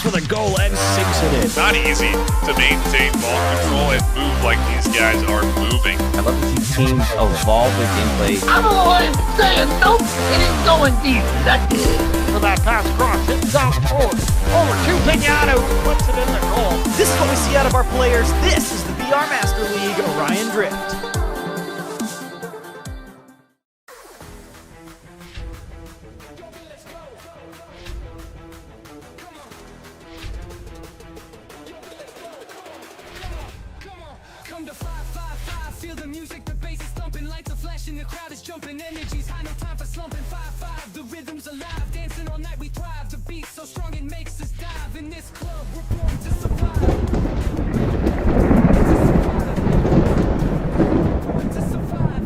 for the goal and sinks it in. Not easy to maintain ball control and move like these guys are moving. I love to see teams evolve their gameplay. I'm always saying nope, it ain't going deep. That's it. For that pass cross, it's out forward. Over to Piñato, who puts it in the goal. This is what we see out of our players. This is the VR Master League Orion Drift. Come to 555, feel the music, the bass is thumping, lights are flashing, the crowd is jumping, energy's high, no time for slumping. 5-5, the rhythm's alive, dancing all night we thrive. The beat's so strong it makes us dive. In this club, we're born to survive. To survive.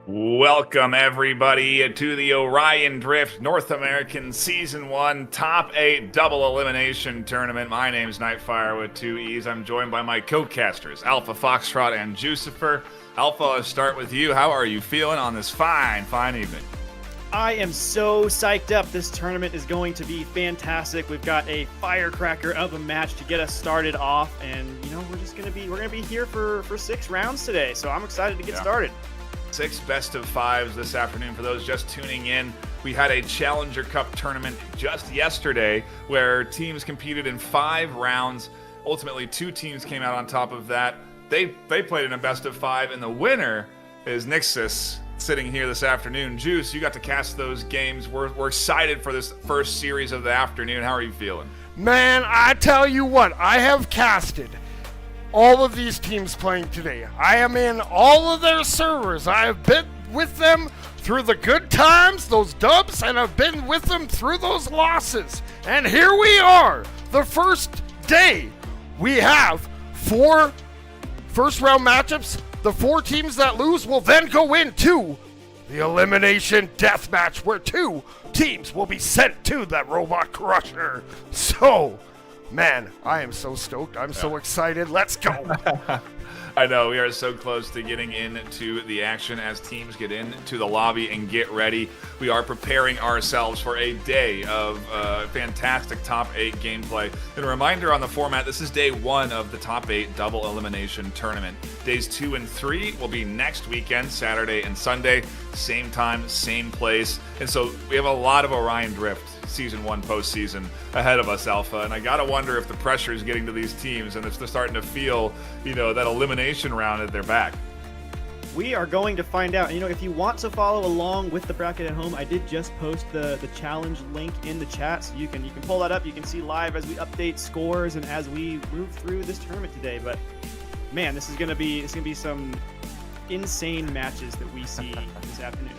Welcome, everybody, to the Orion Drift North American Season 1 Top 8 Double Elimination Tournament. My name's Nightfire with 2 E's. I'm joined by my co-casters, Alpha Foxtrot and Jucifer. Alpha, let's start with you. How are you feeling on this fine evening? I am so psyched up. This tournament is going to be fantastic. We've got a firecracker of a match to get us started off, and we're gonna be here for 6 rounds today. So I'm excited to get started. 6 best of 5s this afternoon. For those just tuning in, we had a Challenger Cup tournament just yesterday where teams competed in 5 rounds. Ultimately, 2 teams came out on top of that. They played in a best of 5, and the winner is Nixus, sitting here this afternoon. Juice, you got to cast those games. We're excited for this first series of the afternoon. How are you feeling? Man, I tell you what, I have casted all of these teams playing today. I am in all of their servers. I have been with them through the good times, those dubs, and I've been with them through those losses. And here we are, the first day. We have 4 first round matchups. The 4 teams that lose will then go into the elimination death match, where 2 teams will be sent to that robot crusher. So, man, I am so stoked. I'm so excited. Let's go. I know, we are so close to getting into the action as teams get into the lobby and get ready. We are preparing ourselves for a day of fantastic top 8 gameplay. And a reminder on the format, this is day 1 of the top 8 double elimination tournament. Days 2 and 3 will be next weekend, Saturday and Sunday. Same time, same place. And so we have a lot of Orion Drift Season 1 postseason ahead of us, Alpha, and I gotta wonder if the pressure is getting to these teams and if they're starting to feel, that elimination round at their back. We are going to find out. And, if you want to follow along with the bracket at home, I did just post the challenge link in the chat, so you can pull that up. You can see live as we update scores and as we move through this tournament today. But man, this is gonna be some insane matches that we see this afternoon.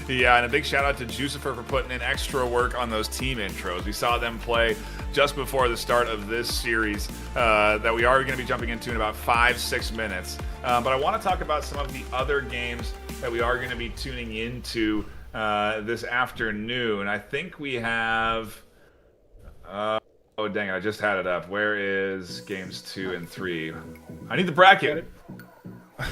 Yeah, and a big shout out to Jucifer for putting in extra work on those team intros. We saw them play just before the start of this series that we are going to be jumping into in about 5-6 minutes. But I want to talk about some of the other games that we are going to be tuning into this afternoon. I think we have... oh, dang it, I just had it up. Where is games 2 and 3? I need the bracket.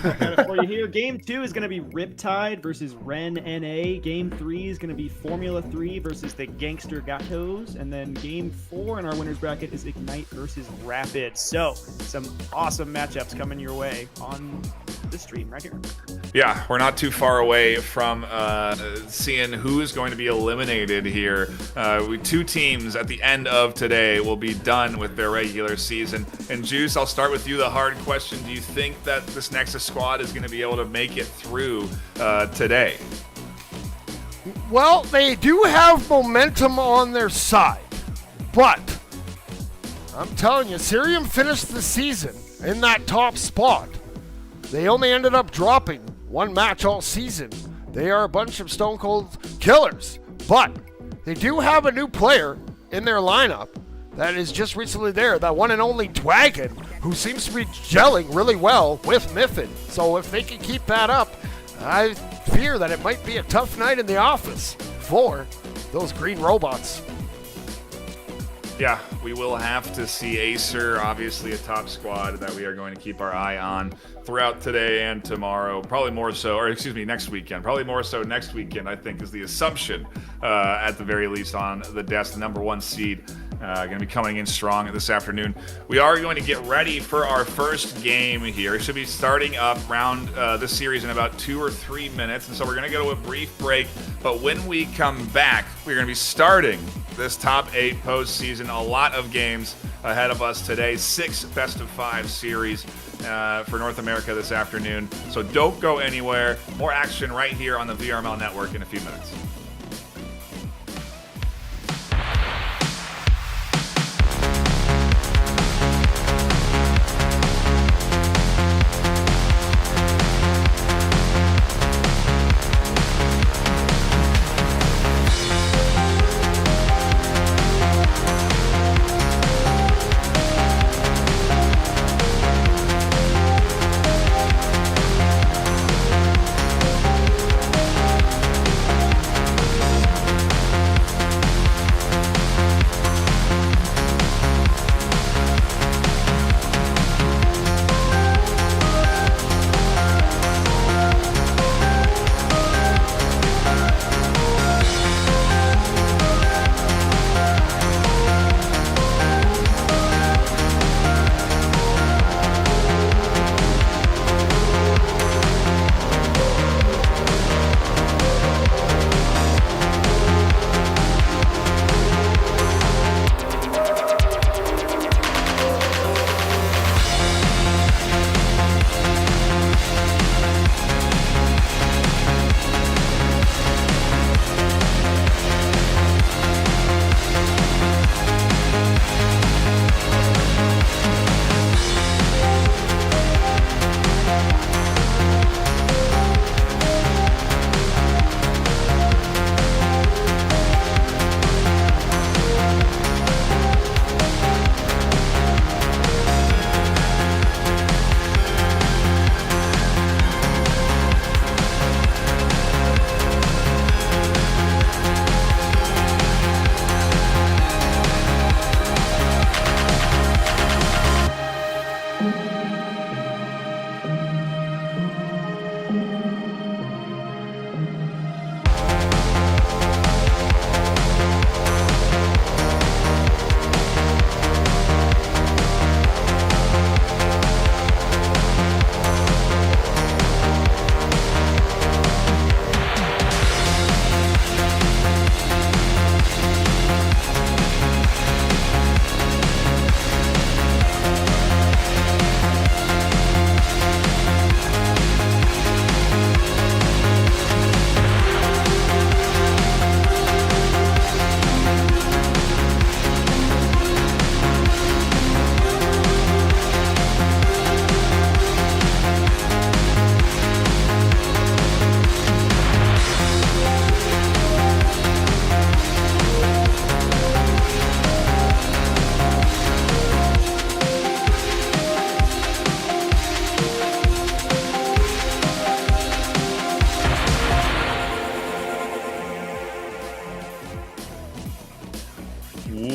Got it for you here. Game 2 is going to be Riptide versus Ren NA. Game 3 is going to be Formula 3 versus the Gangster Gatos. And then Game 4 in our winner's bracket is Ignite versus Rapid. So, some awesome matchups coming your way on the stream right here. Yeah, we're not too far away from seeing who is going to be eliminated here. 2 teams at the end of today will be done with their regular season. And Juice, I'll start with you. The hard question: do you think that this Nexus squad is going to be able to make it through today? Well, they do have momentum on their side, but I'm telling you, Cerium finished the season in that top spot. They only ended up dropping 1 match all season. They are a bunch of stone cold killers, but they do have a new player in their lineup that is just recently there, that one and only Dwagon, who seems to be gelling really well with Miffin. So if they can keep that up, I fear that it might be a tough night in the office for those green robots. Yeah, we will have to see Acer, obviously a top squad that we are going to keep our eye on throughout today and tomorrow. Probably more so, or excuse me, next weekend. Probably more so next weekend, I think, is the assumption, at the very least, on the desk. The number 1 seed going to be coming in strong this afternoon. We are going to get ready for our first game here. It should be starting up around this series in about 2 or 3 minutes, and so we're going to go to a brief break. But when we come back, we're going to be starting this top 8 postseason. A lot of games ahead of us today. 6 best-of-5 series for North America this afternoon. So don't go anywhere. More action right here on the VRML Network in a few minutes.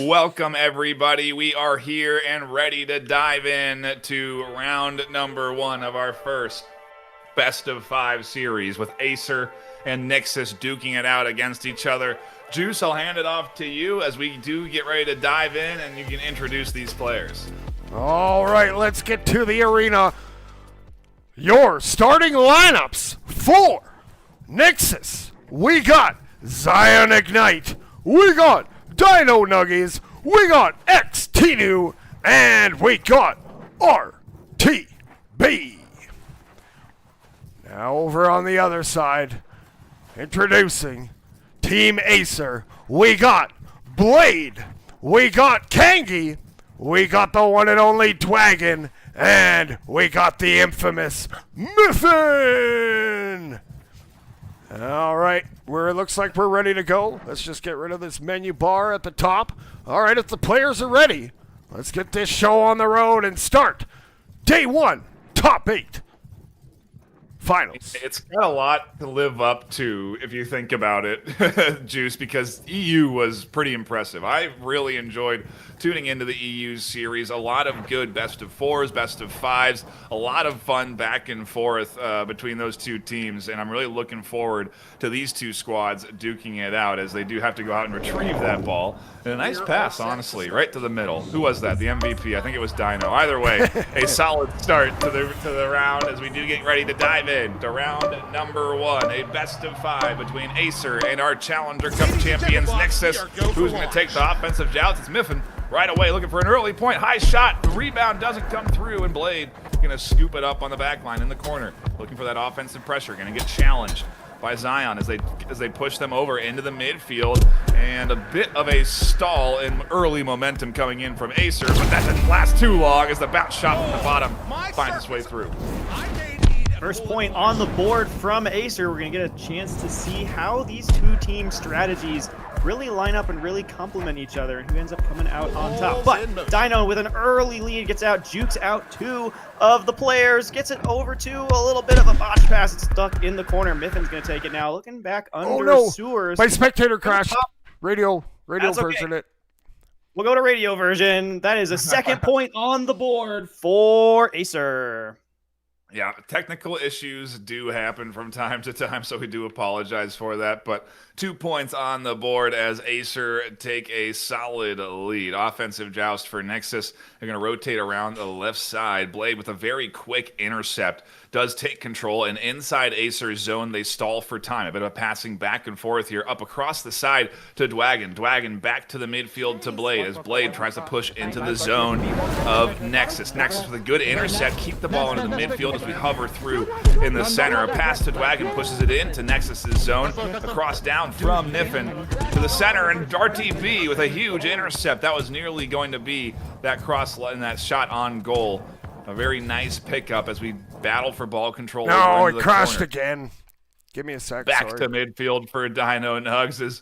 Welcome, everybody. We are here and ready to dive in to round number 1 of our first best-of-5 series with Acer and Nixus duking it out against each other. Juice, I'll hand it off to you as we do get ready to dive in, and you can introduce these players. All right, let's get to the arena. Your starting lineups for Nixus. We got Zion Ignite. We got Dino Nuggies. We got XTNU. And we got RTB. Now over on the other side, introducing Team Acer. We got Blade. We got Kangi. We got the one and only Dwagon. And we got the infamous Miffin. All right, where it looks like we're ready to go. Let's just get rid of this menu bar at the top. All right, if the players are ready, let's get this show on the road and start day 1, top 8 finals. It's got a lot to live up to if you think about it, Juice, because EU was pretty impressive. I really enjoyed tuning into the EU series. A lot of good best of 4s, best of 5s, a lot of fun back and forth between those two teams, and I'm really looking forward to these two squads duking it out as they do have to go out and retrieve that ball. And a nice pass, honestly, right to the middle. Who was that? The MVP? I think it was Dino. Either way, a solid start to the round as we do get ready to dive in to round number 1, a best of 5 between Acer and our Challenger Cup champions Nexus. Who's going to take the offensive joust? It's Miffin. Right away, looking for an early point. High shot. The rebound doesn't come through, and Blade going to scoop it up on the back line in the corner. Looking for that offensive pressure. Going to get challenged by Zion as they push them over into the midfield. And a bit of a stall in early momentum coming in from Acer, but that didn't last too long as the bounce shot from the bottom finds its way through. First point on the board from Acer. We're going to get a chance to see how these two team strategies really line up and really complement each other, and who ends up coming out on top. But Dino with an early lead gets out, jukes out 2 of the players, gets it over to a little bit of a botch pass. It's stuck in the corner. Miffin's going to take it now. Looking back under Sewers. My spectator crashed. Radio version it. We'll go to radio version. That is a second point on the board for Acer. Yeah, technical issues do happen from time to time, so we do apologize for that. But 2 points on the board as Acer take a solid lead. Offensive joust for Nexus. They're going to rotate around the left side. Blade with a very quick intercept does take control, and inside Acer's zone, they stall for time. A bit of a passing back and forth here, up across the side to Dwagon. Dwagon back to the midfield to Blade as Blade tries to push into the zone of Nexus. Nexus with a good intercept, keep the ball into the midfield as we hover through in the center. A pass to Dwagon pushes it into Nexus's zone. Across down from Niffin to the center, and RTB with a huge intercept. That was nearly going to be that cross and that shot on goal. A very nice pickup as we battle for ball control. No, it crashed again. Give me a sec. Back to midfield for Dino Nugs as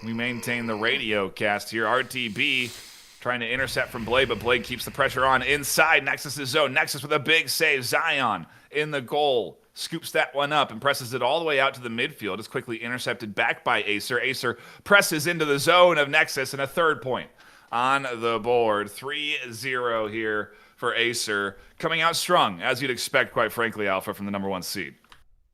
we maintain the radio cast here. RTB trying to intercept from Blade, but Blade keeps the pressure on inside Nexus's zone. Nexus with a big save. Zion in the goal. Scoops that one up and presses it all the way out to the midfield. It's quickly intercepted back by Acer. Acer presses into the zone of Nexus, and a 3rd point on the board. 3-0 here for Acer, coming out strong, as you'd expect, quite frankly, Alpha, from the number 1 seed.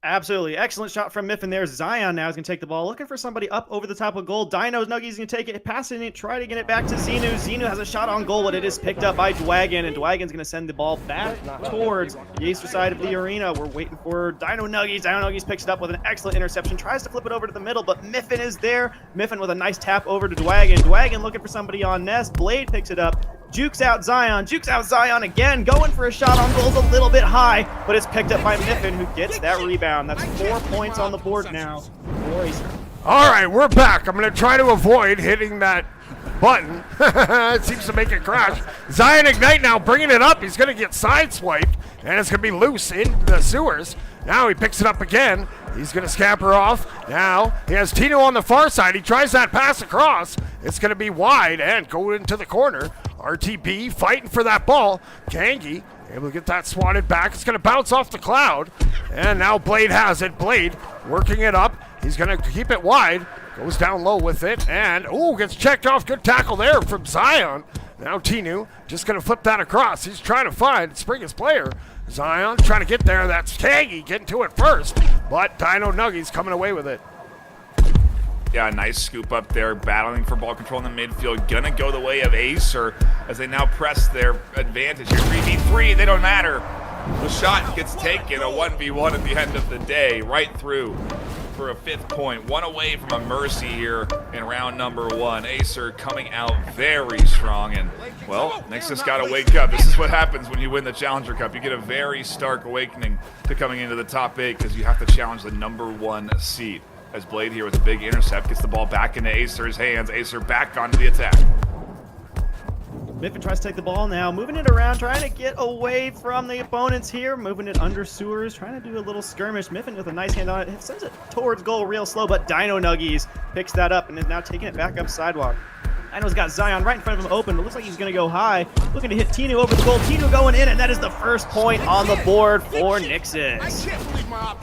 Absolutely. Excellent shot from Miffin there. Zion now is going to take the ball, looking for somebody up over the top of goal. Dino's Nuggies going to take it, passing it, try to get it back to Xenu. Xenu has a shot on goal, but it is picked up by Dwagon, and Dwagon's going to send the ball back towards the Acer side of the arena. We're waiting for Dino Nuggies. Dino Nuggies picks it up with an excellent interception, tries to flip it over to the middle, but Miffin is there. Miffin with a nice tap over to Dwagon. Dwagon looking for somebody on Nest. Blade picks it up. Jukes out Zion again, going for a shot on goal, a little bit high, but it's picked up by Miffin, who gets that rebound. That's 4 points on the board now for Acer. All right, we're back. I'm going to try to avoid hitting that button. It seems to make it crash. Zion Ignite now bringing it up. He's going to get sideswiped, and it's going to be loose in the sewers. Now he picks it up again. He's going to scamper off. Now he has Tino on the far side. He tries that pass across. It's going to be wide and go into the corner. RTB fighting for that ball. Gangi able to get that swatted back. It's going to bounce off the cloud. And now Blade has it. Blade working it up. He's going to keep it wide. Goes down low with it. And, gets checked off. Good tackle there from Zion. Now Tinu just going to flip that across. He's trying to find spring his player. Zion trying to get there. That's Gangi getting to it first. But Dino Nuggies coming away with it. Yeah, nice scoop up there, battling for ball control in the midfield. Gonna go the way of Acer as they now press their advantage here. 3v3, they don't matter. The shot gets taken, a 1v1 at the end of the day, right through for a 5th point. One away from a mercy here in round number 1. Acer coming out very strong, and, well, Nexus got to wake up. This is what happens when you win the Challenger Cup. You get a very stark awakening to coming into the top 8 because you have to challenge the number 1 seed. As Blade here with a big intercept gets the ball back into Acer's hands. Acer back onto the attack. Miffin tries to take the ball now, moving it around, trying to get away from the opponents here, moving it under sewers, trying to do a little skirmish. Miffin with a nice hand on it, sends it towards goal real slow, but Dino Nuggies picks that up and is now taking it back up sidewalk. Dino's got Zion right in front of him open. It looks like he's going to go high, looking to hit Tinu over the goal. Tinu going in, and that is the first point on the board for Nixus.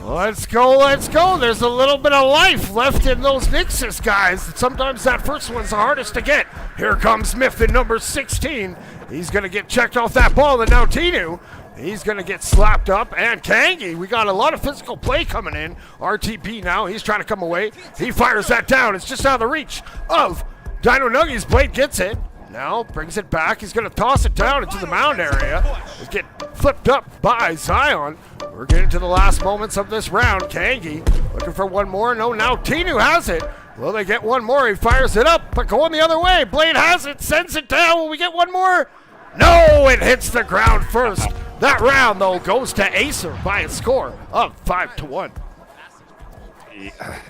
Let's go, let's go. There's a little bit of life left in those Nixus guys. Sometimes that first one's the hardest to get. Here comes Miffin, number 16. He's going to get checked off that ball, and now Tinu. He's going to get slapped up, and Kangi, we got a lot of physical play coming in. RTP now, he's trying to come away. He fires that down. It's just out of the reach of Dino Nuggies. Blade gets it. Now brings it back. He's going to toss it down into the mound area. It's get flipped up by Zion. We're getting to the last moments of this round. Kangi looking for one more. No, now Tinu has it. Will they get one more? He fires it up, but going the other way. Blade has it, sends it down. Will we get one more? No, it hits the ground first. That round, though, goes to Acer by a score of 5-1.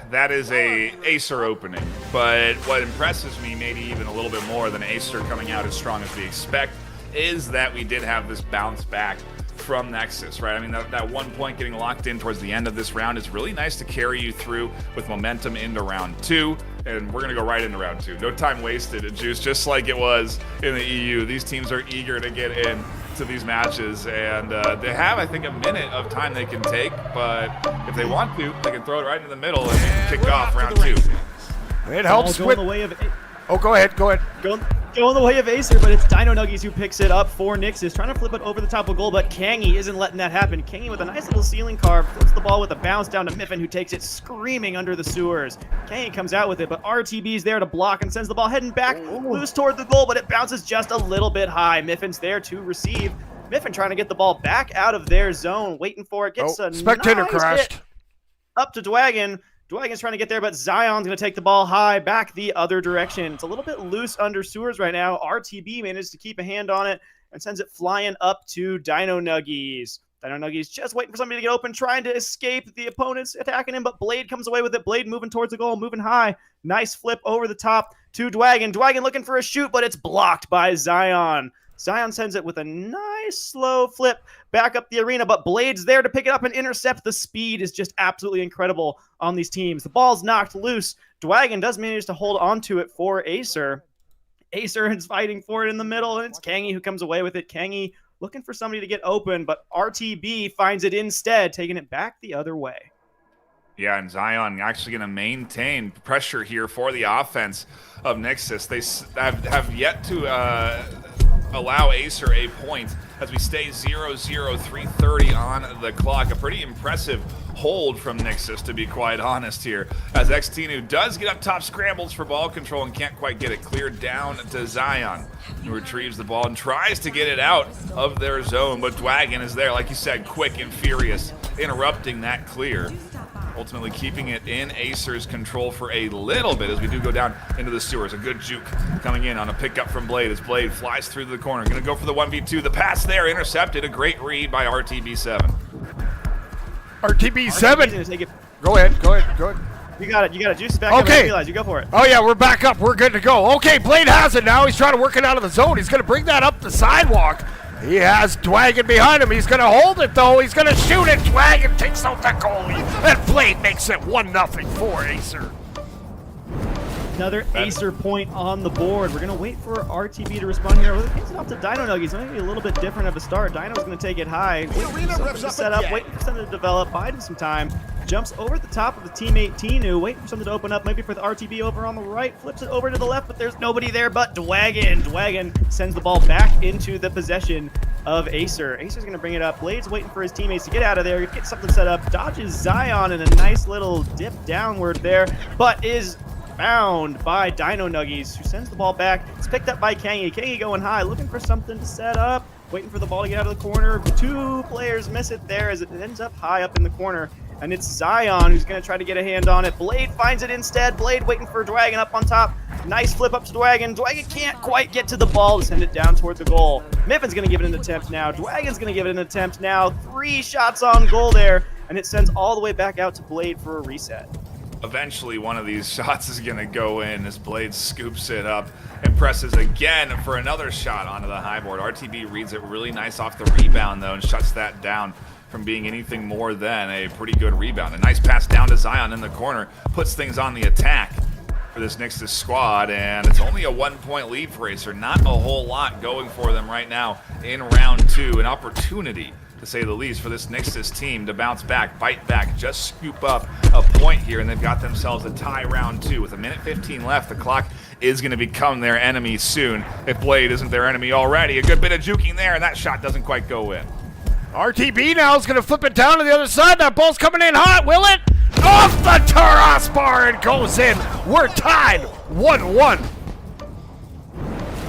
That is a Acer opening, but what impresses me maybe even a little bit more than Acer coming out as strong as we expect is that we did have this bounce back from Nexus, right? I mean, that 1 point getting locked in towards the end of this round is really nice to carry you through with momentum into round 2, and we're going to go right into round 2. No time wasted, Juice, just like it was in the EU. These teams are eager to get in to these matches, and they have, I think, a minute of time they can take, but if they want to, they can throw it right in the middle and kick off round 2. It helps with... the way of Oh, go ahead. Going the way of Acer, but it's Dino Nuggies who picks it up for Nixus, trying to flip it over the top of goal, but Kangi isn't letting that happen. Kangi with a nice little ceiling carve, flips the ball with a bounce down to Miffin, who takes it screaming under the sewers. Kangi comes out with it, but RTB's there to block and sends the ball heading back loose toward the goal, but it bounces just a little bit high. Miffin's there to receive. Miffin trying to get the ball back out of their zone, waiting for it. Gets a spectator nice crashed. hit up to Dwagon. Dwagon's trying to get there, but Zion's going to take the ball high back the other direction. It's a little bit loose under sewers right now. RTB manages to keep a hand on it and sends it flying up to Dino Nuggies. Dino Nuggies just waiting for somebody to get open, trying to escape the opponents attacking him, but Blade comes away with it. Blade moving towards the goal, moving high. Nice flip over the top to Dwagon. Dwagon looking for a shoot, but it's blocked by Zion. Zion sends it with a nice slow flip back up the arena, but Blade's there to pick it up and intercept. The speed is just absolutely incredible on these teams. The ball's knocked loose. Dwagon does manage to hold on to it for Acer. Acer is fighting for it in the middle, and it's Kangi who comes away with it. Kangi looking for somebody to get open, but RTB finds it instead, taking it back the other way. Yeah, and Zion actually going to maintain pressure here for the offense of Nexus. They have yet to allow Acer a point as we stay 0-0, 3:30 on the clock. A pretty impressive hold from Nexus, to be quite honest here, as Xtinu does get up top, scrambles for ball control and can't quite get it cleared down to Zion, who retrieves the ball and tries to get it out of their zone, but Dwagon is there, like you said, quick and furious, interrupting that clear, ultimately keeping it in Acer's control for a little bit as we do go down into the sewers. A good juke coming in on a pickup from Blade as Blade flies through the corner. Going to go for the 1v2. The pass there intercepted. A great read by RTB7. RTB7. Go ahead. You got it. Juice is back up. You go for it. Oh, yeah, we're back up. We're good to go. Okay, Blade has it now. He's trying to work it out of the zone. He's going to bring that up the sidewalk. He has Dwagon behind him. He's going to hold it, though. He's going to shoot it. Dwagon takes out the goalie. And Blade makes it 1-0 for Acer. Another Acer point on the board. We're going to wait for RTB to respond here. We're hands it off to Dino Nuggies. It's going to be a little bit different of a start. Dino's going to take it high. Waiting for something to set up. Waiting for something to develop. Biding some time. Jumps over the top of the teammate Tinu. Waiting for something to open up. Maybe for the RTB over on the right. Flips it over to the left, but there's nobody there but Dwagon. Dwagon sends the ball back into the possession of Acer. Acer's going to bring it up. Blade's waiting for his teammates to get out of there. Get something set up. Dodges Zion in a nice little dip downward there, but is found by Dino Nuggies, who sends the ball back. It's picked up by Kangi. Kangi going high, looking for something to set up, waiting for the ball to get out of the corner. Two players miss it there as it ends up high up in the corner, and it's Zion who's going to try to get a hand on it. Blade finds it instead. Blade waiting for Dwagon up on top. Nice flip up to Dwagon. Dwagon can't quite get to the ball to send it down toward the goal. Miffin's going to give it an attempt now. Dwagon's going to give it an attempt now. 3 shots on goal there, and it sends all the way back out to Blade for a reset. eventually one of these shots is going to go in as Blade scoops it up and presses again for another shot onto the high board. RTB reads it really nice off the rebound, though, and shuts that down from being anything more than a pretty good rebound. A nice pass down to Zion in the corner, puts things on the attack for this Nixus squad, and it's only a 1-point lead for Acer. Not a whole lot going for them right now in round 2. An opportunity, to say the least, for this Nixus team to bounce back, bite back, just scoop up a point here, and they've got themselves a tie round 2. With 1:15 left, the clock is going to become their enemy soon, if Blade isn't their enemy already. A good bit of juking there, and that shot doesn't quite go in. RTB now is going to flip it down to the other side. That ball's coming in hot, will it? Off the Taras bar and goes in. We're tied 1-1.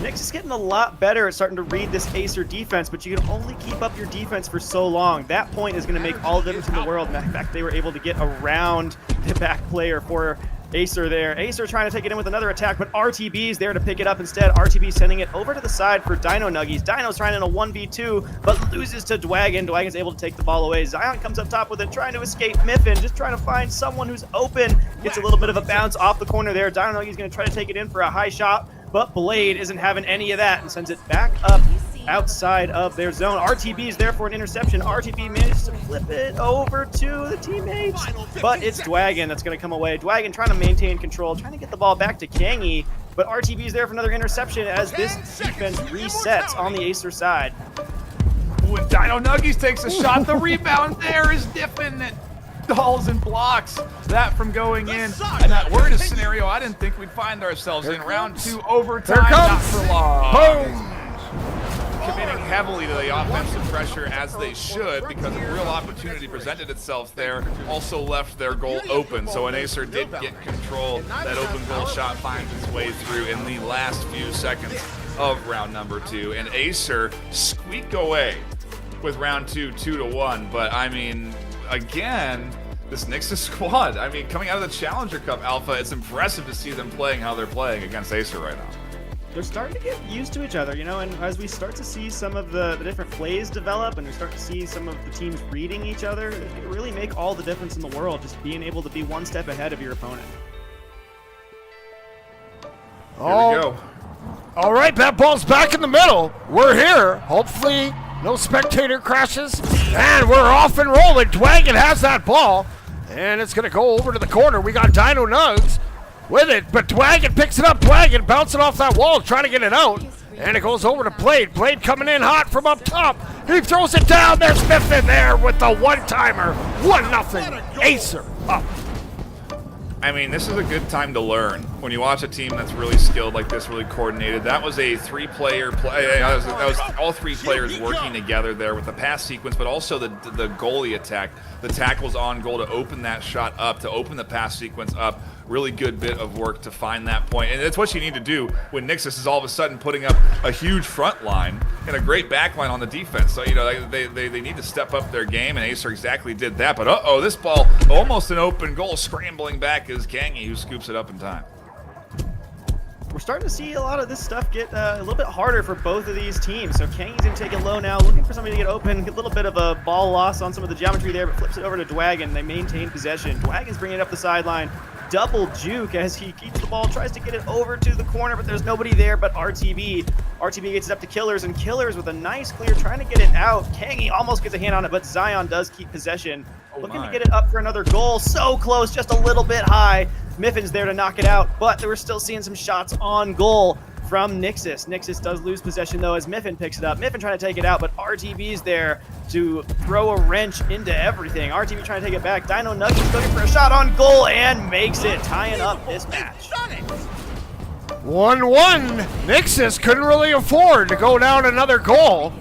Nix is getting a lot better at starting to read this Acer defense, but you can only keep up your defense for so long. That point is going to make all the difference in the world. In fact, they were able to get around the back player for Acer there. Acer trying to take it in with another attack, but RTB's there to pick it up instead. RTB sending it over to the side for Dino Nuggies. Dino's trying in a 1v2, but loses to Dwagon. Dwagon's able to take the ball away. Zion comes up top with it, trying to escape Miffin, just trying to find someone who's open. Gets a little bit of a bounce off the corner there. Dino Nuggies going to try to take it in for a high shot, but Blade isn't having any of that and sends it back up outside of their zone. RTB is there for an interception. RTB managed to flip it over to the teammates, but it's Dwagon that's going to come away. Dwagon trying to maintain control, trying to get the ball back to Kangi, but RTB is there for another interception as this defense resets on the Acer side. When Dino Nuggies takes a shot, the rebound there is Diffin. It dolls and blocks that from going in. And that were in a scenario I didn't think we'd find ourselves in. Round 2 overtime, not for long. Boom. Committing heavily to the offensive pressure as they should, because a real opportunity presented itself there. Also left their goal open, so when Acer did get control, that open goal shot finds its way through in the last few seconds of round number 2, and Acer squeak away with round 2 2-1. But I mean, again, this Nixus squad, I mean, coming out of the Challenger Cup Alpha, it's impressive to see them playing how they're playing against Acer right now. They're starting to get used to each other, you know, and as we start to see some of the different plays develop and we start to see some of the teams reading each other, it can really make all the difference in the world, just being able to be one step ahead of your opponent. Here we go. All right, that ball's back in the middle. We're here. Hopefully, no spectator crashes. And we're off and rolling. Dwagon has that ball, and it's going to go over to the corner. We got Dino Nugs with it, but Dwagon picks it up. Dwagon bouncing off that wall, trying to get it out, and it goes over to Blade. Blade coming in hot from up top. He throws it down. There's Smith in there with the one-timer. 1-0. Acer up. I mean, this is a good time to learn. When you watch a team that's really skilled like this, really coordinated, that was a 3-player play. That was all 3 players working together there with the pass sequence, but also the goalie attack. The tackles on goal to open that shot up, to open the pass sequence up. Really good bit of work to find that point. And it's what you need to do when Nixus is all of a sudden putting up a huge front line and a great back line on the defense. So, you know, they need to step up their game, and Acer exactly did that. But, uh-oh, this ball, almost an open goal, scrambling back is Kangi, who scoops it up in time. We're starting to see a lot of this stuff get a little bit harder for both of these teams. So Kangi's going to take it low now, looking for somebody to get open. Get a little bit of a ball loss on some of the geometry there, but flips it over to Dwagon. They maintain possession. Dwagon's bringing it up the sideline. Double juke as he keeps the ball, tries to get it over to the corner, but there's nobody there but RTB. RTB gets it up to Killers, and Killers with a nice clear, trying to get it out. Kangi almost gets a hand on it, but Zion does keep possession. Looking to get it up for another goal. So close, just a little bit high. Miffin's there to knock it out, but they were still seeing some shots on goal from Nixus. Nixus does lose possession, though, as Miffin picks it up. Miffin trying to take it out, but RTB's there to throw a wrench into everything. RTB trying to take it back. Dino Nuggies looking for a shot on goal and makes it, tying up this match. 1-1. Nixus couldn't really afford to go down another goal.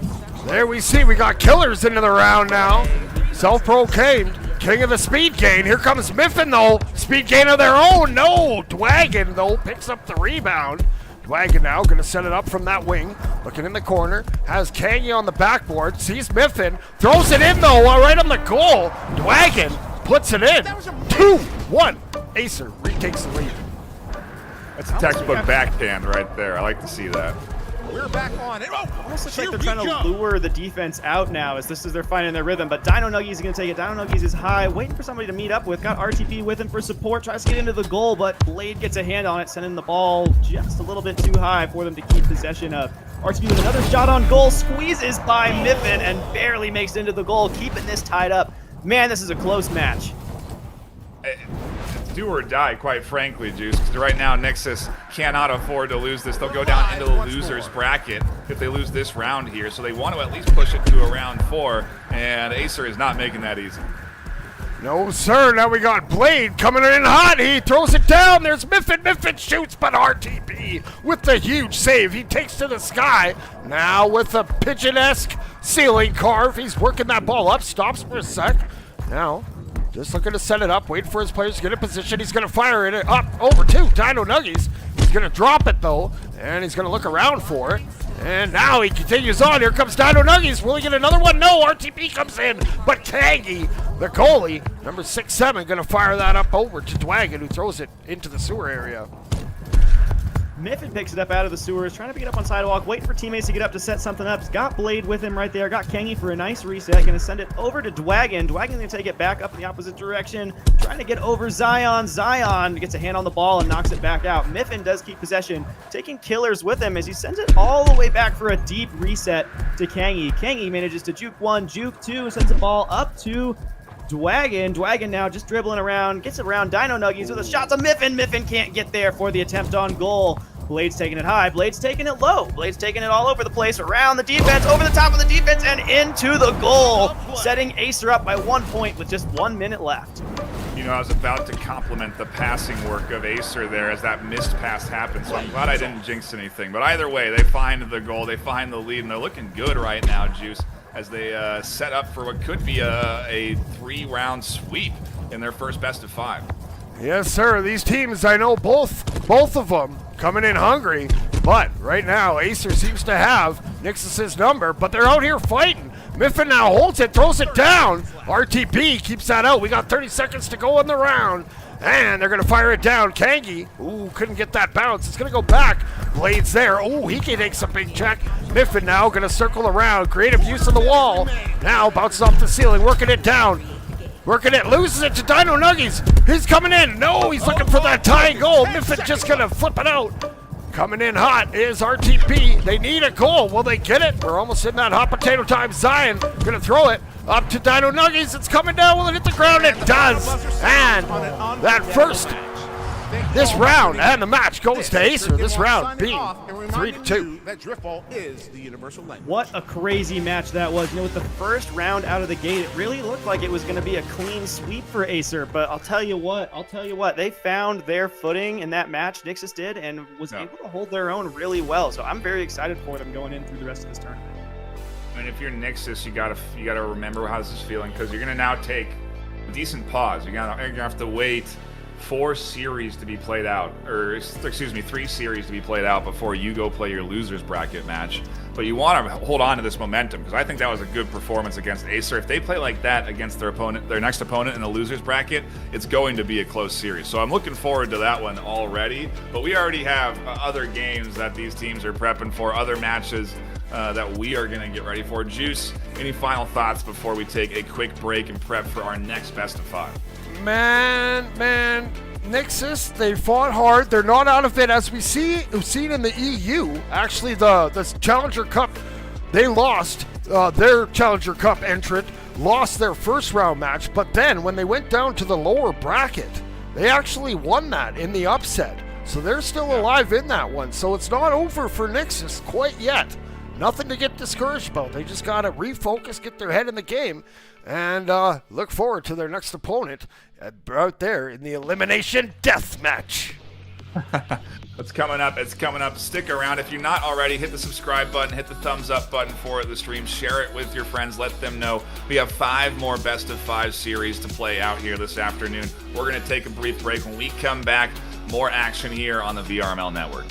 There we see we got Killers into the round now. Self-proclaimed king of the speed gain. Here comes Miffin, though. Speed gain of their own. No. Dwagon, though, picks up the rebound. Dwagon now going to set it up from that wing. Looking in the corner. Has Kangi on the backboard. Sees Miffin. Throws it in, though, right on the goal. Dwagon puts it in. 2-1. Acer retakes the lead. That's a textbook backhand right there. I like to see that. We're back on it. Oh, Almost looks like they're trying to lure the defense out now as they're finding their rhythm, but Dino Nuggies is going to take it. Dino Nuggies is high, waiting for somebody to meet up with. Got RTP with him for support, tries to get into the goal, but Blade gets a hand on it, sending the ball just a little bit too high for them to keep possession of. RTP with another shot on goal, squeezes by Miffin and barely makes it into the goal, keeping this tied up. Man, this is a close match. It's do or die, quite frankly, Juice, because right now Nixus cannot afford to lose this. They'll go down into the loser's bracket if they lose this round here, so they want to at least push it to a round 4, and Acer is not making that easy. No, sir. Now we got Blade coming in hot. He throws it down. There's Miffin. Miffin shoots, but RTP with the huge save. He takes to the sky. Now with a pigeon-esque ceiling carve. He's working that ball up. Stops for a sec. Now, just looking to set it up. Waiting for his players to get in position. He's going to fire it up over to Dino Nuggies. He's going to drop it, though, and he's going to look around for it. And now he continues on. Here comes Dino Nuggies. Will he get another one? No. RTP comes in. But Tangy, the goalie, number 6'7", going to fire that up over to Dwagon, who throws it into the sewer area. Miffin picks it up out of the sewers, trying to pick it up on sidewalk, waiting for teammates to get up to set something up. He's got Blade with him right there. Got Kengy for a nice reset. Going to send it over to Dwagon. Dwagon's going to take it back up in the opposite direction, trying to get over Zion. Zion gets a hand on the ball and knocks it back out. Miffin does keep possession, taking killers with him as he sends it all the way back for a deep reset to Kengy. Kengy manages to juke 1, juke 2, sends the ball up to Dwagon. Dwagon now just dribbling around, gets around Dino Nuggies with a shot to Miffin. Miffin can't get there for the attempt on goal. Blade's taking it high, Blade's taking it low. Blade's taking it all over the place, around the defense, over the top of the defense, and into the goal, setting Acer up by 1 point with just 1 minute left. You know, I was about to compliment the passing work of Acer there as that missed pass happened, so I'm glad I didn't jinx anything. But either way, they find the goal, they find the lead, and they're looking good right now, Juice, as they set up for what could be a 3-round sweep in their first best of 5. Yes, sir. These teams, I know both of them coming in hungry, but right now Acer seems to have Nixus's number, but they're out here fighting. Miffin now holds it, throws it down. RTP keeps that out. We got 30 seconds to go in the round, and they're going to fire it down. Kangi, ooh, couldn't get that bounce. It's going to go back. Blade's there. Ooh, he can take some big check. Miffin now going to circle around. Creative use of the wall. Now bounces off the ceiling, working it down. Working it, loses it to Dino Nuggies. He's coming in. No, he's looking for that tying goal. Miffin just going to flip it out. Coming in hot is RTP. They need a goal. Will they get it? We're almost in that hot potato time. Zion going to throw it up to Dino Nuggies. It's coming down. Will it hit the ground? It does. And that first, this round and the match goes to Acer. This round being 3-2. That drift ball is the universal language. What a crazy match that was. You know, with the first round out of the gate, it really looked like it was going to be a clean sweep for Acer. But I'll tell you what, they found their footing in that match, Nixus did, and was able to hold their own really well. So I'm very excited for them going in through the rest of this tournament. I mean, if you're Nixus, you gotta remember how this is feeling, because you're gonna now take a decent pause. You're gonna have to wait 4 series to be played out, or excuse me, 3 series to be played out before you go play your losers bracket match. But you want to hold on to this momentum, because I think that was a good performance against Acer. If they play like that against their next opponent in the losers bracket, it's going to be a close series. So I'm looking forward to that one already. But we already have other games that these teams are prepping for, other matches that we are going to get ready for. Juice, any final thoughts before we take a quick break and prep for our next best of 5? Man, Nixus, they fought hard. They're not out of it, as we've seen in the EU. Actually, the Challenger Cup, they lost their Challenger Cup entrant, lost their first round match, but then when they went down to the lower bracket, they actually won that in the upset. So they're still alive in that one. So it's not over for Nixus quite yet. Nothing to get discouraged about. They just got to refocus, get their head in the game, and look forward to their next opponent out there in the elimination death match. It's coming up. Stick around. If you're not already, hit the subscribe button, hit the thumbs up button for the stream, share it with your friends, let them know. We have 5 more best of 5 series to play out here this afternoon. We're going to take a brief break. When we come back, more action here on the VRML network.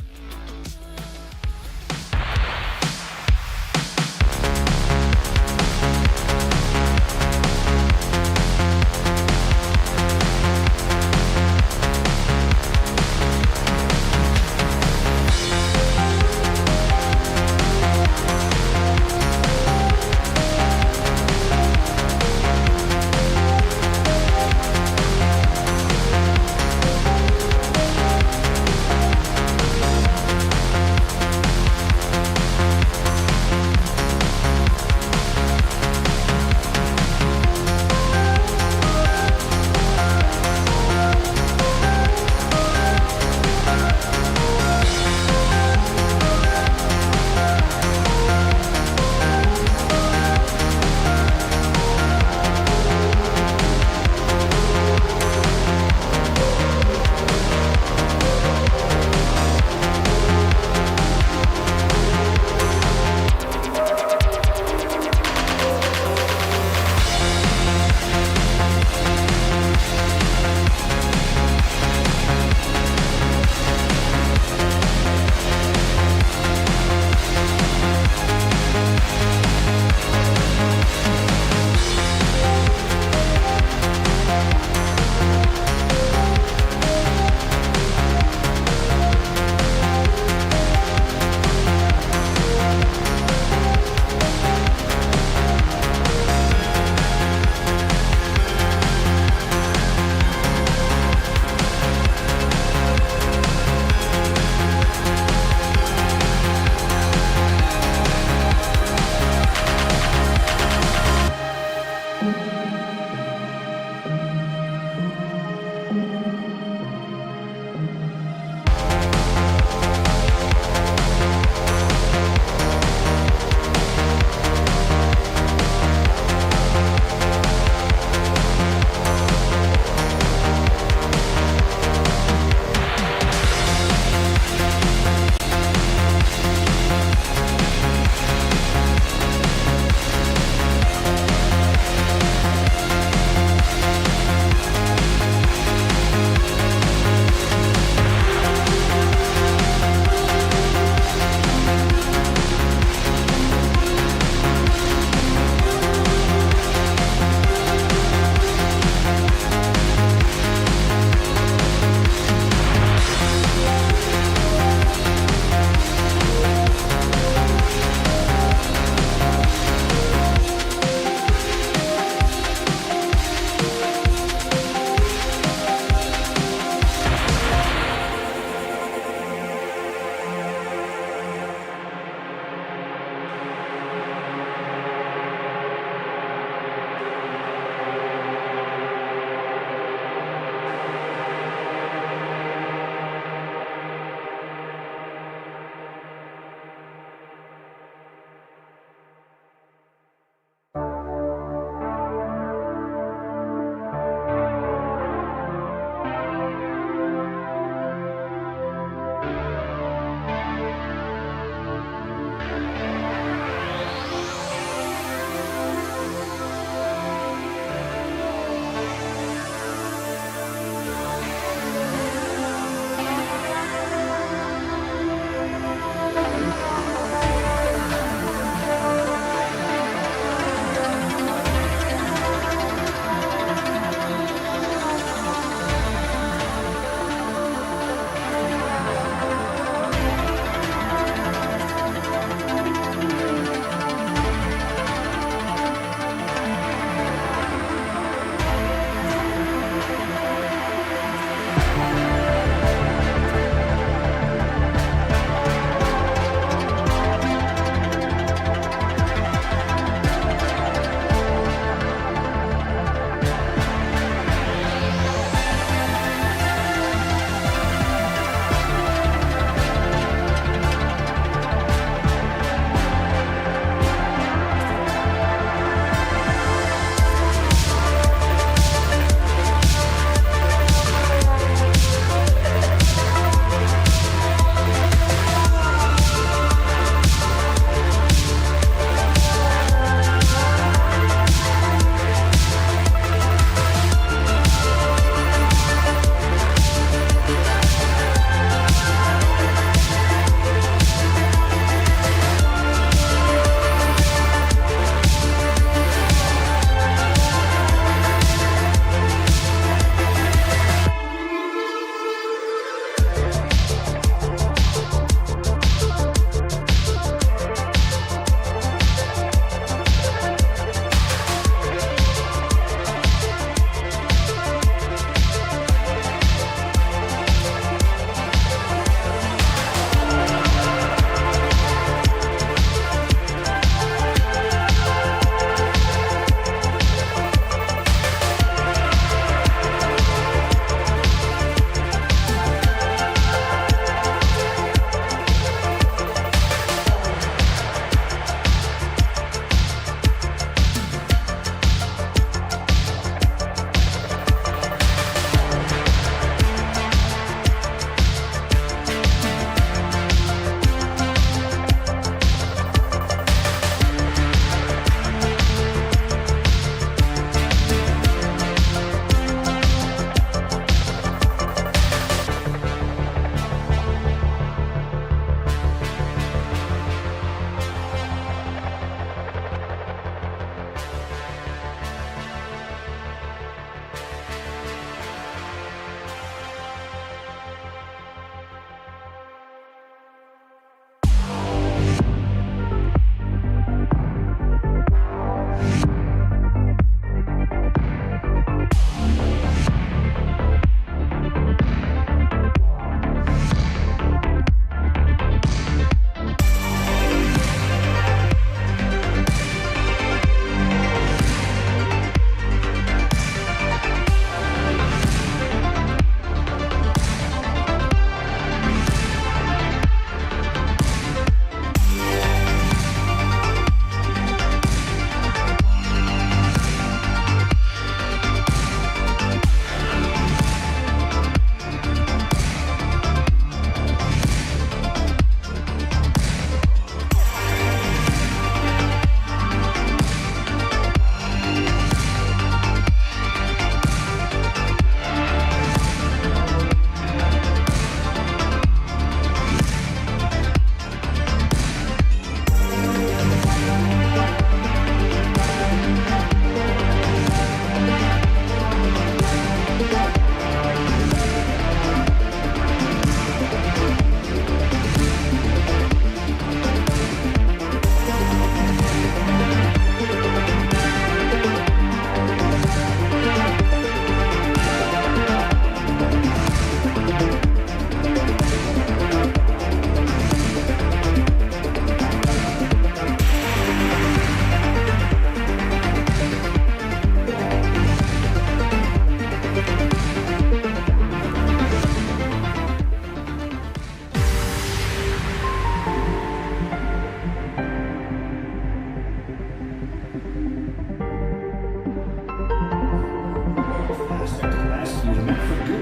Goes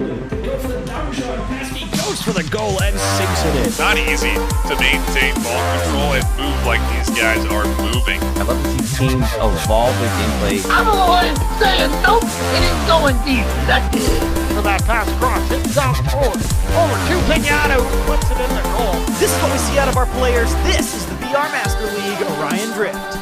for the goal and sinks it in. Not easy to maintain ball control and move like these guys are moving. I love to see teams evolve with gameplay. I'm the one saying nope, it ain't going deep. That's it. For that pass cross, hits out forward. Over to Pinata, who puts it in the goal. This is what we see out of our players. This is the VR Master League Orion Drift.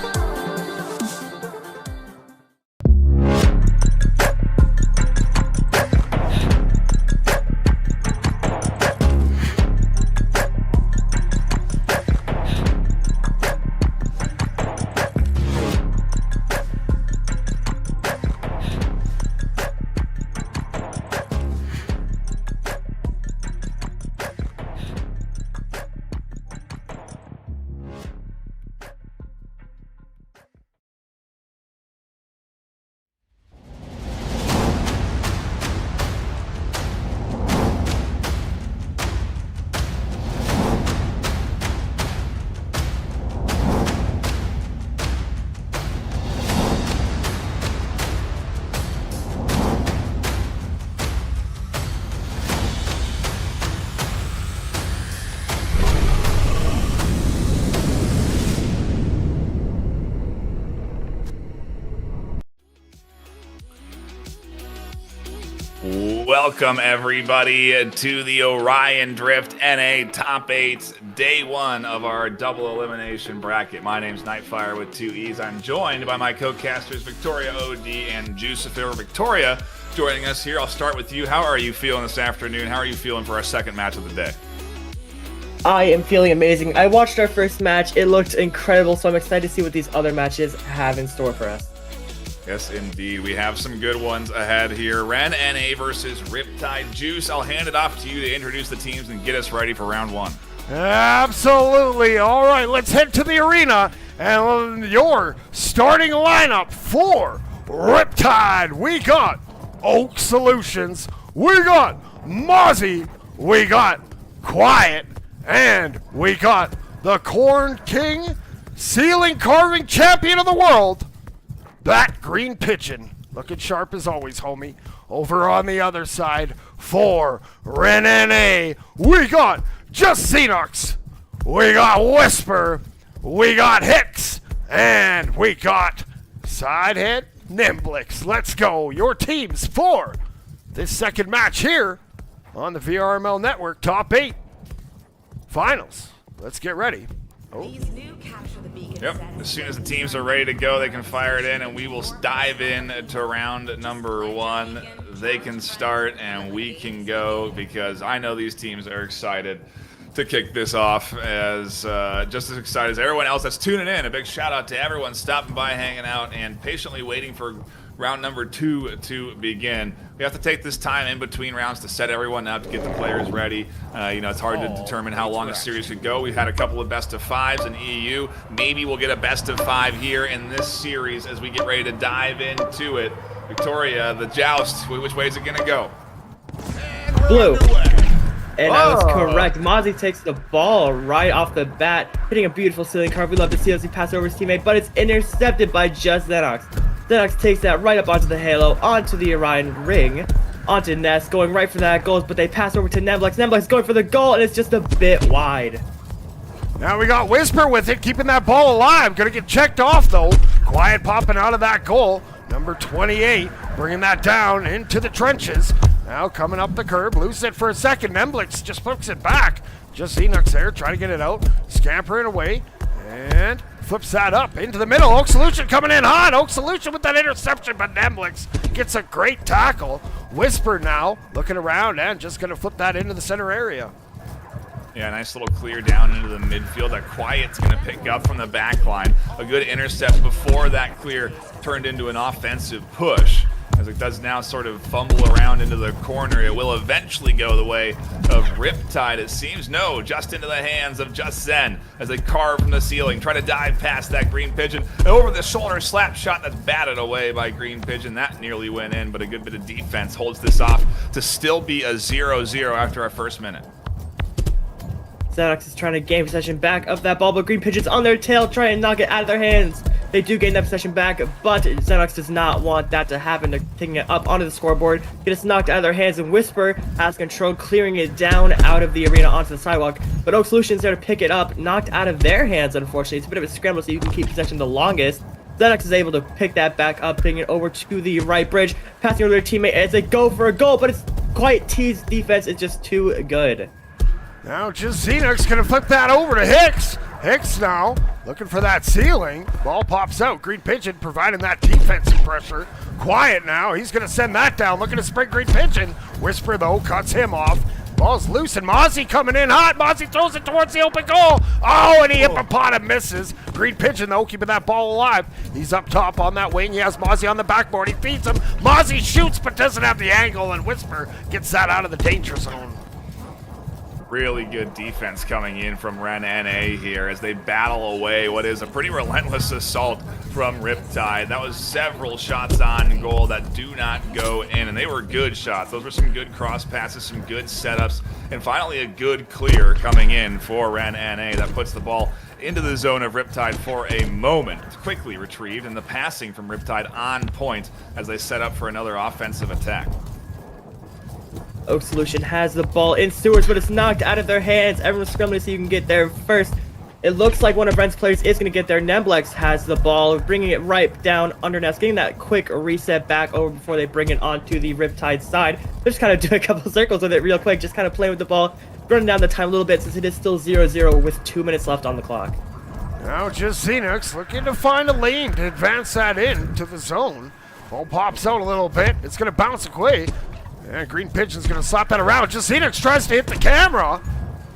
Welcome, everybody, to the Orion Drift NA Top 8, Day 1 of our double elimination bracket. My name's Nightfire with 2 E's. I'm joined by my co-casters, Victoria OD and Jucifer. Victoria joining us here. I'll start with you. How are you feeling this afternoon? How are you feeling for our second match of the day? I am feeling amazing. I watched our first match. It looked incredible, so I'm excited to see what these other matches have in store for us. Yes, indeed. We have some good ones ahead here. Ren NA versus Riptide. Juice, I'll hand it off to you to introduce the teams and get us ready for round 1. Absolutely. All right, let's head to the arena. And your starting lineup for Riptide. We got Oak Solutions. We got Mozzie. We got Quiet. And we got the Corn King, ceiling carving champion of the world, that Green Pigeon. Looking sharp as always, homie. Over on the other side for Ren NA, we got Just Xenox. We got Whisper. We got Hicks. And we got Sidehead Nimblix. Let's go. Your teams for this second match here on the VRML Network Top 8 Finals. Let's get ready. Yep, as soon as the teams are ready to go, they can fire it in, and we will dive in to round number 1. They can start, and we can go, because I know these teams are excited to kick this off, as just as excited as everyone else that's tuning in. A big shout out to everyone stopping by, hanging out, and patiently waiting for round number 2 to begin. We have to take this time in between rounds to set everyone up, to get the players ready. It's hard to determine how long a series could go. We've had a couple of best of 5s in EU. Maybe we'll get a best of 5 here in this series as we get ready to dive into it. Victoria, the joust, which way is it going to go? Blue. And I was correct. Mozzie takes the ball right off the bat, hitting a beautiful ceiling carve. We love to see as he passes over his teammate, but it's intercepted by Just Xenox. Xenox takes that right up onto the Halo, onto the Orion ring, onto Ness, going right for that goal, but they pass over to Nemblix. Nemblix going for the goal, and it's just a bit wide. Now we got Whisper with it, keeping that ball alive. Gonna get checked off, though. Quiet popping out of that goal. Number 28, bringing that down into the trenches. Now coming up the curb, loses it for a second. Nemblix just hooks it back. Just Xenox there, trying to get it out. Scampering away, and flips that up into the middle. Oak Solution coming in hot. Oak Solution with that interception, but Nemblix gets a great tackle. Whisper now looking around and just going to flip that into the center area. Yeah, nice little clear down into the midfield. That Quiet's going to pick up from the back line. A good intercept before that clear turned into an offensive push, as it does now sort of fumble around into the corner. It will eventually go the way of Riptide, it seems. No, just into the hands of Just Zen as they carve from the ceiling, try to dive past that Green Pigeon. And over the shoulder slap shot that's batted away by Green Pigeon. That nearly went in, but a good bit of defense holds this off to still be a 0-0 after our first minute. Xenox is trying to gain possession back of that ball, but Green Pigeon's on their tail, trying to knock it out of their hands. They do gain that possession back, but Xenox does not want that to happen. They're taking it up onto the scoreboard. It is knocked out of their hands, and Whisper has control, clearing it down out of the arena onto the sidewalk. But Oak Solutions there to pick it up, knocked out of their hands, unfortunately. It's a bit of a scramble, so you can keep possession the longest. Xenox is able to pick that back up, putting it over to the right bridge, passing over to their teammate as they go for a goal, but it's Quiet T's defense is just too good. Now just Xenox gonna flip that over to Hicks. Hicks now looking for that ceiling. Ball pops out. Green Pigeon providing that defensive pressure. Quiet now. He's gonna send that down. Looking to sprint Green Pigeon. Whisper though cuts him off. Ball's loose and Mozzie coming in hot. Mozzie throws it towards the open goal. Oh, and he hippopotam misses. Green Pigeon though keeping that ball alive. He's up top on that wing. He has Mozzie on the backboard. He feeds him. Mozzie shoots but doesn't have the angle, and Whisper gets that out of the danger zone. Really good defense coming in from Ren NA here as they battle away what is a pretty relentless assault from Riptide. That was several shots on goal that do not go in, and they were good shots. Those were some good cross passes, some good setups, and finally a good clear coming in for Ren NA that puts the ball into the zone of Riptide for a moment. It's quickly retrieved, and the passing from Riptide on point as they set up for another offensive attack. Oak Solution has the ball in Stewards, but it's knocked out of their hands. Everyone's scrambling so you can get there first. It looks like one of Ren's players is going to get there. Nemblex has the ball, bringing it right down under Nest, getting that quick reset back over before they bring it onto the Riptide side. They're just kind of doing a couple circles with it real quick, just kind of playing with the ball, running down the time a little bit since it is still 0-0 with 2 minutes left on the clock. Now just Xenox looking to find a lane to advance that into the zone. Ball pops out a little bit. It's going to bounce away. And Green Pigeon's going to slap that around. Just Xenox tries to hit the camera.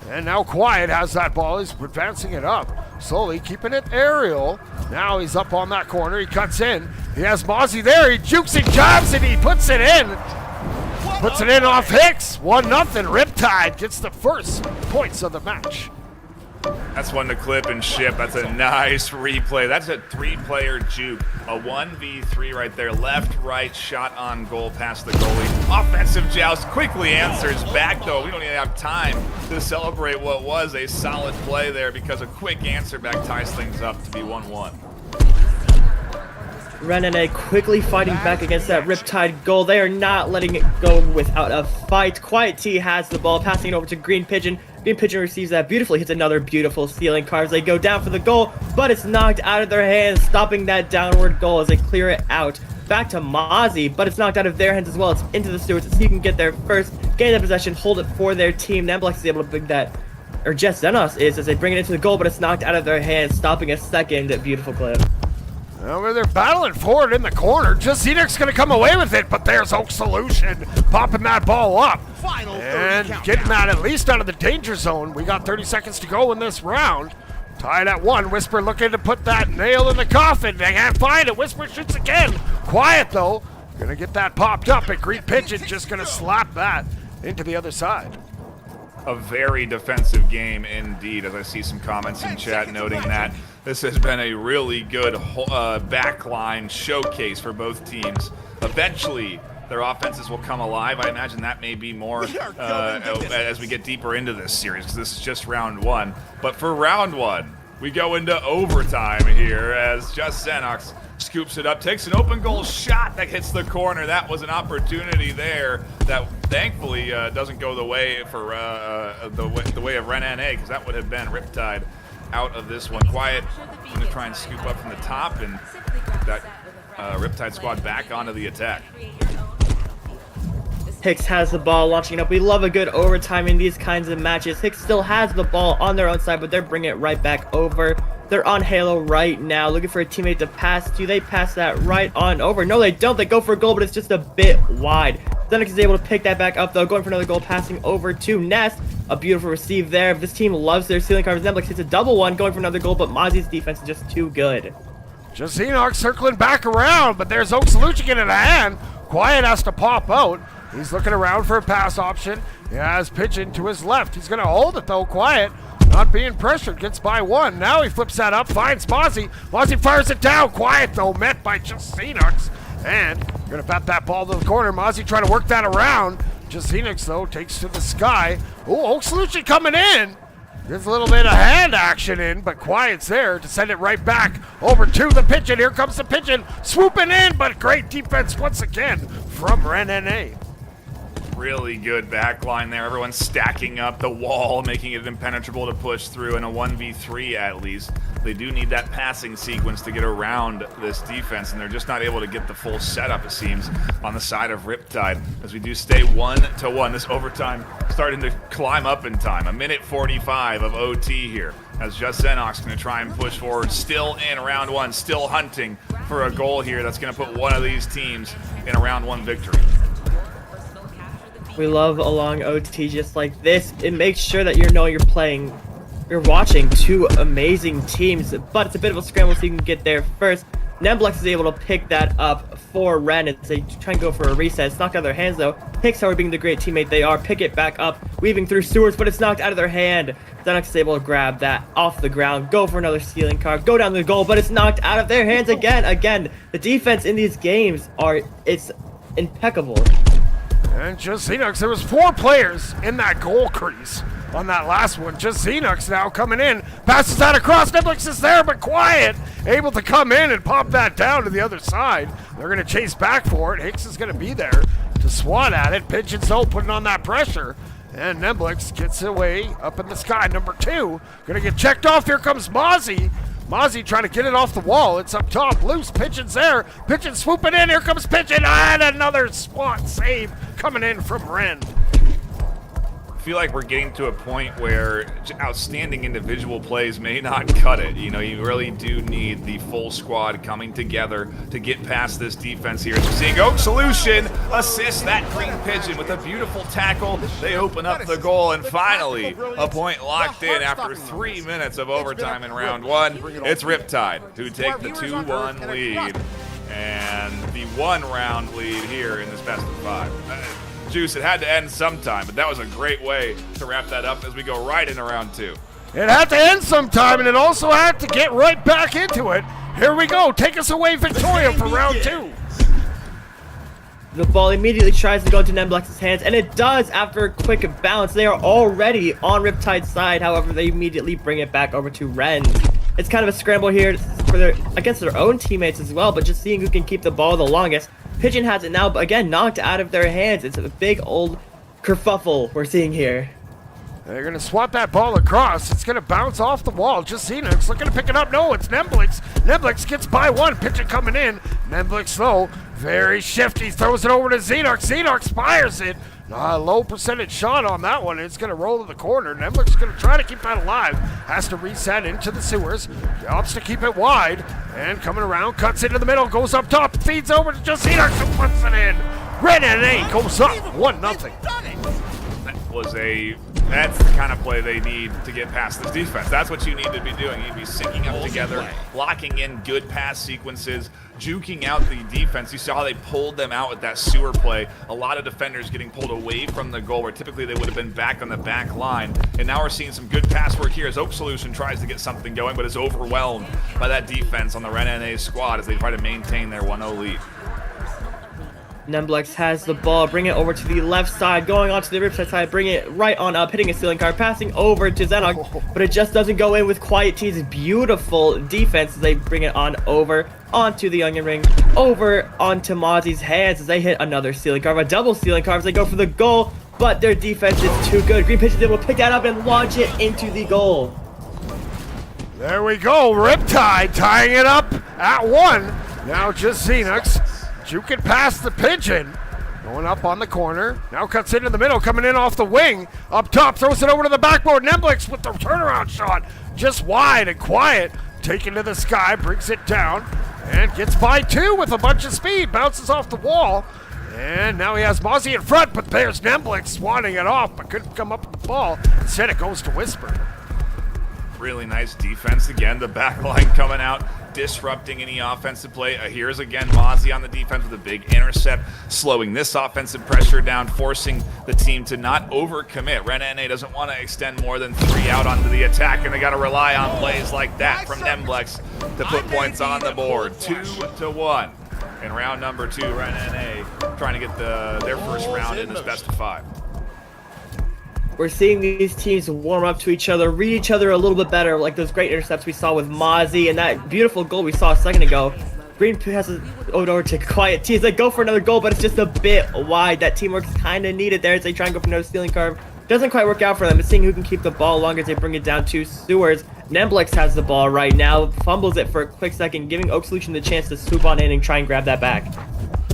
And now Quiet has that ball. He's advancing it up. Slowly keeping it aerial. Now he's up on that corner. He cuts in. He has Mozzie there. He jukes and jabs and he puts it in. Puts it in off Hicks. 1-0. Riptide gets the first points of the match. That's one to clip and ship. That's a nice replay. That's a 3-player juke. A 1v3 right there. Left, right, shot on goal past the goalie. Offensive joust quickly answers back, though. We don't even have time to celebrate what was a solid play there because a quick answer back ties things up to be 1-1. Renene quickly fighting back against that Riptide goal. They are not letting it go without a fight. Quiet T has the ball, passing it over to Green Pigeon. Green Pigeon receives that beautifully, hits another beautiful ceiling carve as they go down for the goal, but it's knocked out of their hands, stopping that downward goal as they clear it out. Back to Mozzie, but it's knocked out of their hands as well. It's into the Stewards, so you can get there first, gain the possession, hold it for their team. Nemblex is able to bring that, or Jess Zenos is, as they bring it into the goal, but it's knocked out of their hands, stopping a second beautiful clip. Well, they're battling forward in the corner. Just Xenox going to come away with it, but there's Oak Solution popping that ball up. And getting that at least out of the danger zone. We got 30 seconds to go in this round. Tied at 1. Whisper looking to put that nail in the coffin. They can't find it. Whisper shoots again. Quiet, though. Going to get that popped up, and Green Pigeon just going to slap that into the other side. A very defensive game indeed, as I see some comments in chat noting that this has been a really good backline showcase for both teams. Eventually, their offenses will come alive. I imagine that may be more as we get deeper into this series, because this is just round 1. But for round 1, we go into overtime here as Just Xenox scoops it up, takes an open goal shot that hits the corner. That was an opportunity there that thankfully doesn't go the way for the way of Ren NA, because that would have been Riptide out of this one. Quiet going to try and scoop up from the top, and that Riptide squad back onto the attack. Hicks has the ball, launching it up. We love a good overtime in these kinds of matches. Hicks still has the ball on their own side, but they're bringing it right back over. They're on Halo right now, looking for a teammate to pass to. They pass that right on over. No, they don't. They go for a goal, but it's just a bit wide. Xenox is able to pick that back up, though, going for another goal, passing over to Nest. A beautiful receive there. This team loves their ceiling cards. Nemblex hits a double one, going for another goal, but Mozzie's defense is just too good. Just Xenox circling back around, but there's Oak Solution getting a hand. Quiet has to pop out. He's looking around for a pass option. He has Pigeon to his left. He's going to hold it, though. Quiet, not being pressured, gets by 1. Now he flips that up, finds Mozzie. Mozzie fires it down. Quiet, though, met by Just Xenox. And going to bat that ball to the corner. Mozzie trying to work that around. Just Xenox, though, takes to the sky. Oh, Oak Solution coming in. Gets a little bit of hand action in, but Quiet's there to send it right back over to the Pigeon. Here comes the Pigeon, swooping in, but great defense once again from RenNA. Really good back line there. Everyone stacking up the wall, making it impenetrable to push through in a 1v3 at least. They do need that passing sequence to get around this defense, and they're just not able to get the full setup, it seems, on the side of Riptide. As we do stay 1-1, this overtime starting to climb up in time. 1:45 of OT here, as Just Xenox going to try and push forward. Still in round one, still hunting for a goal here that's going to put one of these teams in a round one victory. We love a long OT just like this. It makes sure that you're watching two amazing teams, but it's a bit of a scramble so you can get there first. Nemblex is able to pick that up for Ren as they try and go for a reset. It's knocked out of their hands though. Hicks, however, being the great teammate they are, pick it back up, weaving through sewers, but it's knocked out of their hand. Xenox is able to grab that off the ground, go for another stealing carve, go down the goal, but it's knocked out of their hands again. Again, the defense in these games it's impeccable. And Just Xenox, there was 4 players in that goal crease on that last one. Just Xenox now coming in, passes that across, Nemblex is there, but Quiet able to come in and pop that down to the other side. They're going to chase back for it. Hicks is going to be there to swat at it. Pigeon's though putting on that pressure, and Nemblex gets away up in the sky. Number 2, going to get checked off. Here comes Mozzie. Mozzie trying to get it off the wall. It's up top. Loose. Pigeon's there. Pigeon swooping in. Here comes Pigeon. And another swat save coming in from Ren. I feel like we're getting to a point where outstanding individual plays may not cut it. You know, you really do need the full squad coming together to get past this defense here. As we're seeing Oak Solution assist that Green Pigeon with a beautiful tackle. They open up the goal, and finally a point locked in after 3 minutes of overtime in round one. It's Riptide who take the 2-1 lead and the 1-round lead here in this best of 5. Juice, it had to end sometime, but that was a great way to wrap that up as we go right into round 2. It had to end sometime, and it also had to get right back into it. Here we go. Take us away, Victoria, for round 2. The ball immediately tries to go into Nemblex's hands, and it does after a quick bounce. They are already on Riptide's side, however, they immediately bring it back over to Ren. It's kind of a scramble here against their own teammates as well, but just seeing who can keep the ball the longest. Pigeon has it now, but again, knocked out of their hands. It's a big old kerfuffle we're seeing here. They're going to swat that ball across. It's going to bounce off the wall. Just Xenox looking to pick it up. No, it's Nemblex. Nemblex gets by one. Pigeon coming in. Nemblex, though, very shifty. Throws it over to Xenox. Xenox fires it. Low percentage shot on that one. It's going to roll to the corner. Nemblex is going to try to keep that alive. Has to reset into the sewers. Opts to keep it wide. And coming around, cuts into the middle, goes up top, feeds over to just Xenox and puts it in. RenNA goes up 1-0. That's the kind of play they need to get past this defense. That's what you need to be doing. You need to be syncing up together, locking in good pass sequences, juking out the defense. You saw how they pulled them out with that sewer play. A lot of defenders getting pulled away from the goal where typically they would have been back on the back line. And now we're seeing some good pass work here as Oak Solution tries to get something going, but is overwhelmed by that defense on the RenNA squad as they try to maintain their 1-0 lead. Nemblex has the ball, bring it over to the left side, going onto the Riptide side, bring it right on up, hitting a stealing card, passing over to Xenox, but it just doesn't go in with Quiet T's beautiful defense as they bring it on over onto the onion ring, over onto Mozzie's hands as they hit another stealing card, a double stealing card as they go for the goal, but their defense is too good. Green Pigeon is able to pick that up and launch it into the goal. There we go, Riptide tying it up at 1. Now just Xenox. Juking past the Pigeon. Going up on the corner. Now cuts into the middle, coming in off the wing. Up top, throws it over to the backboard. Nemblex with the turnaround shot. Just wide and Quiet. Taken to the sky, brings it down. And gets by 2 with a bunch of speed. Bounces off the wall. And now he has Mozzie in front, but there's Nemblex swatting it off, but couldn't come up with the ball. Instead it goes to Whisper. Really nice defense again. The back line coming out, disrupting any offensive play. Here's again Mozzie on the defense with a big intercept, slowing this offensive pressure down, forcing the team to not overcommit. RenNA doesn't want to extend more than 3 out onto the attack, and they got to rely on plays like that from Nemblex to put points on the board. 2-1 in round number 2. RenNA trying to get their first round in this best of 5. we're seeing these teams warm up to each other, read each other a little bit better, like those great intercepts we saw with Mozzie and that beautiful goal we saw a second ago. Green has it over to Quiet T. They go for another goal, but it's just a bit wide. That teamwork's kind of needed there as they try and go for another stealing carve. Doesn't quite work out for them, but seeing who can keep the ball longer as they bring it down to Sewers. Nemblix has the ball right now, fumbles it for a quick second, giving Oak Solution the chance to swoop on in and try and grab that back.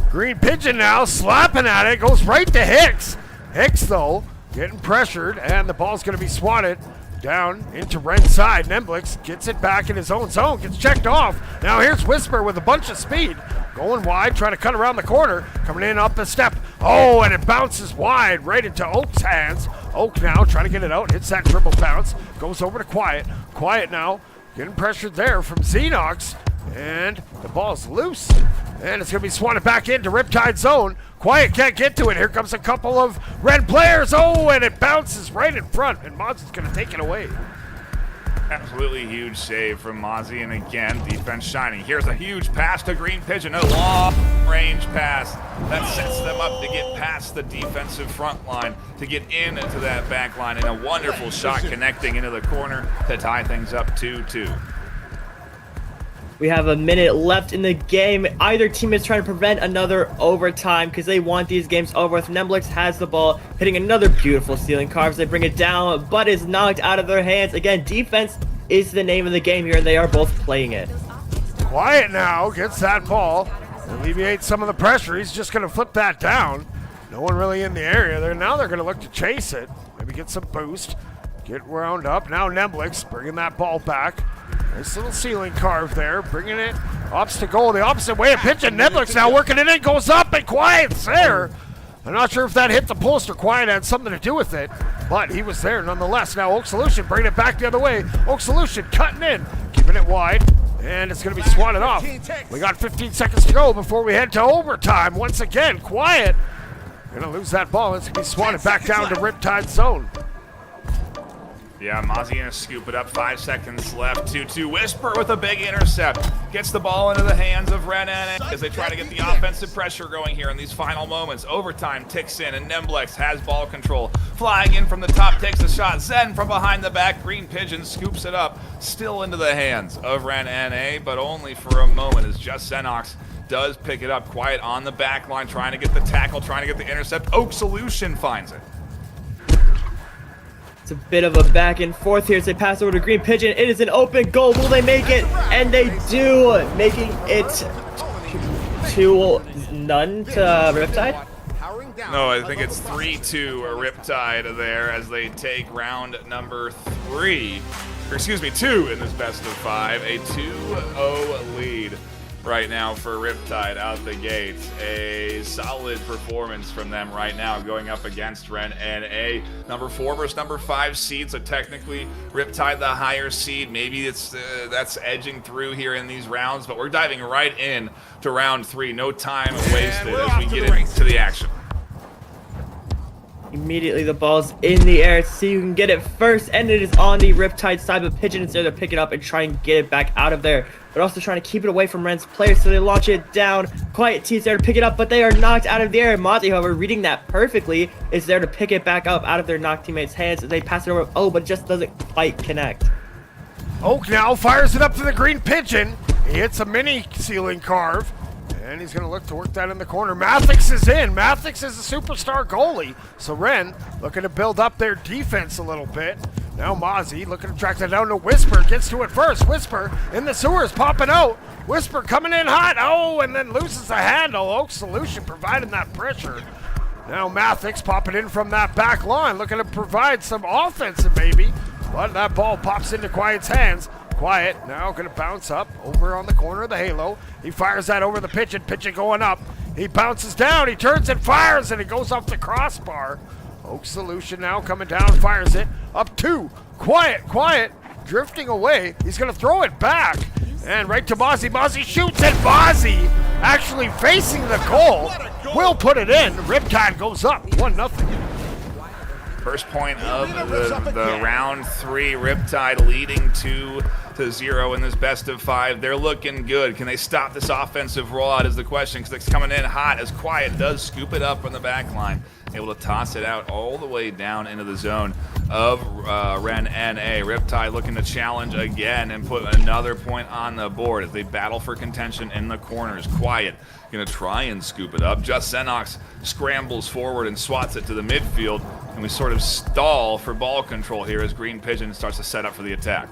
Green Pigeon now slapping at it, goes right to Hicks. Hicks, though, getting pressured, and the ball's going to be swatted down into Ren's side. Nemblix gets it back in his own zone, gets checked off. Now here's Whisper with a bunch of speed. Going wide, trying to cut around the corner, coming in up the step. Oh, and it bounces wide right into Oak's hands. Oak now trying to get it out, hits that dribble bounce, goes over to Quiet. Quiet now getting pressured there from Xenox, and the ball's loose. And it's going to be swatted back into Riptide zone. Quiet can't get to it. Here comes a couple of red players. Oh, and it bounces right in front, and Moz is going to take it away. Absolutely huge save from Mozzie, and again, defense shining. Here's a huge pass to Green Pigeon, a long-range pass that sets them up to get past the defensive front line, to get into that back line, and a wonderful shot connecting into the corner to tie things up 2-2. We have a minute left in the game. Either team is trying to prevent another overtime because they want these games over with. Nemblix has the ball, hitting another beautiful stealing carves. They bring it down, but is knocked out of their hands. Again, defense is the name of the game here, and they are both playing it. Quiet now gets that ball, alleviates some of the pressure. He's just going to flip that down. No one really in the area. Now they're going to look to chase it, maybe get some boost, get wound up. Now Nemblix bringing that ball back. Nice little ceiling carve there, bringing it ups to goal the opposite way. A pitch, and Nemblix now working it in, goes up, and Quiet's there. I'm not sure if that hit the post or Quiet had something to do with it, but he was there nonetheless. Now Oak Solution bringing it back the other way. Oak Solution cutting in, keeping it wide, and it's going to be swatted off. We got 15 seconds to go before we head to overtime. Once again, Quiet going to lose that ball. It's going to be swatted back down to Riptide zone. Yeah, Mozzie gonna scoop it up. 5 seconds left. 2-2. Whisper with a big intercept. Gets the ball into the hands of Ren as they try to get the offensive pressure going here in these final moments. Overtime ticks in, and Nemblix has ball control. Flying in from the top, takes a shot. Zen from behind the back. Green Pigeon scoops it up. Still into the hands of Ren, but only for a moment as just Xenox does pick it up. Quiet on the back line, trying to get the tackle, trying to get the intercept. Oak Solution finds it. It's a bit of a back and forth here as they pass over to Green Pigeon. It is an open goal. Will they make it? And they do, making it 2-0 to Riptide. No, I think it's 3-2 Riptide there as they take round number 2 in this best of 5. A 2-0 lead right now for Riptide out the gates. A solid performance from them right now going up against Ren NA. Number 4 versus number 5 seed, so technically Riptide the higher seed. Maybe it's that's edging through here in these rounds, but we're diving right in to round 3. No time wasted as we get into the action. Immediately the ball's in the air. See who can get it first, and it is on the Riptide side, but Pigeon is there to pick it up and try and get it back out of there. But also trying to keep it away from Ren's players, so they launch it down. Quiet T's there to pick it up, but they are knocked out of the air. Mozzie, however, reading that perfectly, is there to pick it back up out of their knocked teammates' hands as they pass it over. Oh, but it just doesn't quite connect. Oak now fires it up to the Green Pigeon. He hits a mini ceiling carve, and he's going to look to work that in the corner. Mathix is in. Mathix is a superstar goalie. So Ren looking to build up their defense a little bit. Now Mozzie looking to track that down to Whisper. Gets to it first. Whisper in the sewers popping out. Whisper coming in hot. Oh, and then loses the handle. Oak Solution providing that pressure. Now Mathix popping in from that back line. Looking to provide some offensive maybe. But that ball pops into Quiet's hands. Quiet now going to bounce up over on the corner of the halo. He fires that over the Pigeon. Pigeon going up. He bounces down. He turns and fires, and it goes off the crossbar. Oak Solution now coming down, fires it up 2. Quiet, drifting away. He's going to throw it back. And right to Mozzie. Mozzie shoots, and Mozzie actually facing the goal. Will put it in. Riptide goes up 1-0. First point of the round 3, Riptide leading to 0 in this best of 5. They're looking good. Can they stop this offensive rollout is the question, because it's coming in hot as Quiet does scoop it up from the back line. Able to toss it out all the way down into the zone of Ren NA. Riptide looking to challenge again and put another point on the board as they battle for contention in the corners. Quiet gonna try and scoop it up. Just Xenox scrambles forward and swats it to the midfield, and we sort of stall for ball control here as Green Pigeon starts to set up for the attack.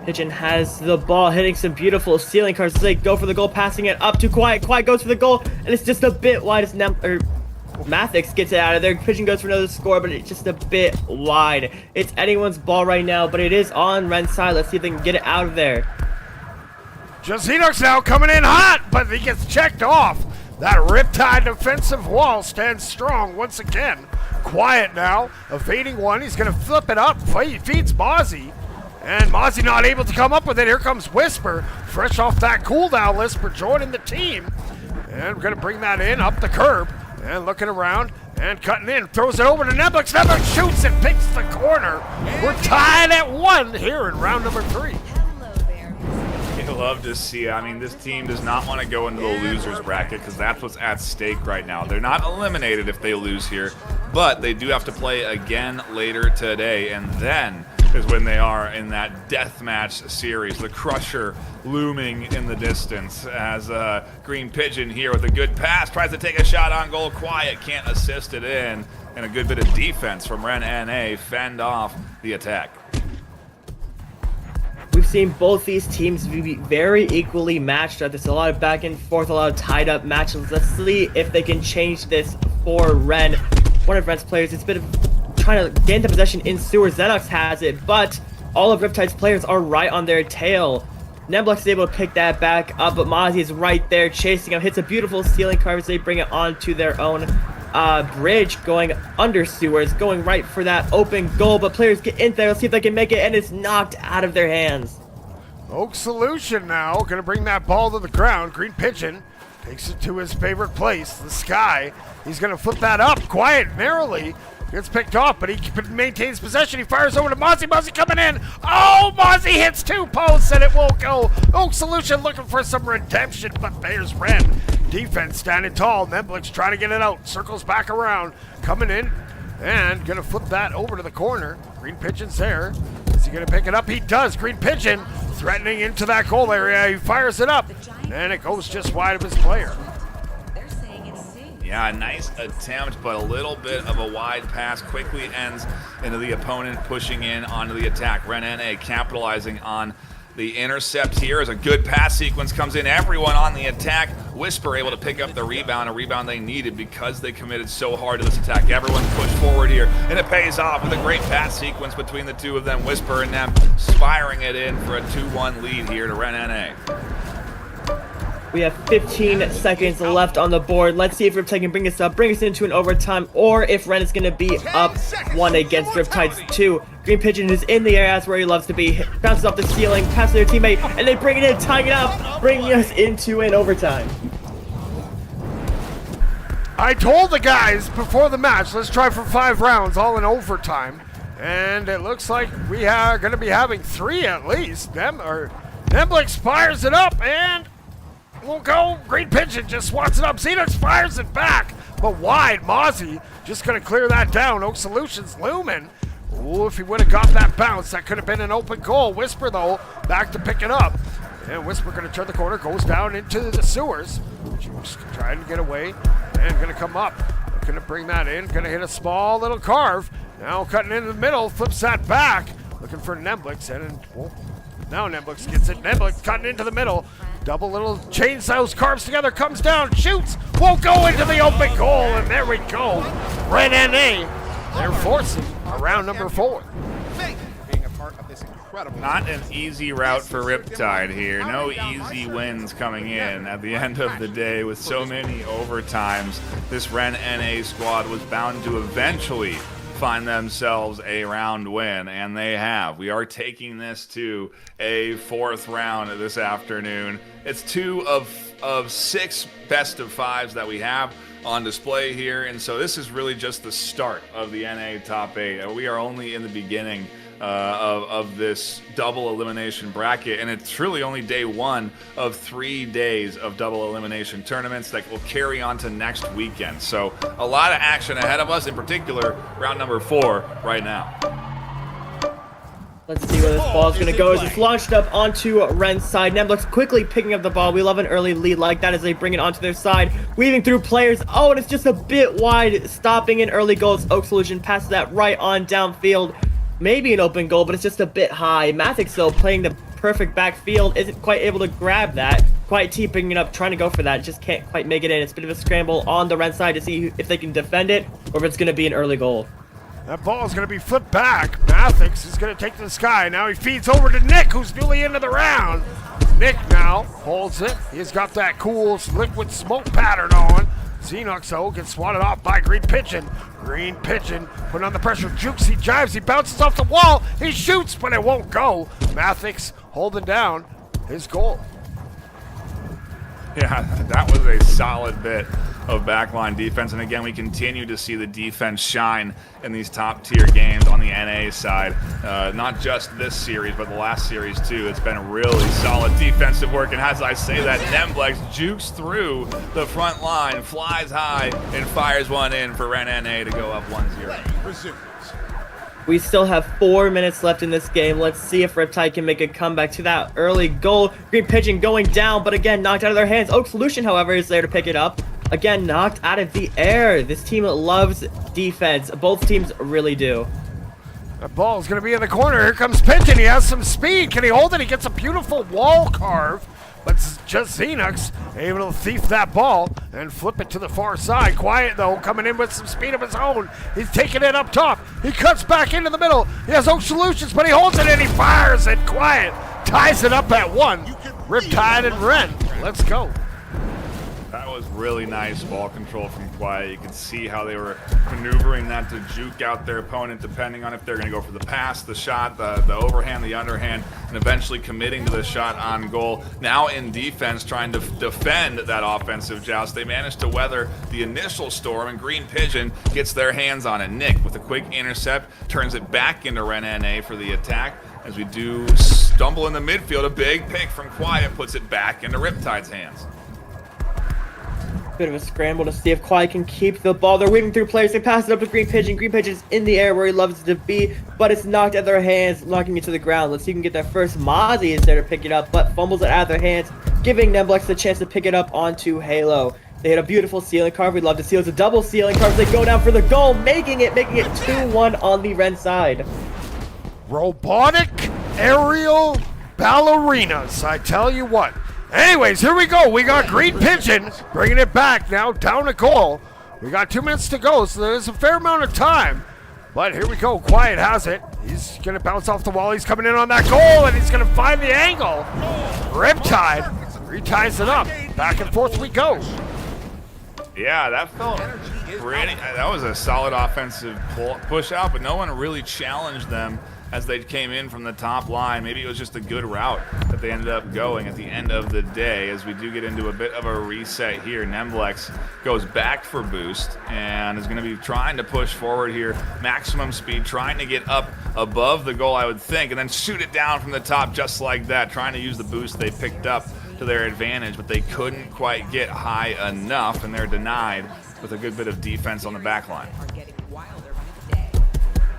Pigeon has the ball, hitting some beautiful ceiling cards as they go for the goal, passing it up to Quiet. Quiet goes for the goal, and it's just a bit wide as Mathix gets it out of there. Pigeon goes for another score, but it's just a bit wide. It's anyone's ball right now, but it is on Ren's side. Let's see if they can get it out of there. Just Enox now coming in hot, but he gets checked off. That Riptide defensive wall stands strong once again. Quiet now, evading one. He's going to flip it up. Feeds Mozzie. And Mozzie not able to come up with it. Here comes Whisper, fresh off that cooldown list for joining the team. And we're going to bring that in up the curb. And looking around and cutting in. Throws it over to Neblex. Neblex shoots and picks the corner. We're tied at 1 here in round number 3. You love to see it. I mean, this team does not want to go into the losers bracket because that's what's at stake right now. They're not eliminated if they lose here, but they do have to play again later today, and then is when they are in that deathmatch series. The Crusher looming in the distance as Green Pigeon here with a good pass tries to take a shot on goal. Quiet can't assist it in, and a good bit of defense from Ren NA fend off the attack. We've seen both these teams be very equally matched. There's a lot of back and forth, a lot of tied up matches. Let's see if they can change this for Ren. One of Ren's players, it's been trying to gain the possession in sewer. Xenox has it, but all of Riptide's players are right on their tail. Neblex is able to pick that back up, but Mozzie is right there chasing him. Hits a beautiful ceiling card as they bring it onto their own bridge, going under sewers, going right for that open goal, but players get in there. Let's see if they can make it, and it's knocked out of their hands. Oak Solution now going to bring that ball to the ground. Green Pigeon takes it to his favorite place, the sky. He's going to flip that up. Quiet narrowly gets picked off, but he maintains possession. He fires over to Mozzie. Mozzie coming in. Oh, Mozzie hits 2 posts, and it won't go. Oak Solution looking for some redemption, but there's Ren. Defense standing tall. Neblex trying to get it out. Circles back around. Coming in and going to flip that over to the corner. Green Pigeon's there. Is he going to pick it up? He does. Green Pigeon threatening into that goal area. He fires it up, and it goes just wide of his player. Yeah, a nice attempt, but a little bit of a wide pass quickly ends into the opponent pushing in onto the attack. Ren NA capitalizing on the intercept here as a good pass sequence comes in. Everyone on the attack. Whisper able to pick up the rebound, a rebound they needed because they committed so hard to this attack. Everyone pushed forward here, and it pays off with a great pass sequence between the two of them. Whisper and them spiring it in for a 2-1 lead here to Ren NA. We have 15 seconds left on the board. Let's see if Riptide can bring us into an overtime, or if Ren is going to be up 1 against Riptide's 2. Green Pigeon is in the air, that's where he loves to be. Bounces off the ceiling, passes their teammate, and they bring it in, tying it up, bringing us into an overtime. I told the guys before the match, let's try for 5 rounds, all in overtime. And it looks like we are going to be having 3 at least. Neblex fires it up, and won't go. Green Pigeon just swats it up. Xenox fires it back, but wide. Mozzie just going to clear that down. Oak Solutions looming. Ooh, if he would have got that bounce, that could have been an open goal. Whisper, though, back to pick it up. And Whisper going to turn the corner, goes down into the sewers. Just trying to get away and going to come up. Going to bring that in. Going to hit a small little carve. Now cutting into the middle, flips that back. Looking for Neblex. And now Neblex gets it. Neblex cutting into the middle. Double little chainsaws carves together, comes down, shoots, won't go into the open goal, and there we go. Red NA, they're forcing round number 4. Not an easy route for Riptide here. No easy wins coming in at the end of the day with so many overtimes. This Ren NA squad was bound to eventually find themselves a round win, and they have. We are taking this to a 4th round this afternoon. It's 2 of 6 best of 5s that we have on display here, and so this is really just the start of the NA top 8. We are only in the beginning of this double elimination bracket, and it's truly only day 1 of 3 days of double elimination tournaments that will carry on to next weekend. So a lot of action ahead of us, in particular round number 4 right now. Let's see where this ball is going to go as it's launched up onto Ren's side. Neblex quickly picking up the ball. We love an early lead like that as they bring it onto their side. Weaving through players. Oh, and it's just a bit wide. Stopping an early goal. It's Oak Solution passes that right on downfield. Maybe an open goal, but it's just a bit high. Mathix, though, playing the perfect backfield. Isn't quite able to grab that. Quite T picking it up, trying to go for that. Just can't quite make it in. It's a bit of a scramble on the Ren side to see if they can defend it or if it's going to be an early goal. That ball is going to be flipped back. Mathix is going to take to the sky. Now he feeds over to Nick, who's newly into the round. Nick now holds it. He's got that cool liquid smoke pattern on. Xenox, though, gets swatted off by Green Pigeon. Green Pigeon putting on the pressure. Jukes, he jives, he bounces off the wall. He shoots, but it won't go. Mathix holding down his goal. Yeah, that was a solid bit of backline defense, and again, we continue to see the defense shine in these top-tier games on the NA side. Not just this series, but the last series too. It's been really solid defensive work, and as I say that, Nemblex jukes through the front line, flies high, and fires one in for Ren NA to go up 1-0. We still have 4 minutes left in this game. Let's see if Riptide can make a comeback to that early goal. Green Pigeon going down, but again, knocked out of their hands. Oak Solution, however, is there to pick it up. Again, knocked out of the air. This team loves defense. Both teams really do. That ball is going to be in the corner. Here comes Pigeon. He has some speed. Can he hold it? He gets a beautiful wall carve. But just Xenox able to thief that ball and flip it to the far side. Quiet, though, coming in with some speed of his own. He's taking it up top. He cuts back into the middle. He has Oak Solutions, but he holds it and he fires it. Quiet ties it up at 1. Riptide and Ren. Let's go. That was really nice ball control from Quiet. You could see how they were maneuvering that to juke out their opponent depending on if they're going to go for the pass, the shot, the overhand, the underhand, and eventually committing to the shot on goal. Now in defense, trying to defend that offensive joust. They managed to weather the initial storm, and Green Pigeon gets their hands on it. Nick with a quick intercept turns it back into Ren NA for the attack. As we do stumble in the midfield, a big pick from Quiet puts it back into Riptide's hands. Bit of a scramble to see if Quiet can keep the ball. They're weaving through players. They pass it up to Green Pigeon. Green Pigeon's in the air where he loves to be, but it's knocked out of their hands, knocking it to the ground. Let's see if we can get their first. Mozzie is there to pick it up, but fumbles it out of their hands, giving Nemblex the chance to pick it up onto Halo. They hit a beautiful ceiling carve. We'd love to see it. It's a double ceiling carve. They go down for the goal, making it 2-1 on the Ren side. Robotic aerial ballerinas, I tell you what. Anyways, here we go. We got Green Pigeon bringing it back now, down a goal. We got 2 minutes to go, so there's a fair amount of time. But here we go. Quiet has it. He's going to bounce off the wall. He's coming in on that goal, and he's going to find the angle. Riptide reties it up. Back and forth we go. Yeah, that felt pretty. That was a solid offensive push out, but no one really challenged them as they came in from the top line. Maybe it was just a good route that they ended up going at the end of the day. As we do get into a bit of a reset here, Nemblex goes back for boost and is going to be trying to push forward here, maximum speed, trying to get up above the goal, I would think, and then shoot it down from the top just like that, trying to use the boost they picked up to their advantage, but they couldn't quite get high enough, and they're denied with a good bit of defense on the back line.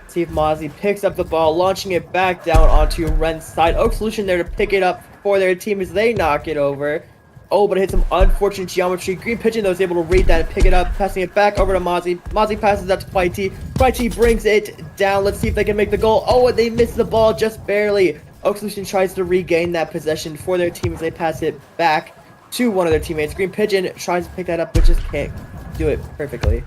See if Mozzie picks up the ball, launching it back down onto Ren's side. Oak Solution there to pick it up for their team as they knock it over. Oh, but it hit some unfortunate geometry. Green Pigeon, though, is able to read that and pick it up, passing it back over to Mozzie. Mozzie passes that to Quiet. Quiet brings it down. Let's see if they can make the goal. Oh, and they missed the ball just barely. Oak Solution tries to regain that possession for their team as they pass it back to one of their teammates. Green Pigeon tries to pick that up, but just can't do it perfectly.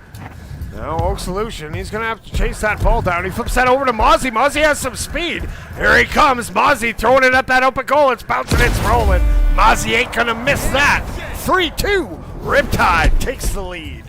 Now Oak Solution, he's going to have to chase that ball down. He flips that over to Mozzie. Mozzie has some speed. Here he comes. Mozzie throwing it at that open goal. It's bouncing, it's rolling. Mozzie ain't going to miss that. 3-2. Riptide takes the lead.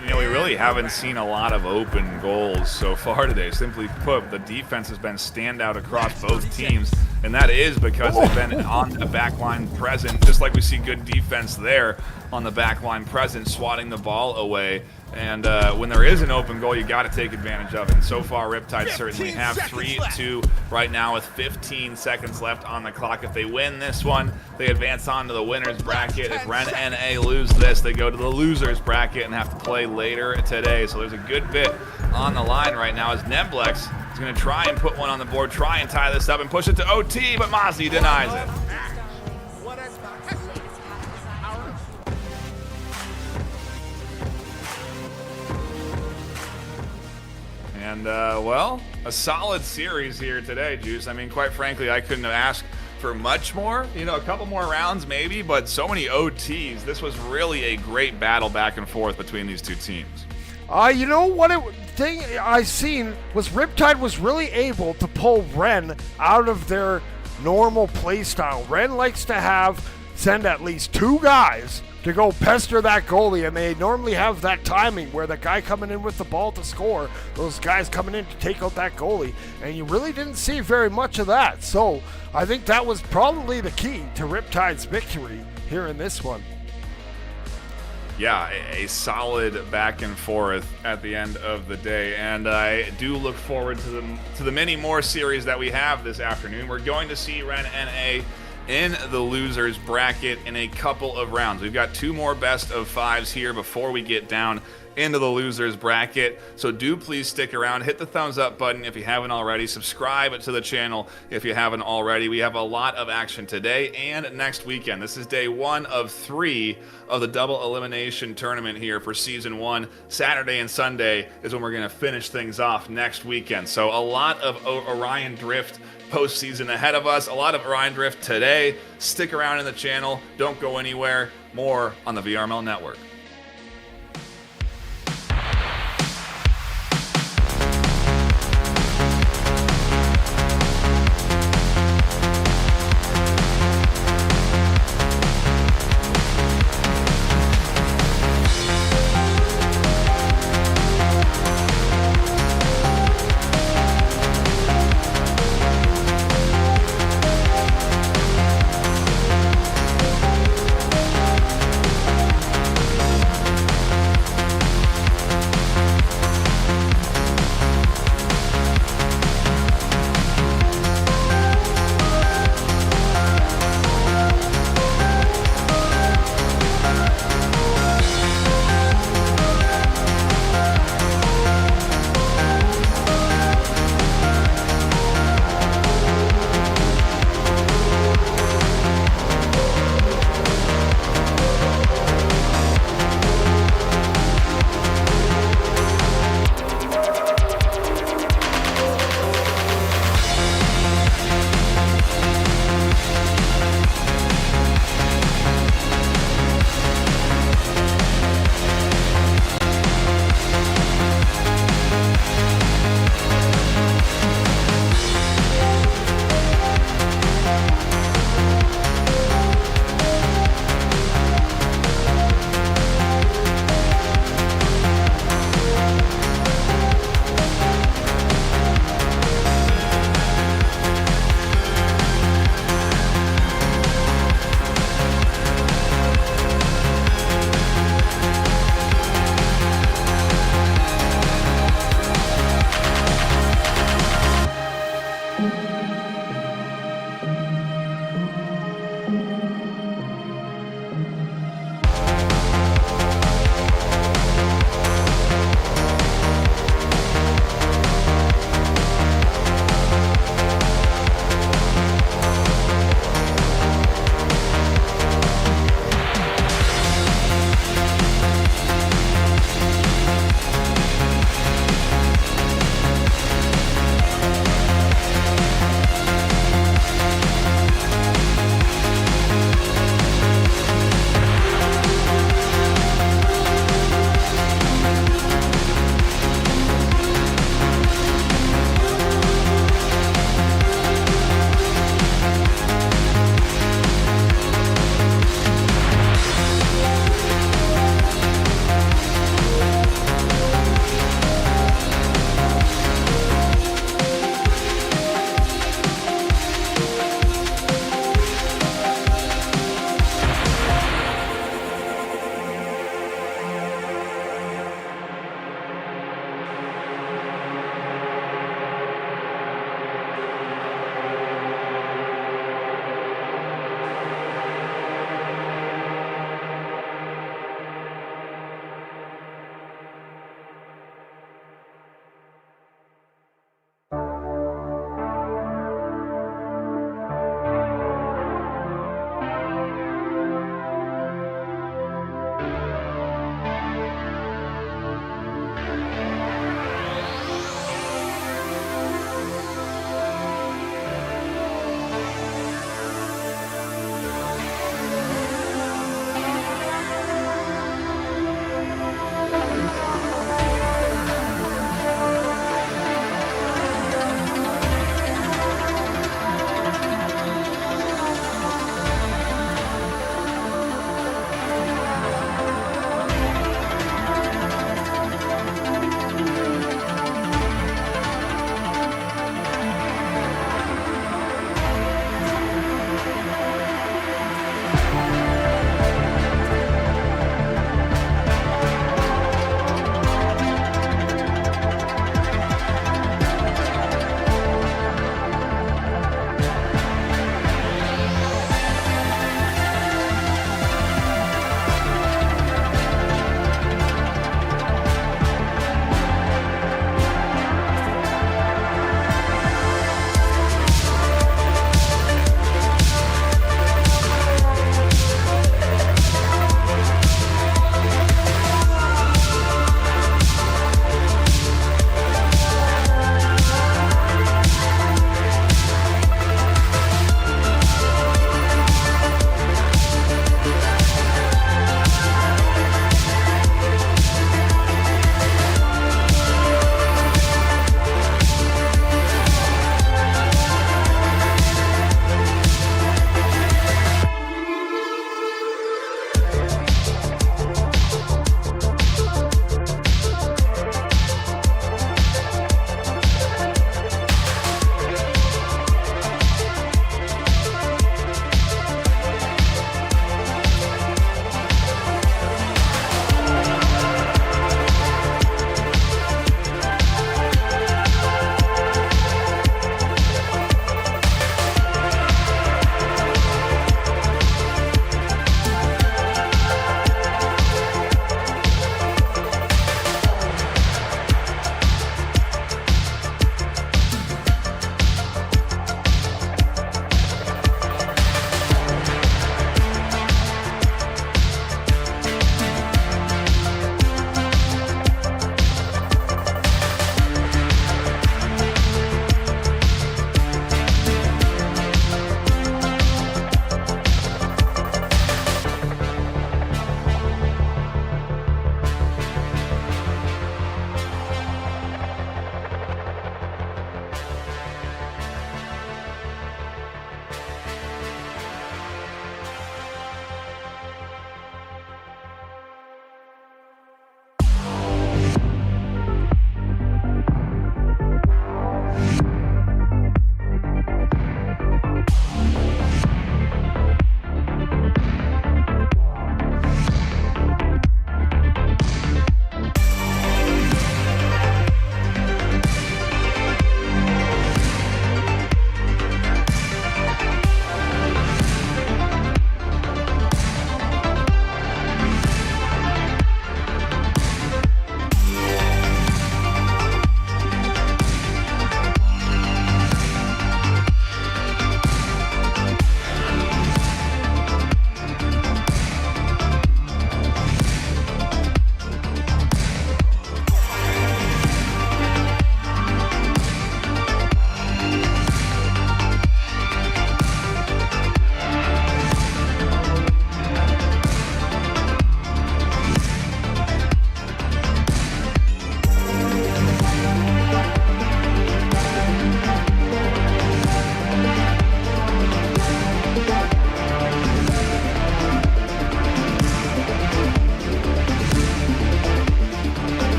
You know, we really haven't seen a lot of open goals so far today. Simply put, the defense has been standout across both teams, and that is because they've been on the back line present, just like we see good defense there on the back line present, swatting the ball away And when there is an open goal, you got to take advantage of it. And so far, Riptide certainly have 3-2 right now with 15 seconds left on the clock. If they win this one, they advance on to the winner's bracket. If Ren NA lose this, they go to the loser's bracket and have to play later today. So there's a good bit on the line right now as Neblex is going to try and put one on the board, try and tie this up and push it to OT, but Mozzie denies it. And, well, a solid series here today, Juice. I mean, quite frankly, I couldn't have asked for much more. You know, a couple more rounds maybe, but so many OTs. This was really a great battle back and forth between these two teams. You know what thing I seen was Riptide was really able to pull Ren out of their normal play style. Ren likes to send at least 2 guys to go pester that goalie, and they normally have that timing where the guy coming in with the ball to score, those guys coming in to take out that goalie, and you really didn't see very much of that. So I think that was probably the key to Riptide's victory here in this one. Yeah, a solid back and forth at the end of the day, and I do look forward to the many more series that we have this afternoon. We're going to see Ren NA in the losers bracket in a couple of rounds. We've got 2 more best of 5s here before we get down into the losers bracket. So do please stick around. Hit the thumbs up button if you haven't already. Subscribe to the channel if you haven't already. We have a lot of action today and next weekend. This is day 1 of 3 of the double elimination tournament here for season 1. Saturday and Sunday is when we're going to finish things off next weekend. So a lot of Orion Drift postseason ahead of us. A lot of Orion Drift today. Stick around in the channel. Don't go anywhere. More on the VRML network.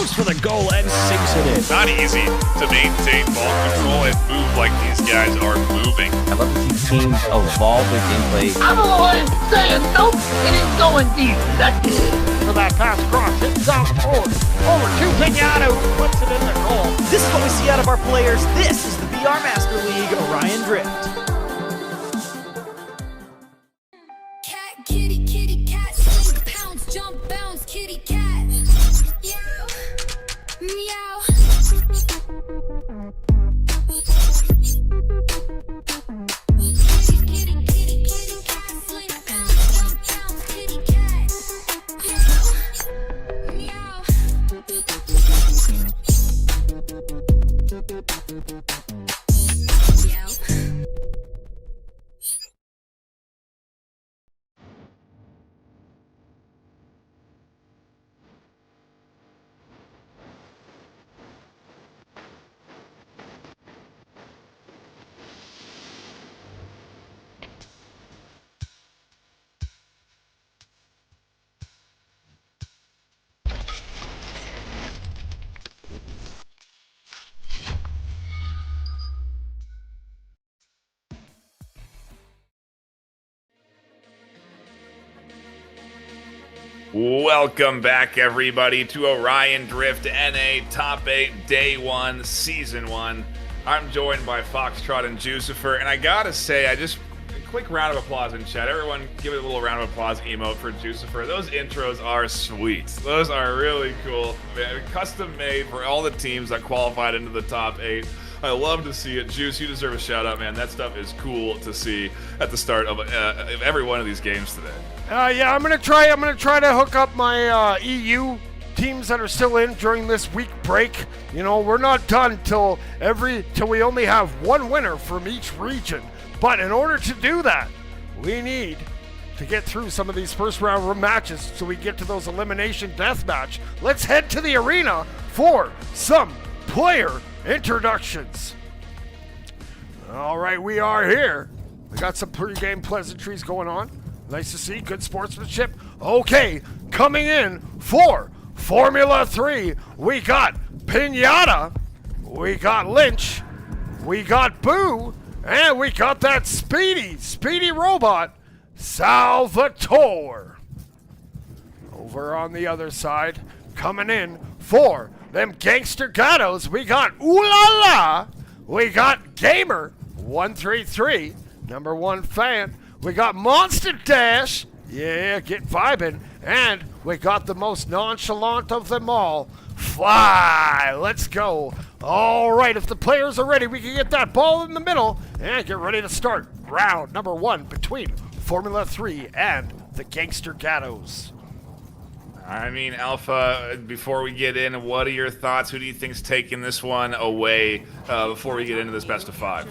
goes for the goal and sinks it in. Not easy to maintain ball control and move like these guys are moving. I love to see teams evolve their gameplay. I'm the one saying nope, it ain't going deep. That's it. For that pass cross, hits out forward. Over to Pinata, who puts it in the goal. This is what we see out of our players. This is the VR Master League Orion Drift. Cat, kitty, kitty, cat, swing, pounce, jump, bounce, kitty, cat. Meow, meow. Kitty, kitty, kitty, cat, swing, pounce, jump, bounce, kitty, cat. Meow, meow. Welcome back, everybody, to Orion Drift NA Top 8 Day 1, Season 1. I'm joined by Foxtrot and Jucifer, and I gotta say, a quick round of applause in chat. Everyone give it a little round of applause emote for Jucifer. Those intros are sweet. Those are really cool. Custom made for all the teams that qualified into the top 8. I love to see it. Juice, you deserve a shout out, man. That stuff is cool to see at the start of every one of these games today. Yeah, I'm gonna try to hook up my EU teams that are still in during this week break. You know, we're not done till we only have one winner from each region. But in order to do that, we need to get through some of these first round matches so we get to those elimination deathmatch. Let's head to the arena for some player introductions. All right, we are here. We got some pre-game pleasantries going on. Nice to see, good sportsmanship. Okay, coming in for Formula 3, we got Pinata, we got Lynch, we got Boo, and we got that speedy robot, Salvatore. Over on the other side, coming in for them gangster gatos, we got Ooh La La, we got Gamer 133, number 1 fan. We got Monster Dash, yeah, get vibing, and we got the most nonchalant of them all, Fly. Let's go. All right, if the players are ready, we can get that ball in the middle and get ready to start round number 1 between Formula 3 and the Gangster Gatos. I mean, Alpha, before we get in, what are your thoughts? Who do you think's taking this one away before we get into this best of 5?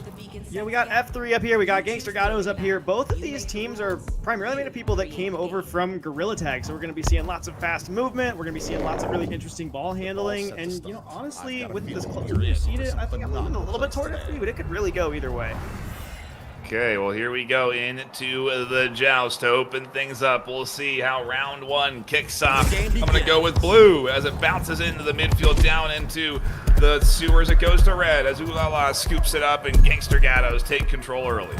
Yeah, we got F3 up here, we got Gangster Gatos up here. Both of these teams are primarily made of people that came over from Gorilla Tag, so we're going to be seeing lots of fast movement, we're going to be seeing lots of really interesting ball handling, and, you know, honestly, with this closer you see it, I think I'm leaning a little bit toward F3, but it could really go either way. Okay, well, here we go into the joust to open things up. We'll see how round 1 kicks off. I'm going to go with blue as it bounces into the midfield, down into the sewers. It goes to red as Ooh La La scoops it up, and Gangster Gatos take control early.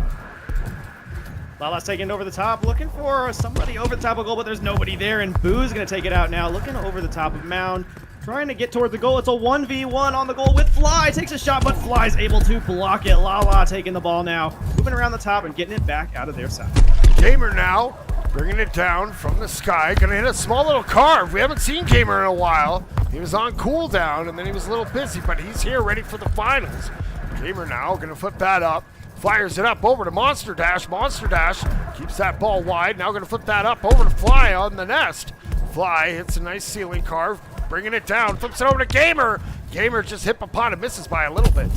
Lala's taking it over the top, looking for somebody over the top of goal, but there's nobody there, and Boo's going to take it out now, looking over the top of Mound. Trying to get toward the goal. It's a 1v1 on the goal with Fly. Takes a shot, but Fly's able to block it. Lala taking the ball now. Moving around the top and getting it back out of their side. Gamer now, bringing it down from the sky. Gonna hit a small little carve. We haven't seen Gamer in a while. He was on cooldown, and then he was a little busy, but he's here ready for the finals. Gamer now, gonna flip that up. Fires it up over to Monster Dash. Monster Dash keeps that ball wide. Now gonna flip that up over to Fly on the nest. Fly hits a nice ceiling carve. Bringing it down, flips it over to Gamer. Gamer just hit upon it, misses by a little bit.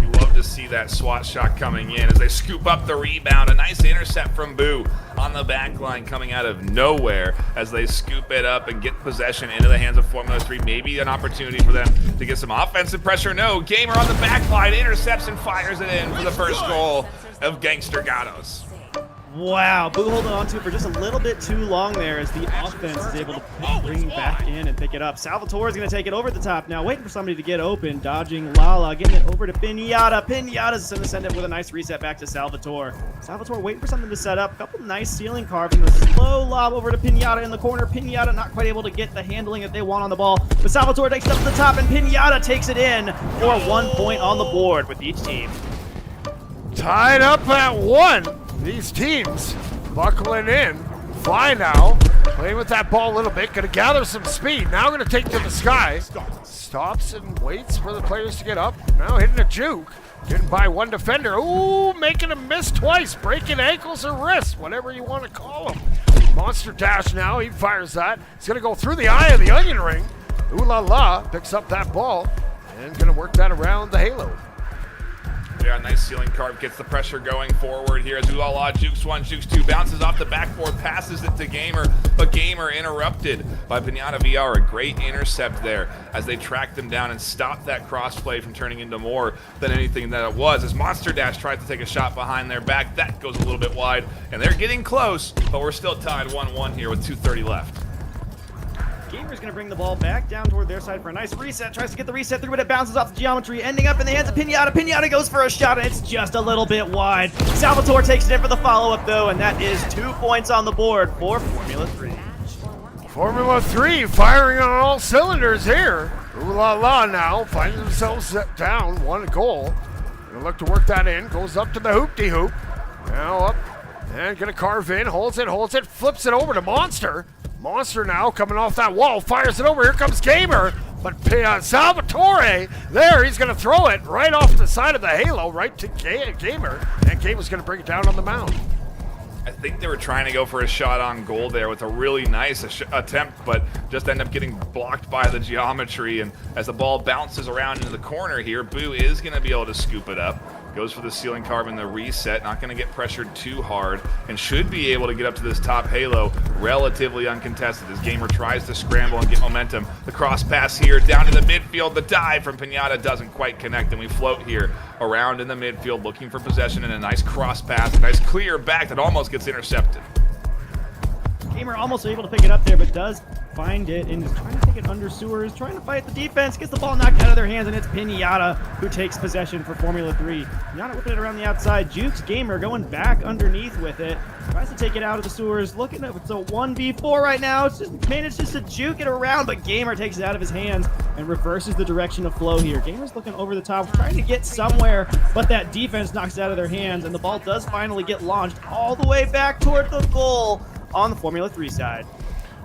You love to see that SWAT shot coming in as they scoop up the rebound. A nice intercept from Boo on the back line coming out of nowhere as they scoop it up and get possession into the hands of Formula 3. Maybe an opportunity for them to get some offensive pressure. No, Gamer on the back line intercepts and fires it in for the first goal of Gangster Gatos. Wow, Boo holding on to it for just a little bit too long there as the offense is able to bring back in and pick it up. Salvatore is going to take it over the top now, waiting for somebody to get open, dodging Lala, getting it over to Pinata. Pinata's going to send it with a nice reset back to Salvatore. Salvatore waiting for something to set up. A couple nice ceiling carves and a slow lob over to Pinata in the corner. Pinata not quite able to get the handling that they want on the ball, but Salvatore takes it up to the top and Pinata takes it in for 1 point on the board with each team. Tied up at 1. These teams buckling in. Fly now, playing with that ball a little bit, gonna gather some speed. Now gonna take to the sky. Stops and waits for the players to get up. Now hitting a juke. Getting by one defender. Ooh, making him miss twice. Breaking ankles or wrists, whatever you want to call him. Monster Dash now, he fires that. He's gonna go through the eye of the onion ring. Ooh la la, picks up that ball and gonna work that around the halo. Yeah, nice ceiling carve, gets the pressure going forward here as Ooh La La jukes 1, jukes 2, bounces off the backboard, passes it to Gamer, but Gamer interrupted by Pinata VR. A great intercept there as they tracked them down and stopped that crossplay from turning into more than anything that it was. As Monster Dash tried to take a shot behind their back, that goes a little bit wide, and they're getting close, but we're still tied 1-1 here with 2:30 left. Gamer's going to bring the ball back down toward their side for a nice reset. Tries to get the reset through, but it bounces off the geometry, ending up in the hands of Pinata. Pinata goes for a shot, and it's just a little bit wide. Salvatore takes it in for the follow-up, though, and that is 2 points on the board for Formula 3. Formula 3 firing on all cylinders here. Ooh la la now, finds themselves set down, 1 goal. Gonna look to work that in, goes up to the hoop-de-hoop. Now up, and gonna carve in, holds it, flips it over to Monster. Monster now coming off that wall, fires it over, here comes Gamer, but Salvatore, there, he's going to throw it right off the side of the halo, right to Gamer, and Gamer's going to bring it down on the mound. I think they were trying to go for a shot on goal there with a really nice attempt, but just end up getting blocked by the geometry, and as the ball bounces around into the corner here, Boo is going to be able to scoop it up. Goes for the ceiling carve and the reset, not going to get pressured too hard, and should be able to get up to this top halo relatively uncontested as Gamer tries to scramble and get momentum. The cross pass here down to the midfield, the dive from Pinata doesn't quite connect, and we float here around in the midfield looking for possession and a nice cross pass, a nice clear back that almost gets intercepted. Gamer almost able to pick it up there, but does find it and is trying to take it under sewers, trying to fight the defense, gets the ball knocked out of their hands, and it's Pinata who takes possession for Formula 3. Pinata whipping it around the outside, jukes Gamer going back underneath with it, tries to take it out of the sewers, looking at it's a 1v4 right now, it's just manages to juke it around, but Gamer takes it out of his hands and reverses the direction of flow here. Gamer's looking over the top, trying to get somewhere, but that defense knocks it out of their hands, and the ball does finally get launched all the way back toward the goal on the Formula 3 side.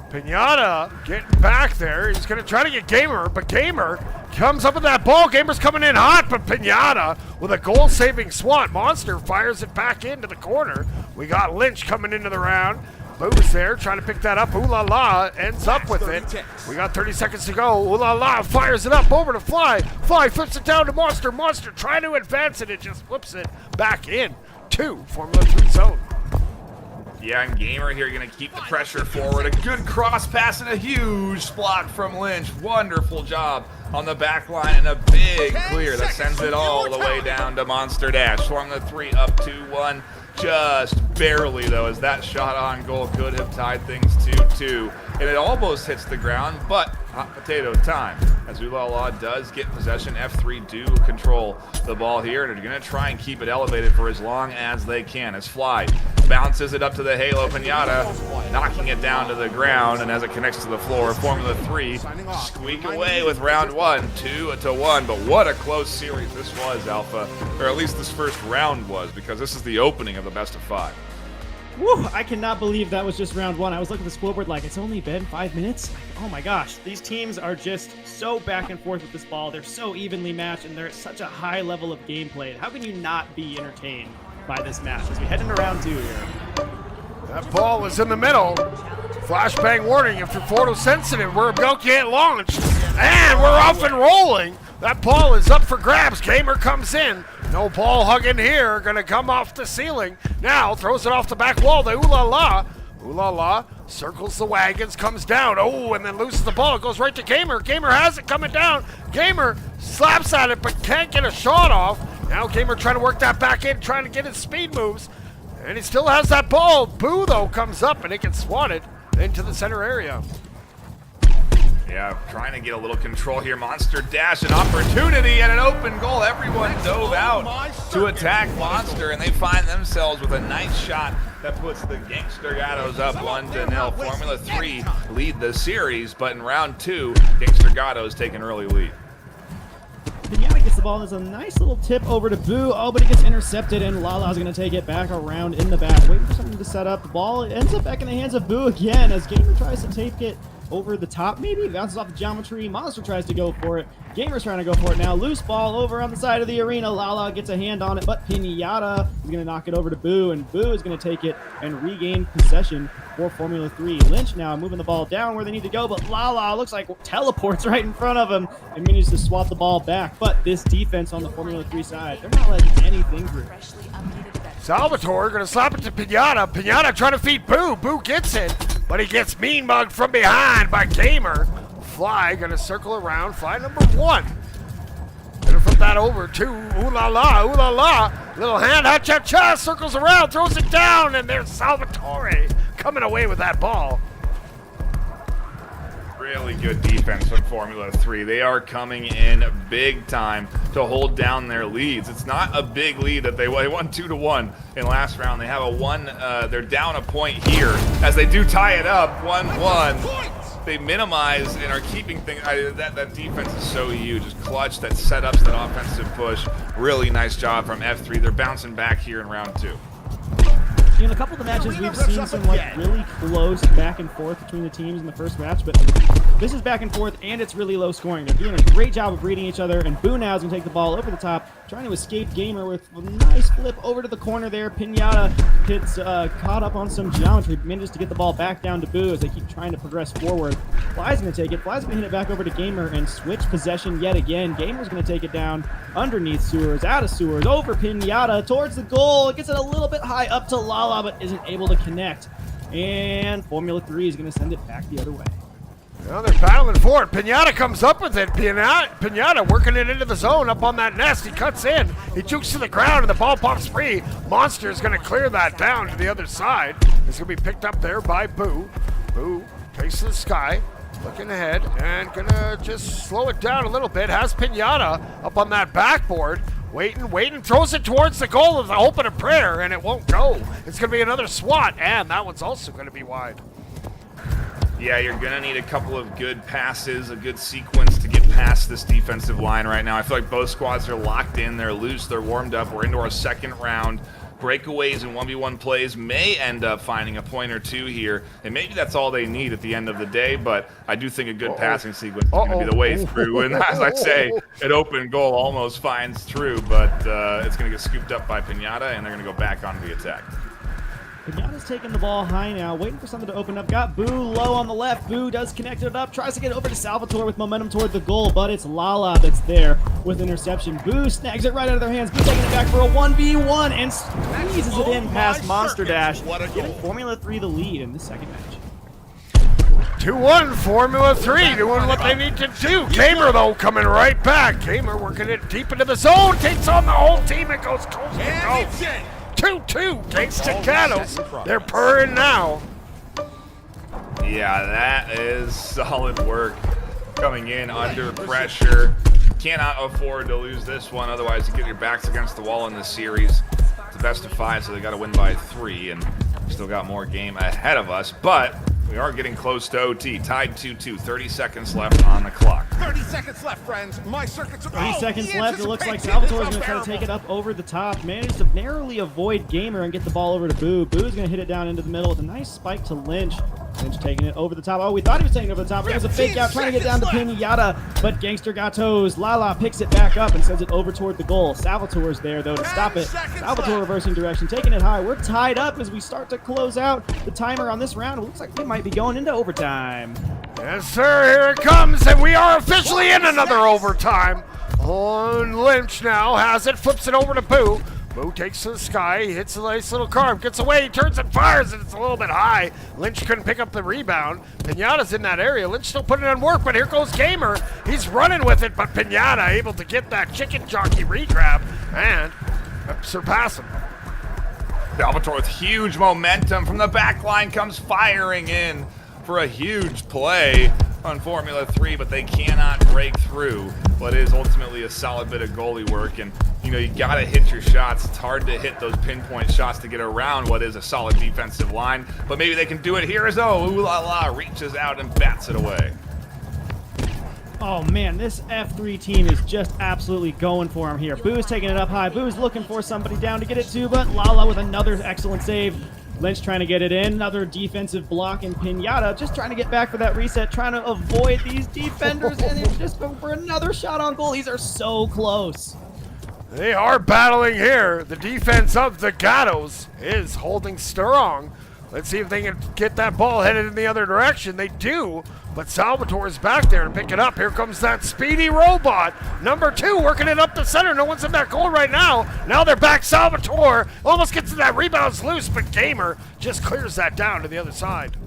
Pinata getting back there. He's going to try to get Gamer, but Gamer comes up with that ball. Gamer's coming in hot, but Pinata with a goal-saving swat. Monster fires it back into the corner. We got Lynch coming into the round. Boo's there trying to pick that up. Ooh La La ends up with it. We got 30 seconds to go. Ooh La La fires it up over to Fly. Fly flips it down to Monster. Monster trying to advance it. It just flips it back in to Formula 3 zone. Yeah, and Gamer here going to keep the pressure forward. A good cross pass and a huge block from Lynch. Wonderful job on the back line and a big clear that sends it all the way down to Monster Dash. Formula 3 up 2-1. Just barely, though, as that shot on goal could have tied things 2-2. And it almost hits the ground, but hot potato time. As Ooh La La does get possession, F3 do control the ball here, and they're going to try and keep it elevated for as long as they can. As Fly bounces it up to the halo, Pinata knocking it down to the ground, and as it connects to the floor, Formula 3 squeak away with round 1, 2-1. But what a close series this was, Alpha, or at least this first round was, because this is the opening of the best of 5. Woo, I cannot believe that was just round 1. I was looking at the scoreboard like, it's only been 5 minutes? Oh my gosh, these teams are just so back and forth with this ball. They're so evenly matched, and they're at such a high level of gameplay. How can you not be entertained by this match as we head into round 2 here? That ball is in the middle. Flashbang warning, if you're photosensitive, we're about to get launched. And we're off and rolling. That ball is up for grabs. Gamer comes in. No ball hugging here. Gonna come off the ceiling. Now throws it off the back wall to Ooh La La. Ooh La La circles the wagons, comes down. Oh, and then loses the ball. It goes right to Gamer. Gamer has it coming down. Gamer slaps at it but can't get a shot off. Now Gamer trying to work that back in, trying to get his speed moves. And he still has that ball. Boo, though, comes up and it gets swatted into the center area. Yeah, trying to get a little control here. Monster Dash, an opportunity and an open goal. Everyone dove out to attack Monster, and they find themselves with a nice shot that puts the Gangster Gatos up 1-0. Formula 3 lead the series, but in round 2, Gangster Gatos take an early lead. Pinata gets the ball. There's a nice little tip over to Boo. Oh, but it gets intercepted, and Lala's going to take it back around in the back. Waiting for something to set up. The ball ends up back in the hands of Boo again as Gamer tries to take it over the top, maybe bounces off the geometry. Monster tries to go for it. Gamer's trying to go for it now. Loose ball over on the side of the arena. Lala gets a hand on it, but Pinata is going to knock it over to Boo, and Boo is going to take it and regain possession for Formula 3. Lynch now moving the ball down where they need to go, but Lala looks like teleports right in front of him and manages to swap the ball back. But this defense on the Formula 3 side, they're not letting anything through. Salvatore going to slap it to Pinata. Pinata trying to feed Boo. Boo gets it, but he gets mean mugged from behind by Gamer. Fly going to circle around. Fly number 1. Going to flip that over to Ooh La La. Ooh La La. Little hand, ha-cha-cha, circles around, throws it down, and there's Salvatore coming away with that ball. Really good defense from Formula 3. They are coming in big time to hold down their leads. It's not a big lead that they won 2-1 in last round. They have a one. They're down a point here as they do tie it up 1-1. They minimize and are keeping things. That defense is so huge. Just clutch that setups, that offensive push. Really nice job from F3. They're bouncing back here in round 2. In a couple of the matches, we've seen some really close back and forth between the teams in the first match, but this is back and forth, and it's really low scoring. They're doing a great job of reading each other, and Boo now is going to take the ball over the top, trying to escape Gamer with a nice flip over to the corner there. Pinata gets caught up on some geometry, manages to get the ball back down to Boo as they keep trying to progress forward. Fly's going to take it. Fly's going to hit it back over to Gamer and switch possession yet again. Gamer's going to take it down underneath Sewers, out of Sewers, over Pinata, towards the goal. It gets it a little bit high up to Lala, but isn't able to connect. And Formula 3 is going to send it back the other way. Well, they're battling for it. Pinata comes up with it. Pinata working it into the zone up on that nest. He cuts in. He jukes to the ground, and the ball pops free. Monster is going to clear that down to the other side. It's going to be picked up there by Boo. Boo takes to the sky, looking ahead, and going to just slow it down a little bit. Has Pinata up on that backboard. Waiting, throws it towards the goal with the hope and a prayer, and it won't go. It's going to be another swat, and that one's also going to be wide. Yeah, you're going to need a couple of good passes, a good sequence to get past this defensive line right now. I feel like both squads are locked in, they're loose, they're warmed up. We're into our second round. Breakaways and 1v1 plays may end up finding a point or two here, and maybe that's all they need at the end of the day, but I do think a good passing sequence is going to be the way through, and as I say, an open goal almost finds through, but it's going to get scooped up by Pinata, and they're going to go back onto the attack. Pinata's taking the ball high now, waiting for something to open up. Got Boo low on the left. Boo does connect it up, tries to get over to Salvatore with momentum toward the goal, but it's Lala that's there with interception. Boo snags it right out of their hands. Boo taking it back for a 1v1 and squeezes it in past Monster Dash, giving Formula 3 the lead in the second match. 2-1, Formula 3 doing what they need to do. Gamer, though, coming right back. Gamer working it deep into the zone, takes on the whole team, and goes coast to coast. 2-2, thanks to Gatos. They're purring now. Yeah, that is solid work coming in under pressure. Cannot afford to lose this one, otherwise you get your backs against the wall in this series. It's the best of 5, so they got to win by 3, and still got more game ahead of us, but we are getting close to OT. Tied 2-2, 30 seconds left on the clock. 30 seconds left, friends. My circuits are 30 seconds left. It looks like Salvatore's going to try to take it up over the top. Manages to narrowly avoid Gamer and get the ball over to Boo. Boo's going to hit it down into the middle with a nice spike to Lynch. Lynch taking it over the top. Oh, we thought he was taking it over the top. It was a fake out, trying to get down to Pinata, but Gangster Gatos. Lala picks it back up and sends it over toward the goal. Salvatore's there, though, to stop it. Salvatore reversing direction, taking it high. We're tied up as we start to close out the timer on this round. It looks like we might be going into overtime. Yes, sir, here it comes, and we are officially in another overtime. On Lynch now has it, flips it over to Boo. Boo takes to the sky, hits a nice little carve, gets away, turns and fires, and it's a little bit high. Lynch couldn't pick up the rebound. Pinata's in that area. Lynch still putting in work, but here goes Gamer. He's running with it, but Pinata able to get that chicken jockey regrab and surpass him. Salvatore with huge momentum from the back line comes firing in for a huge play on Formula 3, but they cannot break through what is ultimately a solid bit of goalie work. And, you know, you got to hit your shots. It's hard to hit those pinpoint shots to get around what is a solid defensive line, but maybe they can do it here as Ooh La La reaches out and bats it away. Oh man, this F3 team is just absolutely going for him here. Boo's taking it up high. Boo's looking for somebody down to get it to, but Lala with another excellent save. Lynch trying to get it in. Another defensive block, and Pinata just trying to get back for that reset, trying to avoid these defenders, and then just go for another shot on goal. These are so close. They are battling here. The defense of the Gatos is holding strong. Let's see if they can get that ball headed in the other direction. They do, but Salvatore is back there and pick it up. Here comes that speedy robot. Number 2 working it up the center. No one's in that goal right now. Now they're back. Salvatore almost gets to that rebounds loose, but Gamer just clears that down to the other side.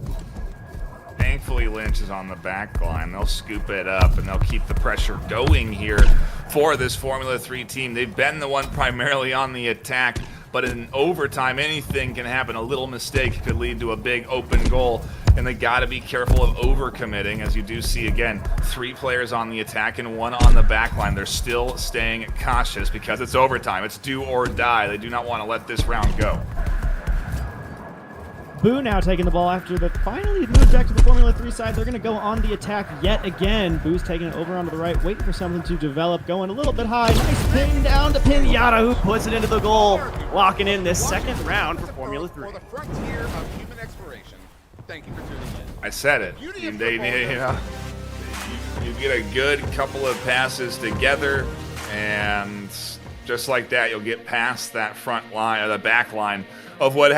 Thankfully, Lynch is on the back line. They'll scoop it up, and they'll keep the pressure going here for this Formula 3 team. They've been the one primarily on the attack, but in overtime, anything can happen. A little mistake could lead to a big open goal, and they got to be careful of overcommitting, as you do see, again, 3 players on the attack and 1 on the back line. They're still staying cautious because it's overtime. It's do or die. They do not want to let this round go. Boo now taking the ball after the finally moved back to the Formula 3 side. They're going to go on the attack yet again. Boo's taking it over onto the right, waiting for something to develop, going a little bit high. Nice ping down to Pinata, who puts it into the goal, locking in this second round for Formula 3. For the frontier of human exploration. Thank you for tuning in. I said it. You get a good couple of passes together, and just like that, you'll get past that front line or the back line of what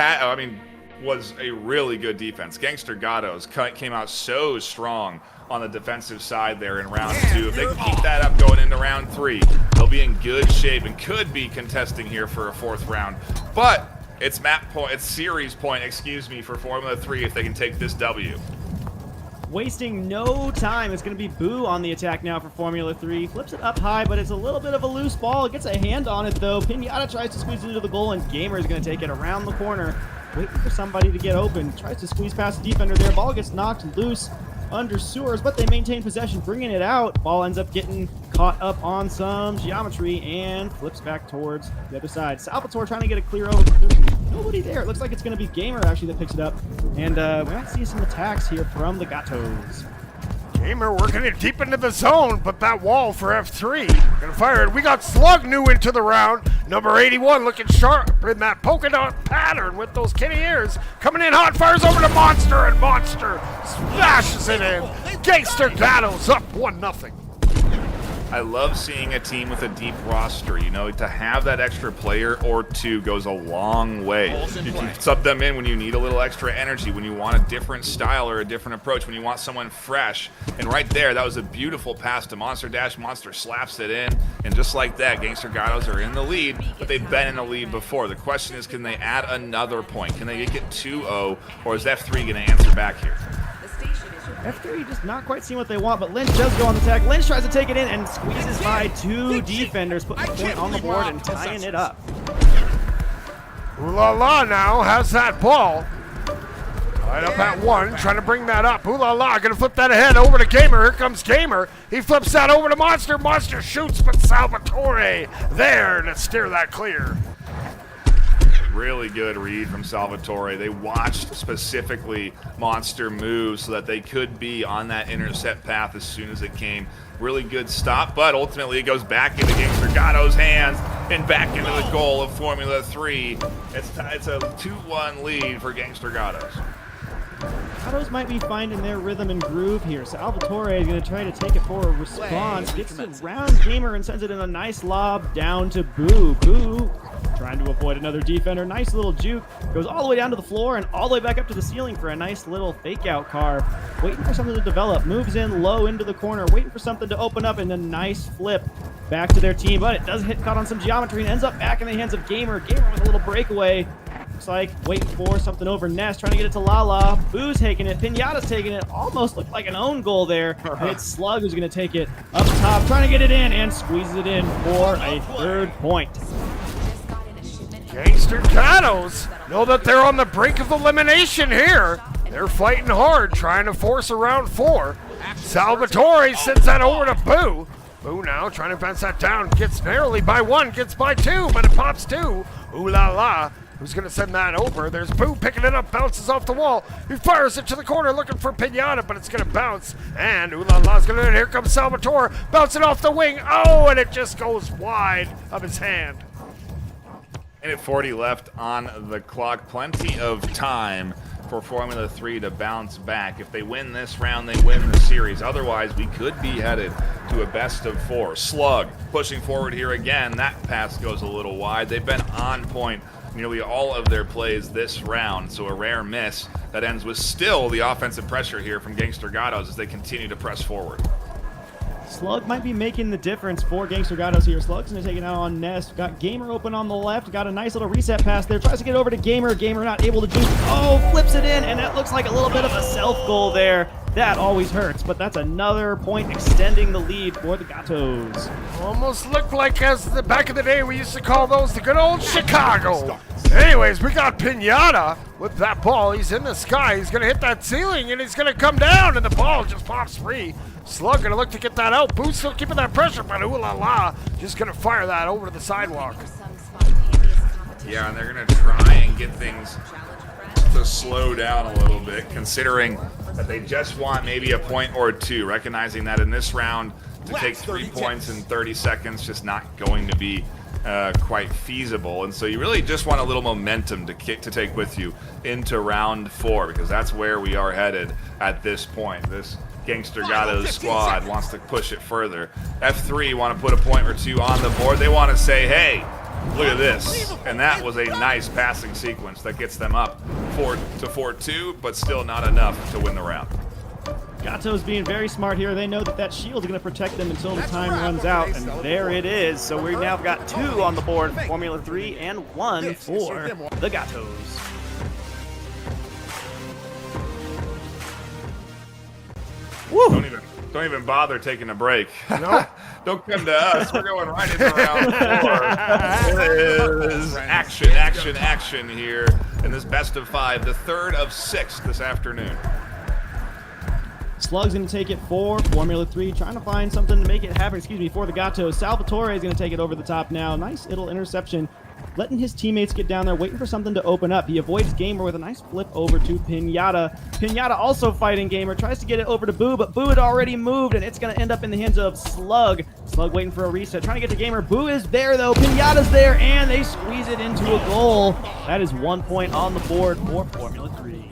was a really good defense. Gangster Gatos came out so strong on the defensive side there in round 2. If they can keep that up going into round 3, they'll be in good shape and could be contesting here for a 4th round. But it's series point, for Formula 3 if they can take this W. Wasting no time. It's going to be Boo on the attack now for Formula 3. Flips it up high, but it's a little bit of a loose ball. It gets a hand on it, though. Pinata tries to squeeze it into the goal, and Gamer is going to take it around the corner, waiting for somebody to get open. Tries to squeeze past the defender there. Ball gets knocked loose under Sewers, but they maintain possession, bringing it out. Ball ends up getting caught up on some geometry and flips back towards the other side. Salvatore trying to get a clear over, but there's nobody there. It looks like it's going to be Gamer actually that picks it up, and we might see some attacks here from the Gatos. Gamer working it deep into the zone, but that wall for F3. Gonna fire it. We got Slug new into the round. Number 81 looking sharp in that polka dot pattern with those kitty ears. Coming in hot, fires over to Monster, and Monster smashes it in. Gangster Gatos up 1-0. I love seeing a team with a deep roster. You know, to have that extra player or 2 goes a long way. You can sub them in when you need a little extra energy, when you want a different style or a different approach, when you want someone fresh. And right there, that was a beautiful pass to Monster Dash. Monster slaps it in, and just like that, Gangster Gatos are in the lead, but they've been in the lead before. The question is, can they add another point? Can they make it 2-0, or is F3 going to answer back here? F3 just not quite seeing what they want, but Lynch does go on the attack. Lynch tries to take it in and squeezes by 2 defenders, putting the point on the board and tying it up. Ooh La La now has that ball. Right up at 1, trying to bring that up. Ooh La La gonna flip that ahead over to Gamer. Here comes Gamer. He flips that over to Monster. Monster shoots, but Salvatore there to steer that clear. Really good read from Salvatore. They watched specifically Monster move so that they could be on that intercept path as soon as it came. Really good stop, but ultimately it goes back into Gangster Gatos' hands and back into the goal of Formula 3. It's a 2-1 lead for Gangster Gatos. Gatos might be finding their rhythm and groove here. Salvatore is going to try to take it for a response. Gets it around Gamer and sends it in a nice lob down to Boo. Boo trying to avoid another defender. Nice little juke. Goes all the way down to the floor and all the way back up to the ceiling for a nice little fake-out carve. Waiting for something to develop. Moves in low into the corner. Waiting for something to open up, and a nice flip back to their team. But it does hit caught on some geometry and ends up back in the hands of Gamer. Gamer with a little breakaway. Looks like waiting for something over Nest, trying to get it to Lala. Boo's taking it. Pinata's taking it. Almost looked like an own goal there. And it's Slug who's going to take it up top, trying to get it in and squeezes it in for a 3rd point. Gangster Gatos know that they're on the brink of elimination here. They're fighting hard, trying to force a round 4. Salvatore sends that over to Boo. Boo now trying to bounce that down. Gets narrowly by 1, gets by 2, but it pops 2. Ooh la la. Who's going to send that over? There's Boo picking it up, bounces off the wall. He fires it to the corner looking for Pinata, but it's going to bounce. And ooh la la's going to, here comes Salvatore, bouncing off the wing. Oh, and it just goes wide of his hand. Minute 40 left on the clock. Plenty of time for Formula 3 to bounce back. If they win this round, they win the series. Otherwise, we could be headed to a best of 4. Slug pushing forward here again. That pass goes a little wide. They've been on point nearly all of their plays this round, so a rare miss that ends with still the offensive pressure here from Gangster Gatos as they continue to press forward. Slug might be making the difference for Gangster Gatos here. Slug's going to take it out on Nest. Got Gamer open on the left. Got a nice little reset pass there. Tries to get over to Gamer. Gamer not able to do. Oh, flips it in, and that looks like a little bit of a self-goal there. That always hurts, but that's another point extending the lead for the Gatos. Almost looked like, as the back of the day, we used to call those the good old Chicago. Anyways, we got Pinata with that ball. He's in the sky. He's going to hit that ceiling, and he's going to come down, and the ball just pops free. Slug going to look to get that out. Boo's still keeping that pressure, but ooh la la, just going to fire that over to the sidewalk. Yeah, and they're going to try and get things to slow down a little bit, considering that they just want maybe a point or 2, recognizing that in this round to take 3 points in 30 seconds just not going to be quite feasible. And so you really just want a little momentum to take with you into round 4, because that's where we are headed at this point. This Gangster Gatos squad wants to push it further. F3 want to put a point or 2 on the board. They want to say, hey, look at this. And that was a nice passing sequence that gets them up 4-4-2, but still not enough to win the round. Gatos being very smart here. They know that shield is going to protect them until the time runs out, and there it is. So we now got 2 on the board for Formula 3 and 1 for the Gatos. Woo! Don't even bother taking a break. No, don't come to us. We're going right into round 4. It is action, action, action here in this best of 5, the 3rd of 6 this afternoon. Slug's going to take it for Formula 3, trying to find something to make it happen, for the Gatos. Salvatore is going to take it over the top now. Nice little interception, letting his teammates get down there, waiting for something to open up. He avoids Gamer with a nice flip over to Pinata. Pinata also fighting Gamer, tries to get it over to Boo, but Boo had already moved, and it's going to end up in the hands of Slug. Slug waiting for a reset, trying to get to Gamer. Boo is there, though. Pinata's there, and they squeeze it into a goal. That is 1 point on the board for Formula 3.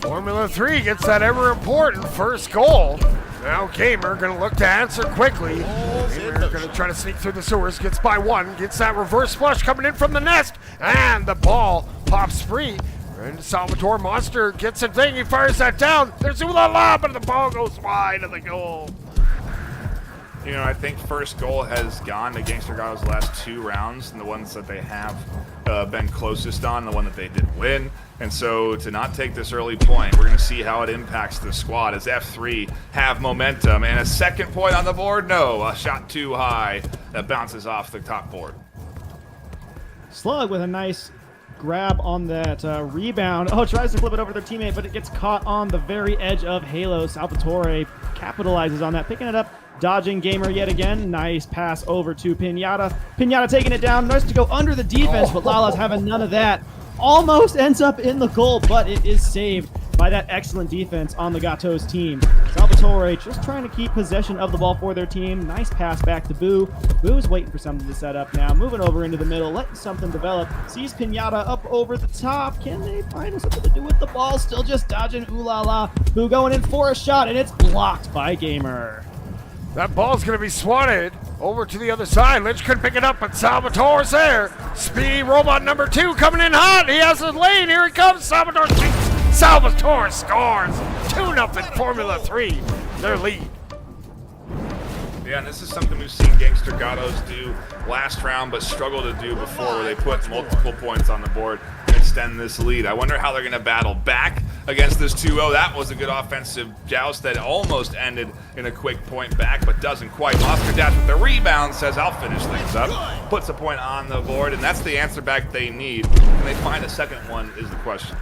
Formula 3 gets that ever-important first goal. Now Gamer going to look to answer quickly. Gamer going to try to sneak through the sewers. Gets by 1. Gets that reverse flush coming in from the Nest. And the ball pops free. And Salvatore Monster gets a thing. He fires that down. There's ooh la la, but the ball goes wide of the goal. You know, I think first goal has gone to Gangster Gatos the last 2 rounds, and the ones that they have been closest on, the one that they did win. And so to not take this early point, we're going to see how it impacts the squad as F3 have momentum. And a second point on the board? No, a shot too high that bounces off the top board. Slug with a nice grab on that rebound. Oh, tries to flip it over to their teammate, but it gets caught on the very edge of Halo. Salvatore capitalizes on that, picking it up, dodging Gamer yet again. Nice pass over to Pinata. Pinata taking it down, tries to go under the defense, but Lala's having none of that. Almost ends up in the goal, but it is saved by that excellent defense on the Gatos team. Salvatore just trying to keep possession of the ball for their team. Nice pass back to Boo. Boo's waiting for something to set up now. Moving over into the middle, letting something develop. Sees Pinata up over the top. Can they find something to do with the ball? Still just dodging ooh la la. Boo going in for a shot, and it's blocked by Gamer. That ball's going to be swatted over to the other side. Lynch couldn't pick it up, but Salvatore's there. Speedy robot number 2 coming in hot. He has a lane. Here he comes. Salvatore scores. 2-0 Formula 3. Their lead. Yeah, and this is something we've seen Gangster Gatos do last round, but struggle to do before, where they put multiple points on the board and extend this lead. I wonder how they're going to battle back against this 2-0. That was a good offensive joust that almost ended in a quick point back, but doesn't quite. Monster Dash with the rebound says, I'll finish things up. Puts a point on the board, and that's the answer back they need. Can they find a second one is the question.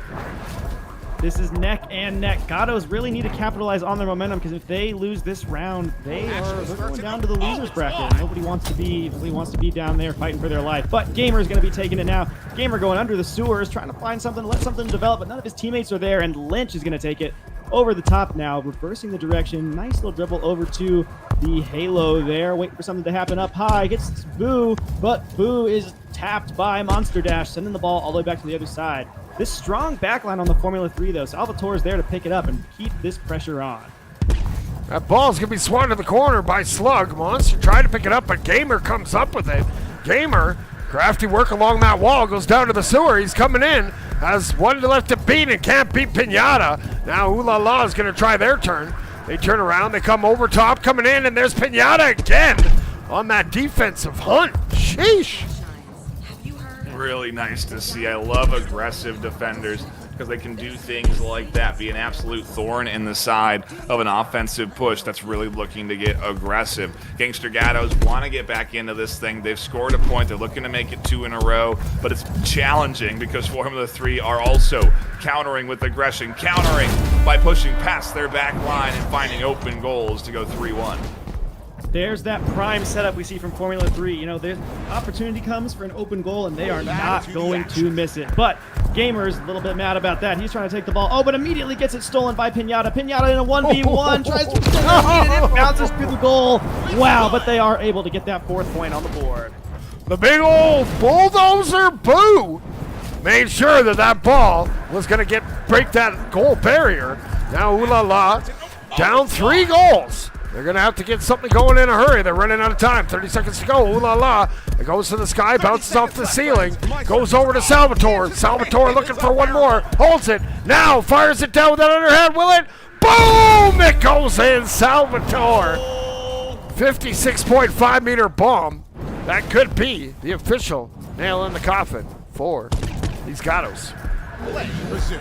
This is neck and neck. Gatos really need to capitalize on their momentum, because if they lose this round, they're going down to the losers bracket. Nobody wants to be down there fighting for their life. But Gamer is going to be taking it now. Gamer going under the sewers, trying to find something, let something develop, but none of his teammates are there, and Lynch is going to take it over the top now, reversing the direction. Nice little dribble over to the Halo there, waiting for something to happen up high. Gets Boo, but Boo is tapped by Monster Dash, sending the ball all the way back to the other side. This strong backline on the Formula 3, though. Salvatore is there to pick it up and keep this pressure on. That ball's going to be swung to the corner by Slug. Monster tried to pick it up, but Gamer comes up with it. Gamer, crafty work along that wall, goes down to the sewer. He's coming in, has one left to beat and can't beat Pinata. Now Ooh La La is going to try their turn. They turn around, they come over top, coming in, and there's Pinata again on that defensive hunt. Sheesh. Really nice to see. I love aggressive defenders because they can do things like that, be an absolute thorn in the side of an offensive push that's really looking to get aggressive. Gangster Gatos want to get back into this thing. They've scored a point. They're looking to make it 2 in a row, but it's challenging because Formula 3 are also countering with aggression, countering by pushing past their back line and finding open goals to go 3-1. There's that prime setup we see from Formula 3. You know, there's opportunity comes for an open goal, and they are not going to miss it. But Gamer's a little bit mad about that. He's trying to take the ball. Oh, but immediately gets it stolen by Pinata. Pinata in a 1v1. Tries to extend it. It bounces through the goal. Wow, but they are able to get that 4th point on the board. The big old bulldozer Boo made sure that ball was going to break that goal barrier. Now Ooh La La down 3 goals. They're going to have to get something going in a hurry. They're running out of time. 30 seconds to go. Ooh La La. It goes to the sky, bounces off the ceiling, goes over to Salvatore. Salvatore looking for one more. Holds it. Now fires it down with that underhand. Will it? Boom! It goes in. Salvatore. 56.5 meter bomb. That could be the official nail in the coffin for these Gatos.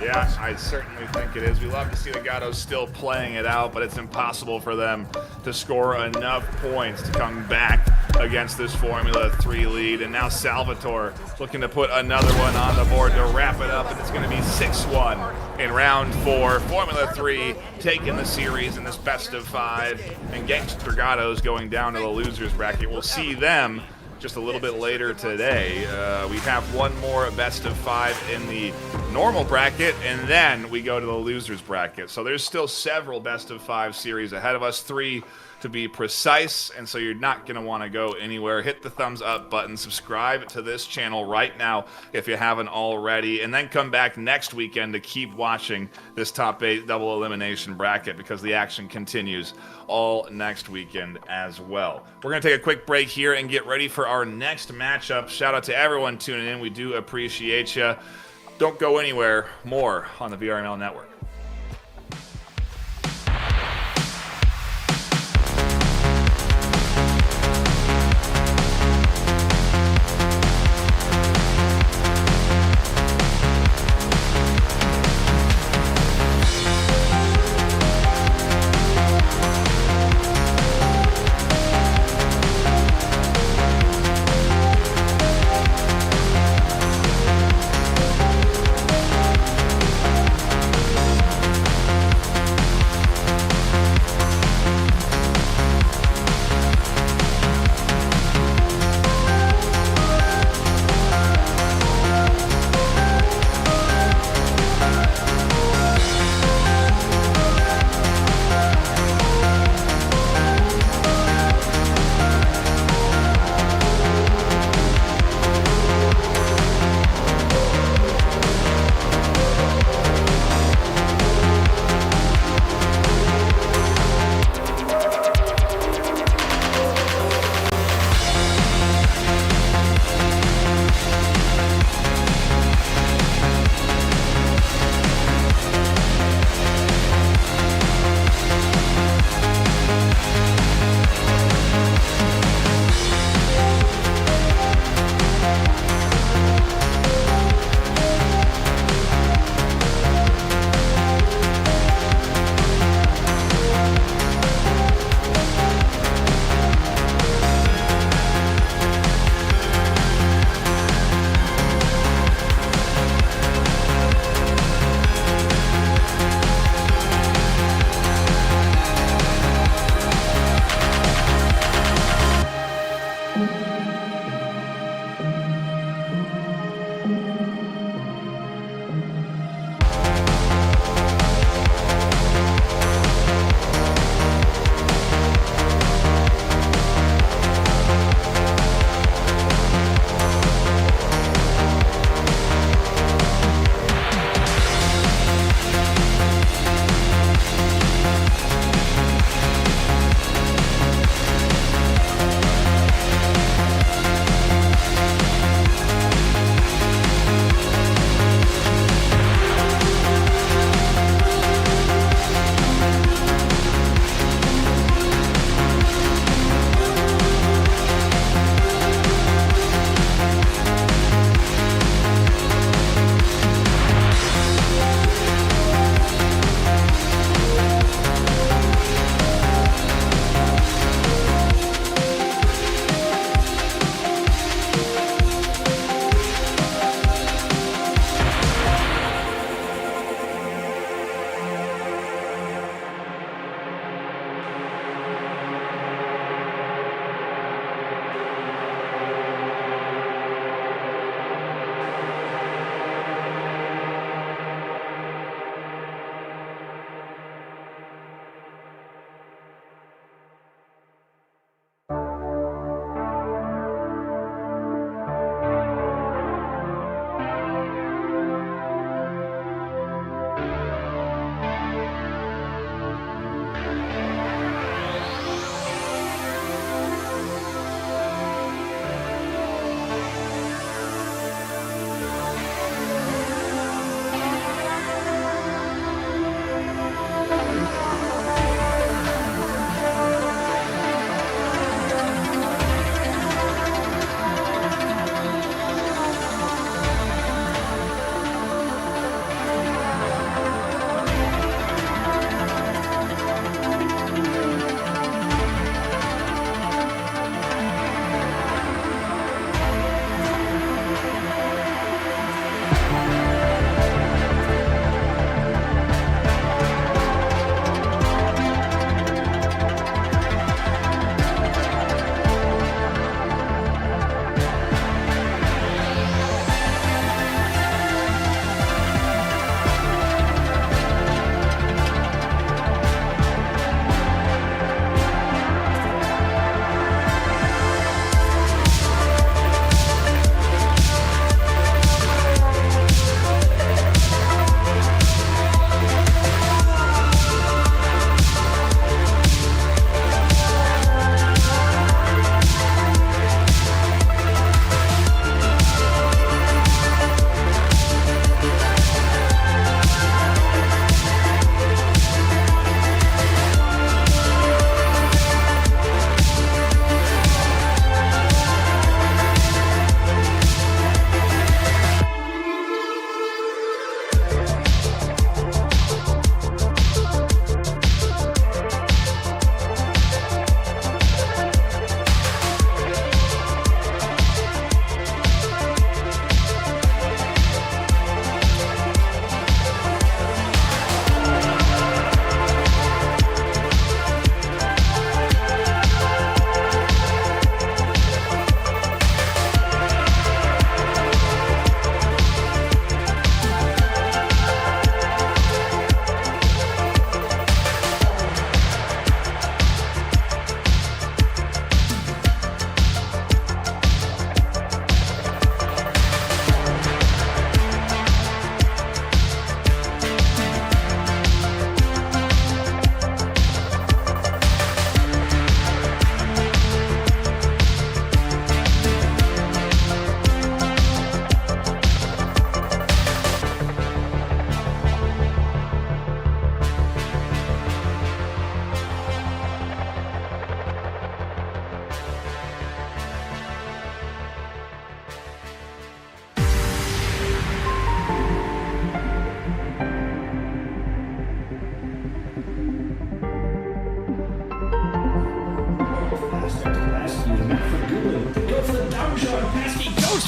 Yeah, I certainly think it is. We love to see the Gatos still playing it out, but it's impossible for them to score enough points to come back against this Formula 3 lead. And now Salvatore looking to put another one on the board to wrap it up, and it's going to be 6-1 in round 4. Formula 3 taking the series in this best of 5, and Gangster Gatos going down to the losers bracket. We'll see them just a little bit later today. We have one more best of 5 in the normal bracket, and then we go to the losers bracket. So there's still several best of 5 series ahead of us, 3 to be precise, and so you're not going to want to go anywhere. Hit the thumbs up button, subscribe to this channel right now if you haven't already, and then come back next weekend to keep watching this top 8 double elimination bracket, because the action continues all next weekend as well. We're going to take a quick break here and get ready for our next matchup. Shout out to everyone tuning in. We do appreciate you. Don't go anywhere. More on the VRML Network.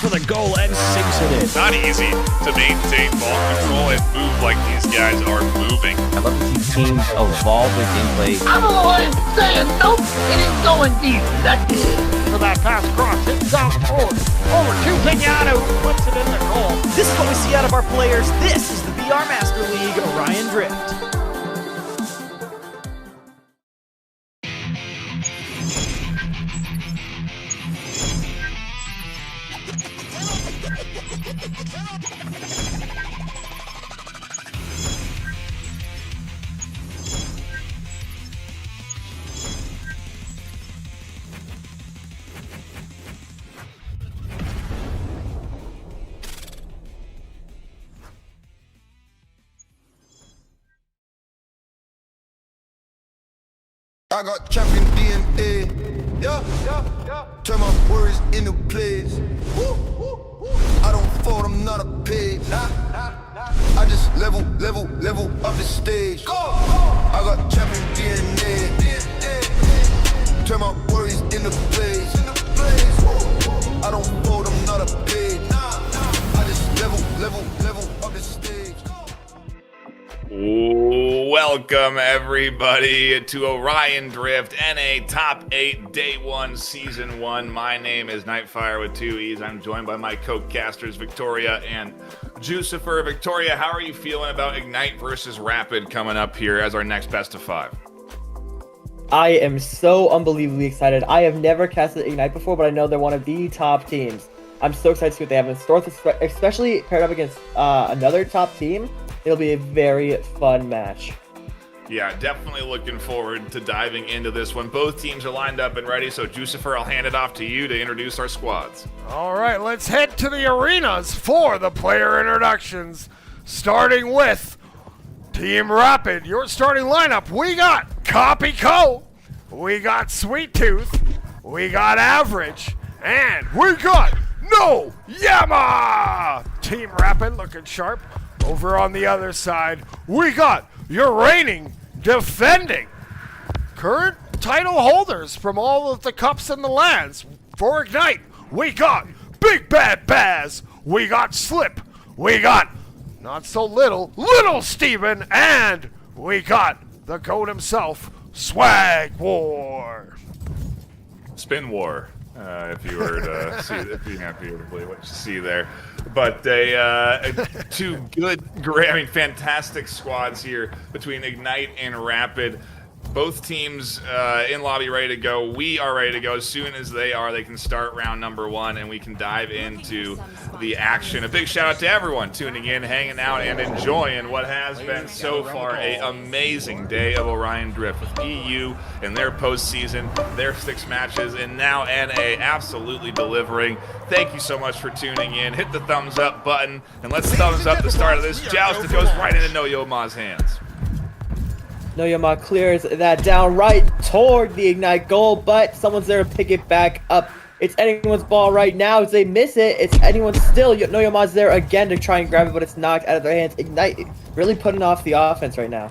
for the goal and sinks it in. Not easy to maintain ball control and move like these guys are moving. I love to see teams evolve their gameplay. I'm a lawyer saying nope, it ain't going deep. That's it. For that pass cross, it's out forward. Over to Pinata, who puts it in the goal. This is what we see out of our players. This is the VR Master League Orion Drift. I got champion DNA. Yeah. Turn my worries into plays. I don't fold, I'm not a page. I just level up the stage. I got champion DNA. Turn my worries into plays. I don't fold, I'm not a page. I just level up the stage. Welcome everybody to Orion Drift NA Top 8 Day 1 Season 1. My name is Nightfire with 2 E's. I'm joined by my co-casters Victoria and Jucifer. Victoria, how are you feeling about Ignite versus Rapid coming up here as our next best of 5? I am so unbelievably excited. I have never casted Ignite before, but I know they're one of the top teams. I'm so excited to see what they have in store, especially paired up against another top team. It'll be a very fun match. Yeah, definitely looking forward to diving into this one. Both teams are lined up and ready, so Jucifer, I'll hand it off to you to introduce our squads. All right, let's head to the arenas for the player introductions. Starting with Team Rapid, your starting lineup. We got Copy Co, we got Sweet Tooth, we got Average, and we got No Yama. Team Rapid looking sharp. Over on the other side, we got your reigning, defending, current title holders from all of the cups and the lands. For Ignite, we got Big Bad Baz, we got Slip, we got not so little Steven, and we got the GOAT himself, Swag War. Spin War, if you were to see, if you have beautifully what you see there. But two great, fantastic squads here between Ignite and Rapid. Both teams in lobby ready to go. We are ready to go. As soon as they are, they can start round number 1 and we can dive into the action. A big shout out to everyone tuning in, hanging out, and enjoying what has been so far an amazing day of Orion Drift with EU and their postseason, their 6 matches, and now NA absolutely delivering. Thank you so much for tuning in. Hit the thumbs up button and let's thumbs up the start of this joust. It goes right into No Yoma's hands. No Yama clears that down right toward the Ignite goal, but someone's there to pick it back up. It's anyone's ball right now. As they miss it, it's anyone's still. No Yama's there again to try and grab it, but it's knocked out of their hands. Ignite really putting off the offense right now.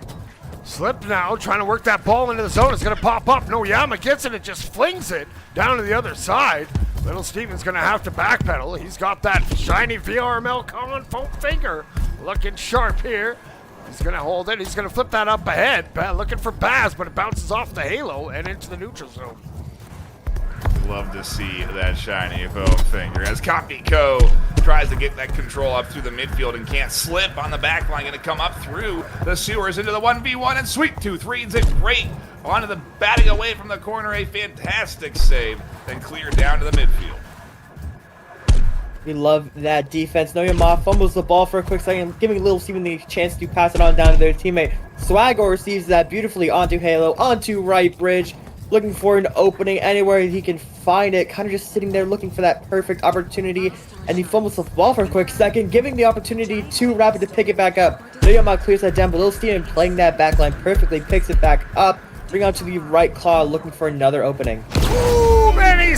Slip now, trying to work that ball into the zone. It's going to pop up. No Yama gets it and just flings it down to the other side. Little Steven's going to have to backpedal. He's got that shiny VRML common foam finger. Looking sharp here. He's going to hold it. He's going to flip that up ahead. Looking for Baz, but it bounces off the halo and into the neutral zone. Love to see that shiny foam finger as Copy Co tries to get that control up through the midfield and can't. Slip on the back line, going to come up through the sewers into the 1v1, and Sweet Tooth reads it great onto the batting away from the corner. A fantastic save, then clear down to the midfield. We love that defense. No Yama fumbles the ball for a quick second, giving Little Steven the chance to pass it on down to their teammate. Swagor receives that beautifully onto Halo, onto right bridge, looking for an opening anywhere he can find it, kind of just sitting there looking for that perfect opportunity, and he fumbles the ball for a quick second, giving the opportunity to Rapid to pick it back up. No Yama clears that down, but Little Steven playing that back line perfectly, picks it back up, bring out to the right claw, looking for another opening. Ooh, man, he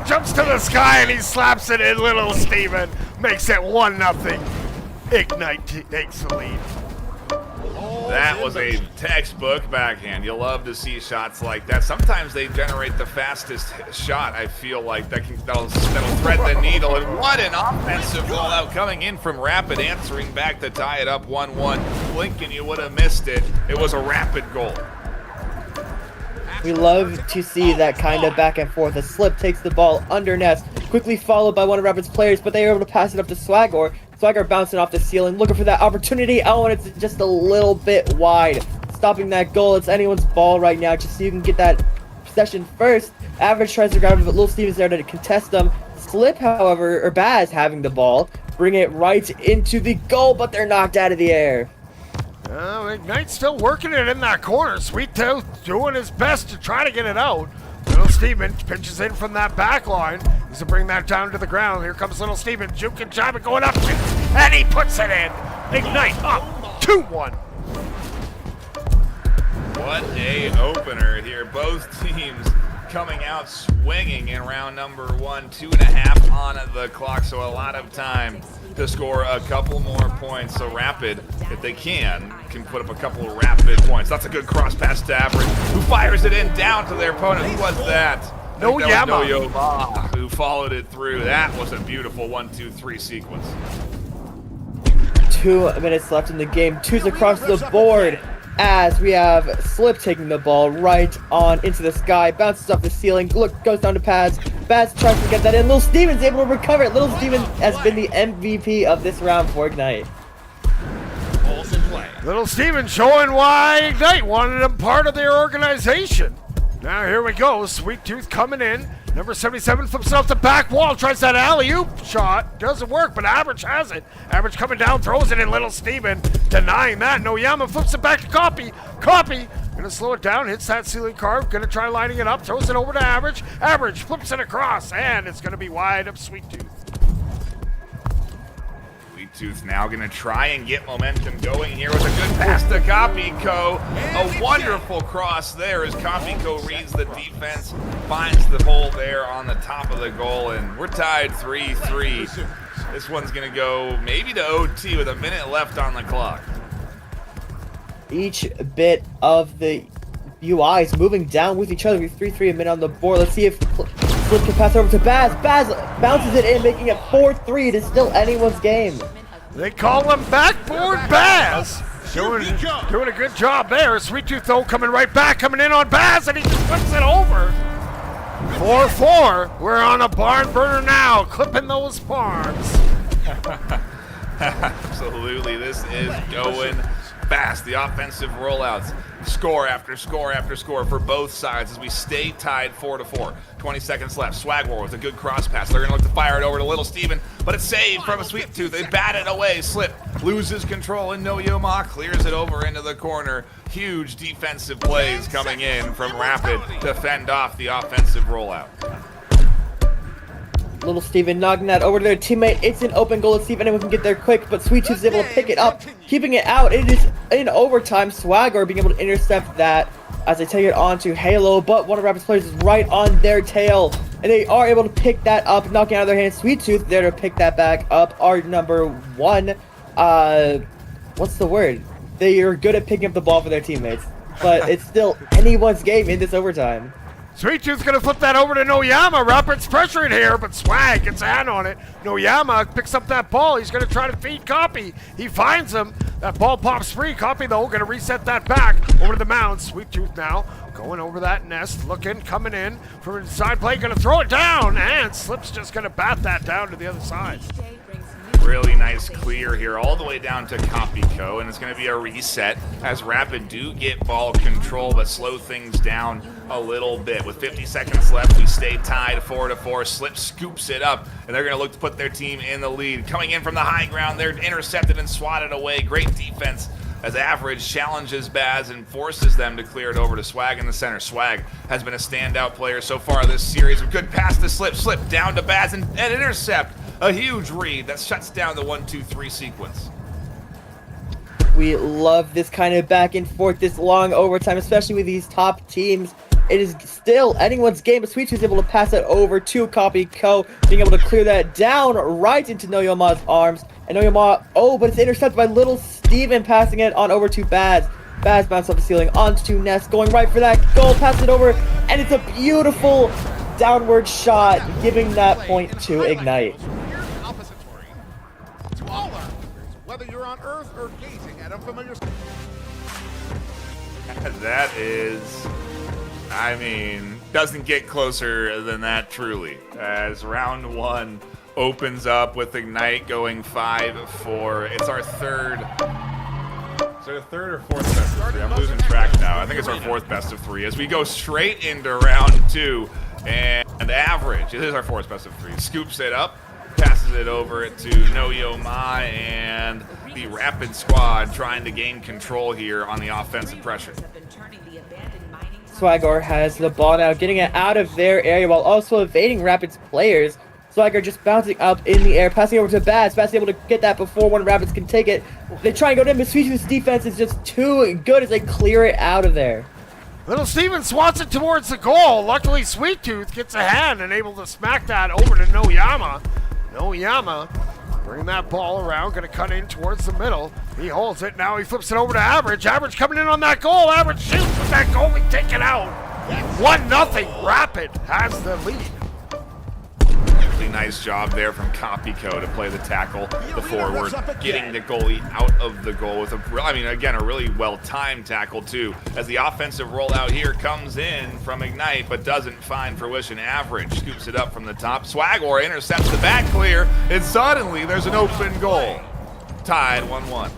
jumps to the sky and he slaps it in. Little Steven makes it 1-0. Ignite takes the lead. That was a textbook backhand. You love to see shots like that. Sometimes they generate the fastest shot. I feel like that'll thread the needle. And what an offensive rollout coming in from Rapid, answering back to tie it up 1-1. Lincoln, you would have missed it. It was a Rapid goal. We love to see that kind of back and forth. A Slip takes the ball under nets, quickly followed by one of Rapid's players, but they are able to pass it up to Swagor. Swagor bouncing off the ceiling, looking for that opportunity. Oh, and it's just a little bit wide. Stopping that goal. It's anyone's ball right now, just so you can get that possession first. Average tries to grab it, but Little Steven's there to contest them. Slip, however, or Baz having the ball, bring it right into the goal, but they're knocked out of the air. Ignite still working it in that corner. Sweet Tooth doing his best to try to get it out. Little Steven pinches in from that back line. He's to bring that down to the ground. Here comes Little Steven. Juke and Jabba going up. And he puts it in. Ignite up 2-1. What a opener here. Both teams coming out swinging in round number 1. 2.5 on the clock, so a lot of time to score a couple more points. So Rapid, if they can put up a couple of Rapid points. That's a good cross pass to Average, who fires it in down to their opponent. Who was that? No Yama. Who followed it through. That was a beautiful 1-2-3 sequence. 2 minutes left in the game. Two's across the board as we have Slip taking the ball right on into the sky. Bounces off the ceiling. Look, goes down to Paz. Baz tries to get that in. Little Steven's able to recover it. Little Steven has been the MVP of this round for Ignite. Little Steven showing why Ignite wanted him part of their organization. Now here we go. Sweet Tooth coming in. Number 77 flips it off the back wall. Tries that alley-oop shot. Doesn't work, but Average has it. Average coming down, throws it in. Little Steven denying that. Noyama flips it back to Copy. Copy. Gonna slow it down. Hits that ceiling carve. Gonna try lining it up. Throws it over to Average. Average flips it across, and it's gonna be wide of Sweet Tooth. Tooth now going to try and get momentum going here with a good pass to Kopiko. A wonderful cross there as Kopiko reads the defense, finds the hole there on the top of the goal, and we're tied 3-3. This one's going to go maybe to OT with a minute left on the clock. Each bit of the UIs moving down with each other. We have 3-3 a minute on the board. Let's see if Slip can pass over to Baz. Baz bounces it in, making it 4-3. It is still anyone's game. They call him Backboard Baz. Doing a good job there. Sweet Tooth, though, coming right back, coming in on Baz, and he just flips it over. 4-4. We're on a barn burner now, clipping those farms. Absolutely. This is going fast. The offensive rollouts. Score after score after score for both sides as we stay tied 4-4. 20 seconds left. Swagwar with a good cross pass. They're going to look to fire it over to Little Steven, but it's saved from a Sweet Tooth. They bat it away. Slip loses control, and Noyoma clears it over into the corner. Huge defensive plays coming in from Rapid to fend off the offensive rollout. Little Steven knocking that over to their teammate. It's an open goal. Let's see if anyone can get there quick, but Sweet Tooth is able to pick it up, keeping it out. It is in overtime. Swagger being able to intercept that as they take it on to Halo, but one of Rapid's players is right on their tail, and they are able to pick that up, knocking out of their hands. Sweet Tooth there to pick that back up. Our number 1, what's the word? They are good at picking up the ball for their teammates, but it's still anyone's game in this overtime. Sweet Tooth's gonna flip that over to Noyama. Rapid's pressuring here, but Swag gets a hand on it. Noyama picks up that ball. He's gonna try to feed Copy. He finds him. That ball pops free. Copy, though, gonna reset that back over to the mound. Sweet Tooth now going over that nest, looking, coming in from inside play, gonna throw it down, and Slip's just gonna bat that down to the other side. Really nice clear here all the way down to Kopiko, and it's going to be a reset as Rapid do get ball control but slow things down a little bit. With 50 seconds left, we stay tied 4-4. Slip scoops it up, and they're going to look to put their team in the lead. Coming in from the high ground, they're intercepted and swatted away. Great defense as Average challenges Baz and forces them to clear it over to Swag in the center. Swag has been a standout player so far this series. A good pass to Slip. Slip down to Baz and an intercept. A huge read that shuts down the 1-2-3 sequence. We love this kind of back and forth, this long overtime, especially with these top teams. It is still anyone's game, but Sweet Tooth is able to pass it over to Kopiko, being able to clear that down right into Noyoma's arms, And Noyama, oh, but it's intercepted by Little Steven, passing it on over to Baz. Baz bounces off the ceiling onto Ness, going right for that goal, passes it over, and it's a beautiful downward shot, giving that point to Ignite. To all our viewers, whether you're on Earth or gazing at unfamiliar. That is, I mean, doesn't get closer than that truly. As round 1 opens up with Ignite going 5-4. It's our third. Is it a third or fourth best of 3? I'm losing track now. I think it's our fourth best of 3 as we go straight into round 2. And average, it is our fourth best of 3. Scoops it up, passes it over to No-Yo Ma, and the Rapid squad trying to gain control here on the offensive pressure. Swagor has the ball now, getting it out of their area while also evading Rapids players. Swagor just bouncing up in the air, passing over to Baz. Baz able to get that before one Rapids can take it. They try and go to him, but Sweet defense is just too good as they clear it out of there. Little Steven swats it towards the goal. Luckily, Sweet Tooth gets a hand and able to smack that over to Noyama. Noyama bringing that ball around, going to cut in towards the middle. He holds it. Now he flips it over to Average. Average coming in on that goal. Average shoots with that goalie taken out. 1-0. Rapid has the lead. Really nice job there from Kopiko to play the tackle, the forward, getting the goalie out of the goal with a really well-timed tackle too, as the offensive rollout here comes in from Ignite but doesn't find fruition. Average scoops it up from the top. Swagor intercepts the back clear, and suddenly there's an open goal. Tied 1-1.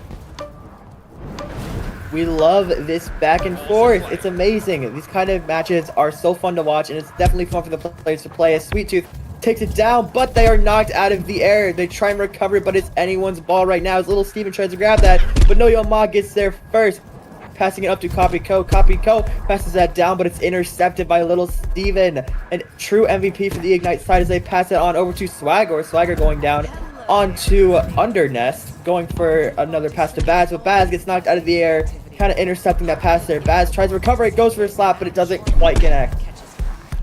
We love this back and forth. It's amazing. These kind of matches are so fun to watch, and it's definitely fun for the players to play as Sweet Tooth takes it down, but they are knocked out of the air. They try and recover it, but it's anyone's ball right now as Little Steven tries to grab that, but No-Yo Ma gets there first, passing it up to Kopiko. Kopiko passes that down, but it's intercepted by Little Steven. And true MVP for the Ignite side as they pass it on over to Swagor. Swagor going down onto Undernest, going for another pass to Baz, but Baz gets knocked out of the air, kind of intercepting that pass there. Baz tries to recover it, goes for a slap, but it doesn't quite connect.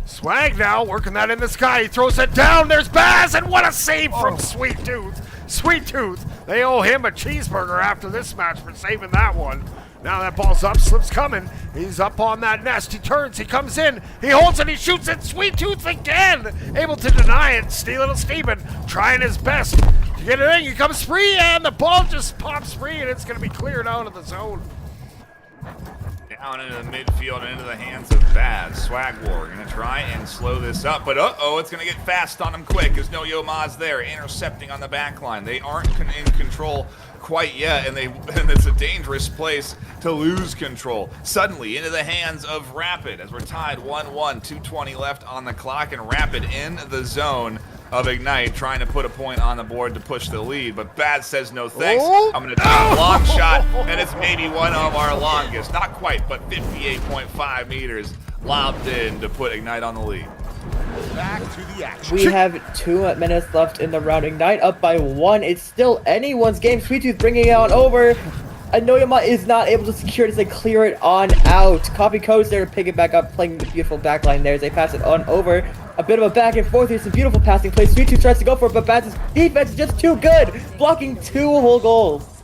Swag now, working that in the sky. He throws it down. There's Baz, and what a save from Sweet Tooth. Sweet Tooth, they owe him a cheeseburger after this match for saving that one. Now that ball's up, Slip's coming. He's up on that nest. He turns, he comes in, he holds it, he shoots it. Sweet Tooth again, able to deny it. Little Steven trying his best to get it in. He comes free, and the ball just pops free, and it's going to be cleared out of the zone. Down into the midfield and into the hands of Baz. Swagor gonna try and slow this up, but it's gonna get fast on him quick as No-Yo Ma's there, intercepting on the back line. They aren't in control quite yet, and it's a dangerous place to lose control. Suddenly into the hands of Rapid as we're tied 1-1, 2:20 left on the clock, and Rapid in the zone of Ignite, trying to put a point on the board to push the lead, but Baz says no thanks. I'm going to take a long shot, and it's maybe one of our longest. Not quite, but 58.5 meters lobbed in to put Ignite on the lead. Back to the action. We have 2 minutes left in the round. Ignite up by 1. It's still anyone's game. Sweet Tooth bringing it on over. And Noyama is not able to secure it as they clear it on out. Kopiko's there to pick it back up, playing the beautiful backline there as they pass it on over. A bit of a back and forth here, some beautiful passing plays. Sweet Tooth tries to go for it, but Baz's defense is just too good, blocking 2 whole goals.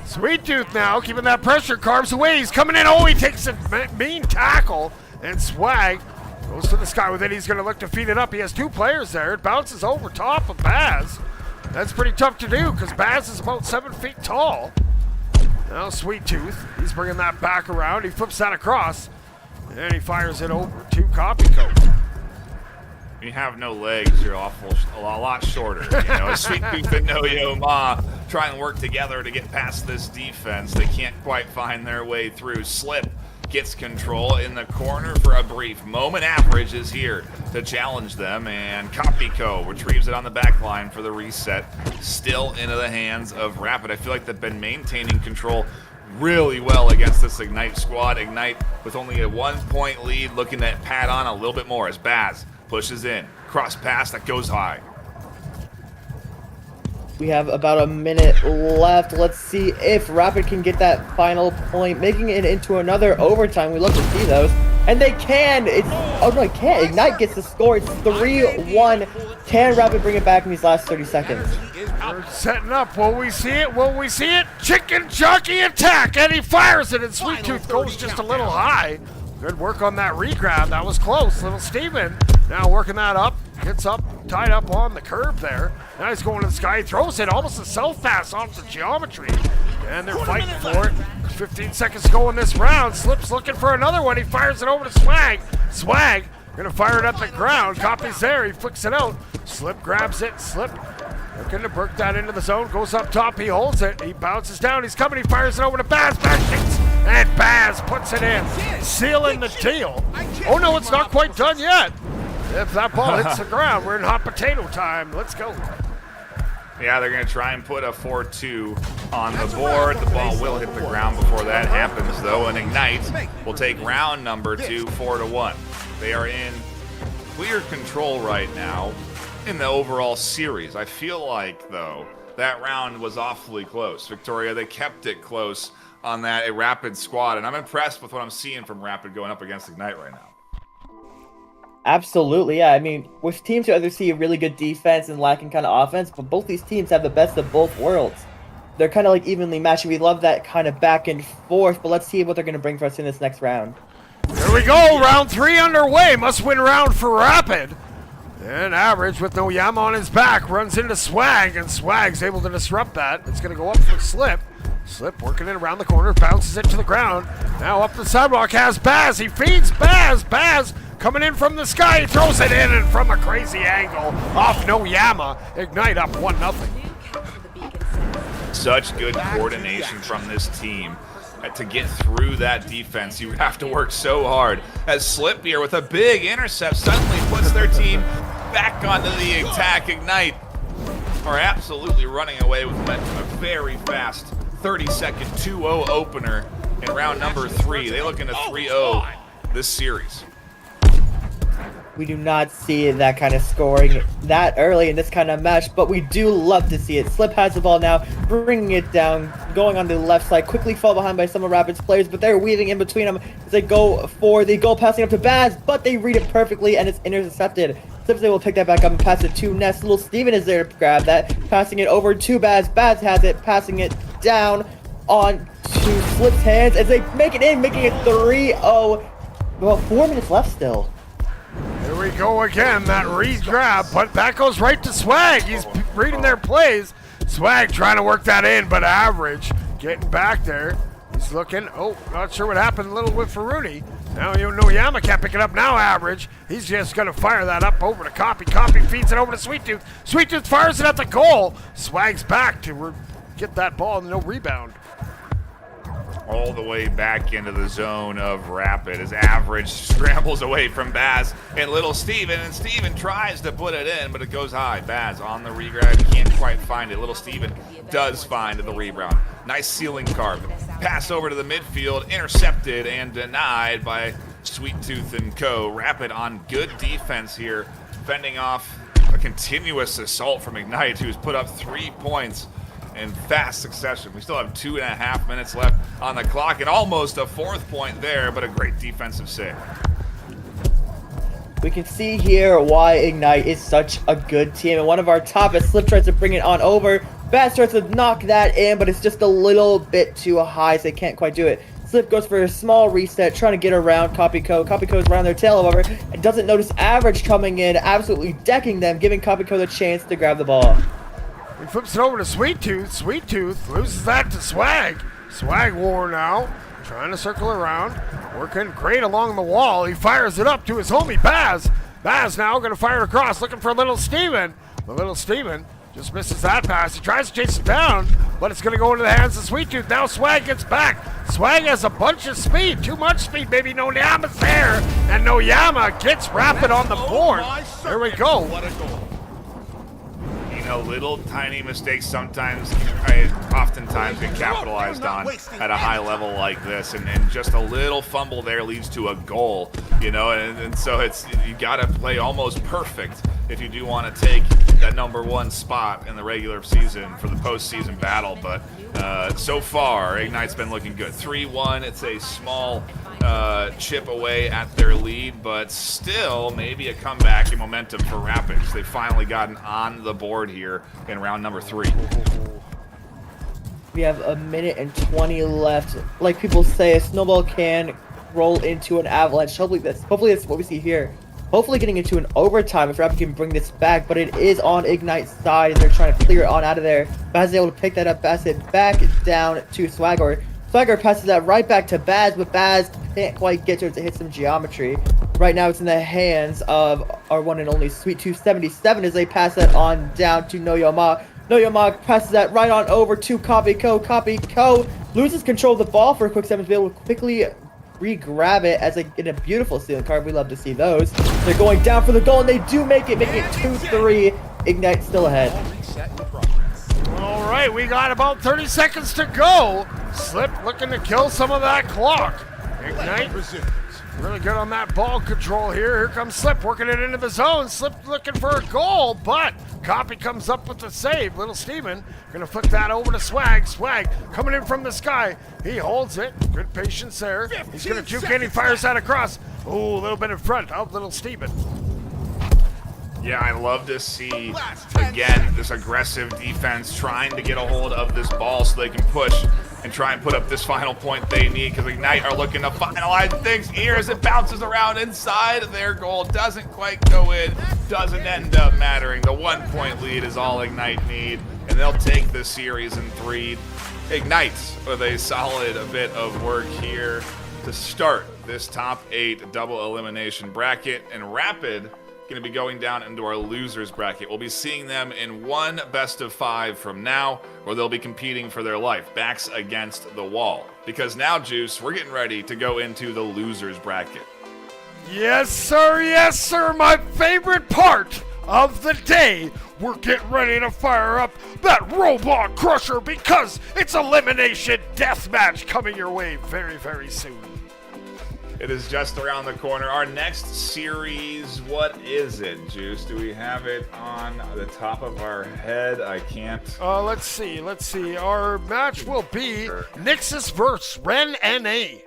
Sweet Tooth now keeping that pressure, carves away. He's coming in. Oh, he takes a mean tackle, and Swag goes to the sky with it. He's going to look to feed it up. He has 2 players there. It bounces over top of Baz. That's pretty tough to do because Baz is about 7 feet tall. Now Sweet Tooth, he's bringing that back around. He flips that across, and he fires it over to Kopiko. When you have no legs, you're a lot shorter. Sweet Tooth and No-Yo Ma try and work together to get past this defense. They can't quite find their way through. Slip gets control in the corner for a brief moment. Average is here to challenge them, and Kopiko retrieves it on the back line for the reset. Still into the hands of Rapid. I feel like they've been maintaining control really well against this Ignite squad. Ignite with only a 1-point lead, looking to pad on a little bit more as Baz pushes in. Cross pass that goes high. We have about a minute left. Let's see if Rapid can get that final point, making it into another overtime. We love to see those. And they can. Oh no, it can't. Ignite gets the score. It's 3-1. Can Rapid bring it back in these last 30 seconds? We're setting up. Will we see it? Will we see it? Chicken jockey attack, and he fires it, and Sweet Tooth goes just a little high. Good work on that regrab. That was close. Little Steven now working that up. Gets up, tied up on the curb there. Now he's going to the sky. He throws it almost a self-pass off the geometry. And they're fighting for it. 15 seconds to go in this round. Slip's looking for another one. He fires it over to Swag. Swag gonna fire it at the ground. Copies there. He flicks it out. Slip grabs it. Slip looking to work that into the zone. Goes up top. He holds it. He bounces down. He's coming. He fires it over to Baz. Baz shoots. And Baz puts it in. Sealing the deal. Oh no, it's not quite done yet. If that ball hits the ground, we're in hot potato time. Let's go. Yeah, they're going to try and put a 4-2 on the board. The ball will hit the ground before that happens, though, and Ignite will take round number 2, 4-1. They are in clear control right now in the overall series. I feel like, though, that round was awfully close. Victoria, they kept it close on that Rapid squad, and I'm impressed with what I'm seeing from Rapid going up against Ignite right now. Absolutely, yeah. I mean, with teams who either see a really good defense and lacking kind of offense, but both these teams have the best of both worlds. They're kind of like evenly matched. We love that kind of back and forth, but let's see what they're going to bring for us in this next round. Here we go, round 3 underway. Must win round for Rapid. And Average with no Yama on his back runs into Swag, and Swag's able to disrupt that. It's going to go up for Slip. Slip working it around the corner, bounces it to the ground. Now up the sidewalk has Baz. He feeds Baz. Baz coming in from the sky, he throws it in, and from a crazy angle, off no Yama, Ignite up 1-0. Such good coordination from this team. To get through that defense, you have to work so hard. As Slip here with a big intercept suddenly puts their team back onto the attack. Ignite are absolutely running away with momentum. A very fast 30-second 2-0 opener in round number 3. They look into 3-0 this series. We do not see that kind of scoring that early in this kind of match, but we do love to see it. Slip has the ball now, bringing it down, going on the left side, quickly fall behind by some of Rapid's players, but they're weaving in between them as they go for the goal, passing up to Baz, but they read it perfectly, and it's intercepted. Slip's able to pick that back up and pass it to Ness. Little Steven is there to grab that, passing it over to Baz. Baz has it, passing it down on to Slip's hands as they make it in, making it 3-0. Well, 4 minutes left still. Here we go again, that re-grab, but that goes right to Swag. He's reading their plays. Swag trying to work that in, but Average getting back there. He's looking, not sure what happened, a little with Faruni. Now you know Yama can't pick it up now, Average. He's just gonna fire that up over to Copy. Copy feeds it over to Sweet Tooth. Sweet Tooth fires it at the goal. Swag's back to get that ball and no rebound. All the way back into the zone of Rapid as Average scrambles away from Baz and Little Steven, and Steven tries to put it in, but it goes high. Baz on the regrab, can't quite find it. Little Steven does find the rebound. Nice ceiling carve. Pass over to the midfield, intercepted and denied by Sweet Tooth and co. Rapid on good defense here, fending off a continuous assault from Ignite, who's put up 3 points in fast succession. We still have 2.5 minutes left on the clock and almost a 4th point there, but a great defensive save. We can see here why Ignite is such a good team, and one of our top as Slip tries to bring it on over. Baz starts to knock that in, but it's just a little bit too high, so they can't quite do it. Slip goes for a small reset, trying to get around Copyco. Copyco's around their tail, however, and doesn't notice Average coming in, absolutely decking them, giving Copyco the chance to grab the ball. He flips it over to Sweet Tooth. Sweet Tooth loses that to Swag. Swag worn out, trying to circle around, working great along the wall. He fires it up to his homie Baz. Baz now going to fire it across, looking for Little Steven. But Little Steven just misses that pass. He tries to chase it down, but it's going to go into the hands of Sweet Tooth. Now Swag gets back. Swag has a bunch of speed, too much speed. Maybe no Yama's there, and no Yama gets Rapid on the board. There we go. Little tiny mistakes oftentimes get capitalized on at a high level like this, and just a little fumble there leads to a goal, and so you got to play almost perfect if you do want to take that #1 spot in the regular season for the postseason battle. But so far, Ignite's been looking good. 3-1. It's a small chip away at their lead, but still maybe a comeback in momentum for Rapids. They've finally gotten on the board here in round number 3. We have a minute and 20 left. Like people say, a snowball can roll into an avalanche. Hopefully that's what we see here. Hopefully getting into an overtime if Rapid can bring this back, but it is on Ignite's side and they're trying to clear it on out of there. Baz is able to pick that up, pass it back down to Swagger. Swagger passes that right back to Baz, but Baz can't quite get to it to hit some geometry. Right now it's in the hands of our one and only Sweet 277 as they pass that on down to Noyoma. Noyoma passes that right on over to Copy Co loses control of the ball for a quick second to be able to quickly re-grab it as they get a beautiful stealing card. We love to see those. They're going down for the goal and they do make it, making it 2-3. Ignite still ahead. All right, we got about 30 seconds to go. Slip looking to kill some of that clock. Ignite really good on that ball control here. Here comes Slip working it into the zone. Slip looking for a goal, but Copy comes up with the save. Little Steven gonna flick that over to Swag. Swag coming in from the sky. He holds it. Good patience there. He's gonna juke in. He fires that across. Ooh, a little bit in front of Little Steven. Yeah, I love to see, again, this aggressive defense trying to get a hold of this ball so they can push and try and put up this final point they need, because Ignite are looking to finalize things here as it bounces around inside their goal. Doesn't quite go in, doesn't end up mattering. The 1-point lead is all Ignite need, and they'll take the series in 3. Ignite with a solid bit of work here to start this top 8 double elimination bracket, and Rapid going to be going down into our losers bracket. We'll be seeing them in one best of 5 from now, where they'll be competing for their life, backs against the wall. Because now, Juice, we're getting ready to go into the losers bracket. Yes, sir, my favorite part of the day. We're getting ready to fire up that Robot Crusher because it's Elimination Deathmatch coming your way very, very soon. It is just around the corner. Our next series, what is it, Juice? Do we have it on the top of our head? I can't. Let's see. Our match will be Nixus vs. Ren NA.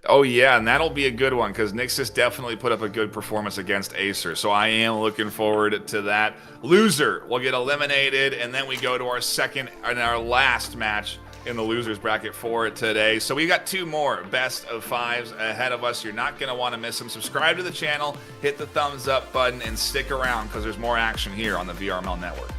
Oh, yeah, and that'll be a good one because Nixus definitely put up a good performance against Acer, so I am looking forward to that. Loser will get eliminated, and then we go to our second and our last match in the losers bracket for today. So we got 2 more best of 5s ahead of us. You're not going to want to miss them. Subscribe to the channel, hit the thumbs up button, and stick around because there's more action here on the VRML network.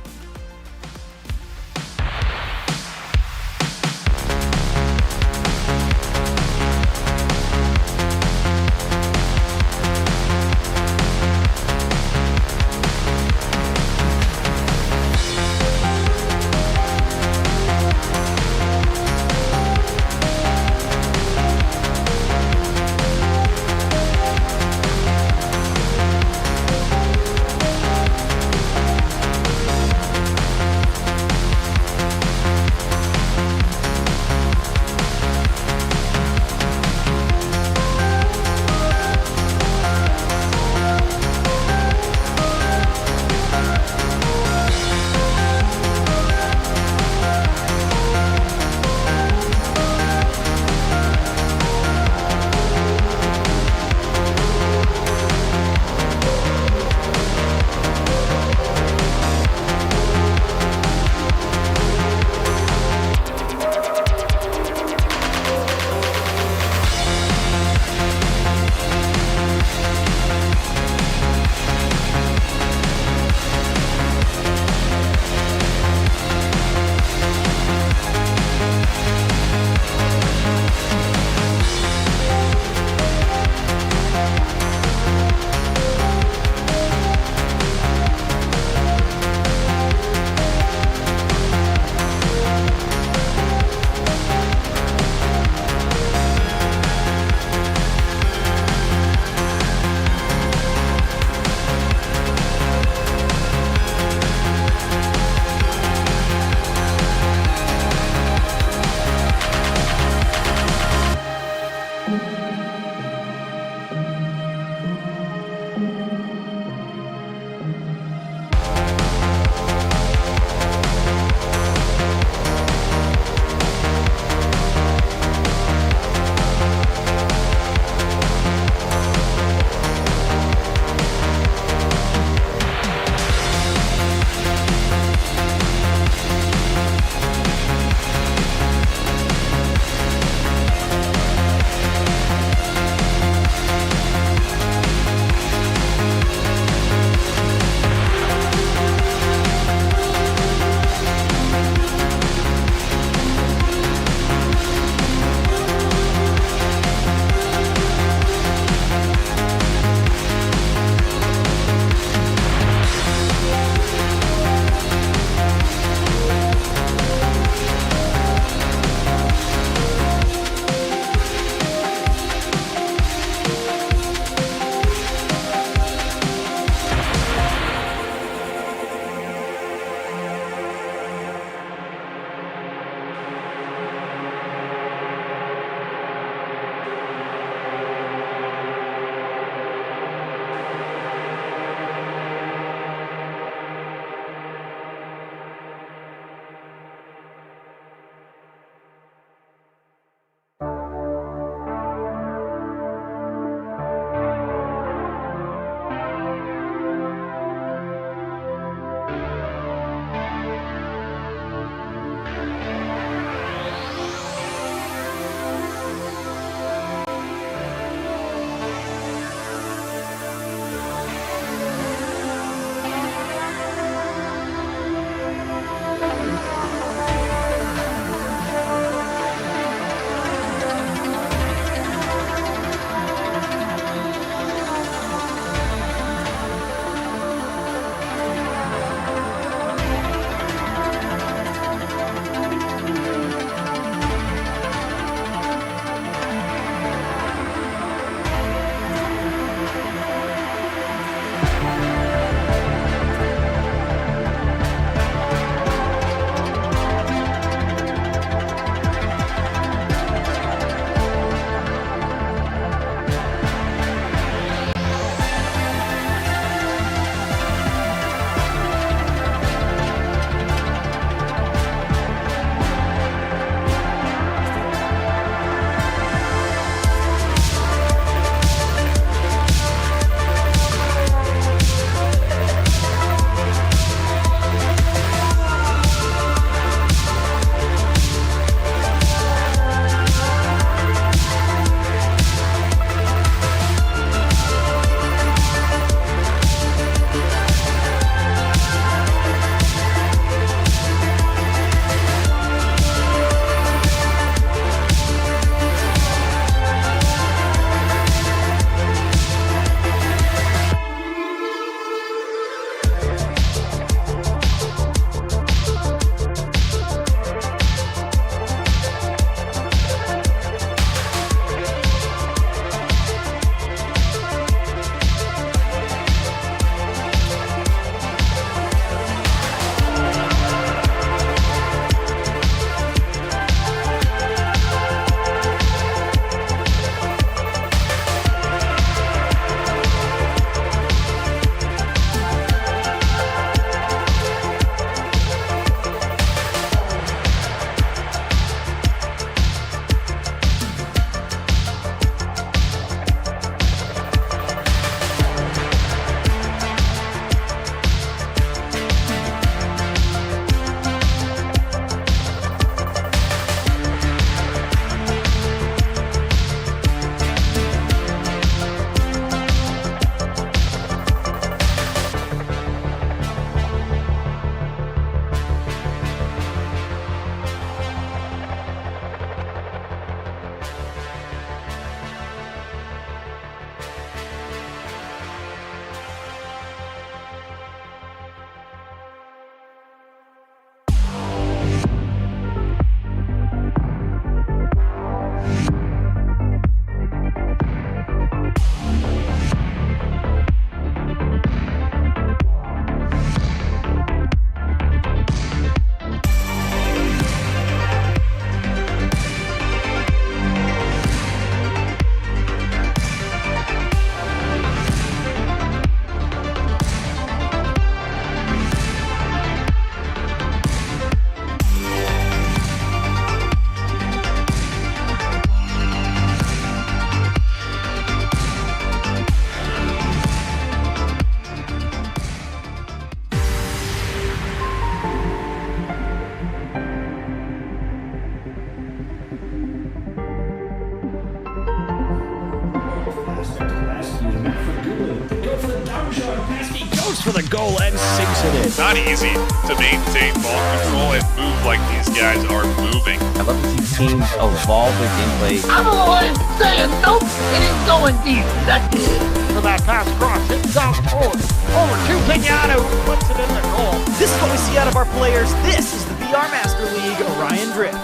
goes for the goal and sinks it in. Not easy to maintain ball control and move like these guys are moving. I love to see teams evolve their gameplay. I'm always saying nope, it ain't going deep. That's it. For that pass cross, it's out forward. Over to Pinata, who puts it in the goal. This is what we see out of our players. This is the VR Master League Orion Drift.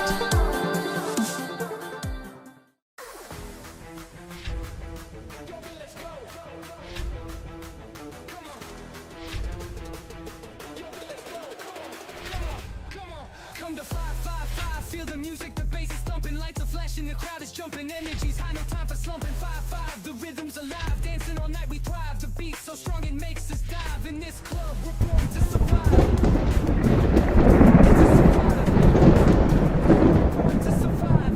Come to 555, feel the music, the bass is thumping, lights are flashing, the crowd is jumping, energies high, no time for slumping. 5-5, the rhythm's alive, dancing all night we thrive. The beat's so strong it makes us dive. In this club, we're born to survive. To survive.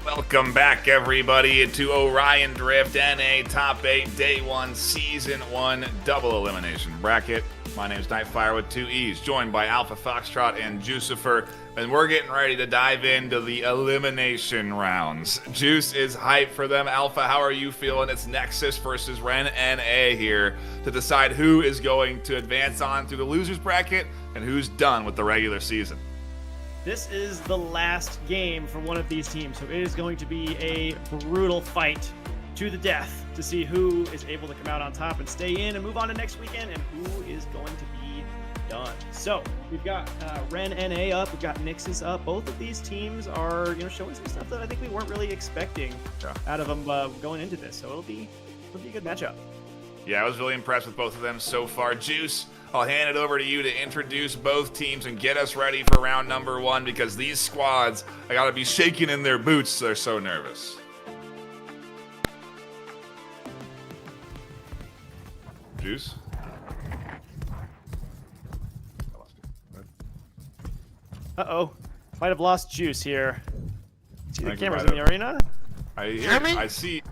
Welcome back, everybody, to Orion Drift NA Top 8 Day 1 Season 1 Double Elimination Bracket. My name is Nightfire with 2 E's, joined by Alpha Foxtrot and Juicifer, and we're getting ready to dive into the elimination rounds. Juice is hyped for them. Alpha, how are you feeling? It's Nexus versus Ren NA here to decide who is going to advance on through the losers bracket and who's done with the regular season. This is the last game for one of these teams, so it is going to be a brutal fight to the death to see who is able to come out on top and stay in and move on to next weekend, and who is going to be done. So we've got Ren NA up, we've got Nixus up. Both of these teams are showing some stuff that I think we weren't really expecting out of them going into this. So it'll be a good matchup. Yeah, I was really impressed with both of them so far. Juice, I'll hand it over to you to introduce both teams and get us ready for round number 1, because these squads, I gotta be shaking in their boots. They're so nervous. Juice? Uh-oh. Might have lost Juice here. See the Thank you, cameras in the arena? I see.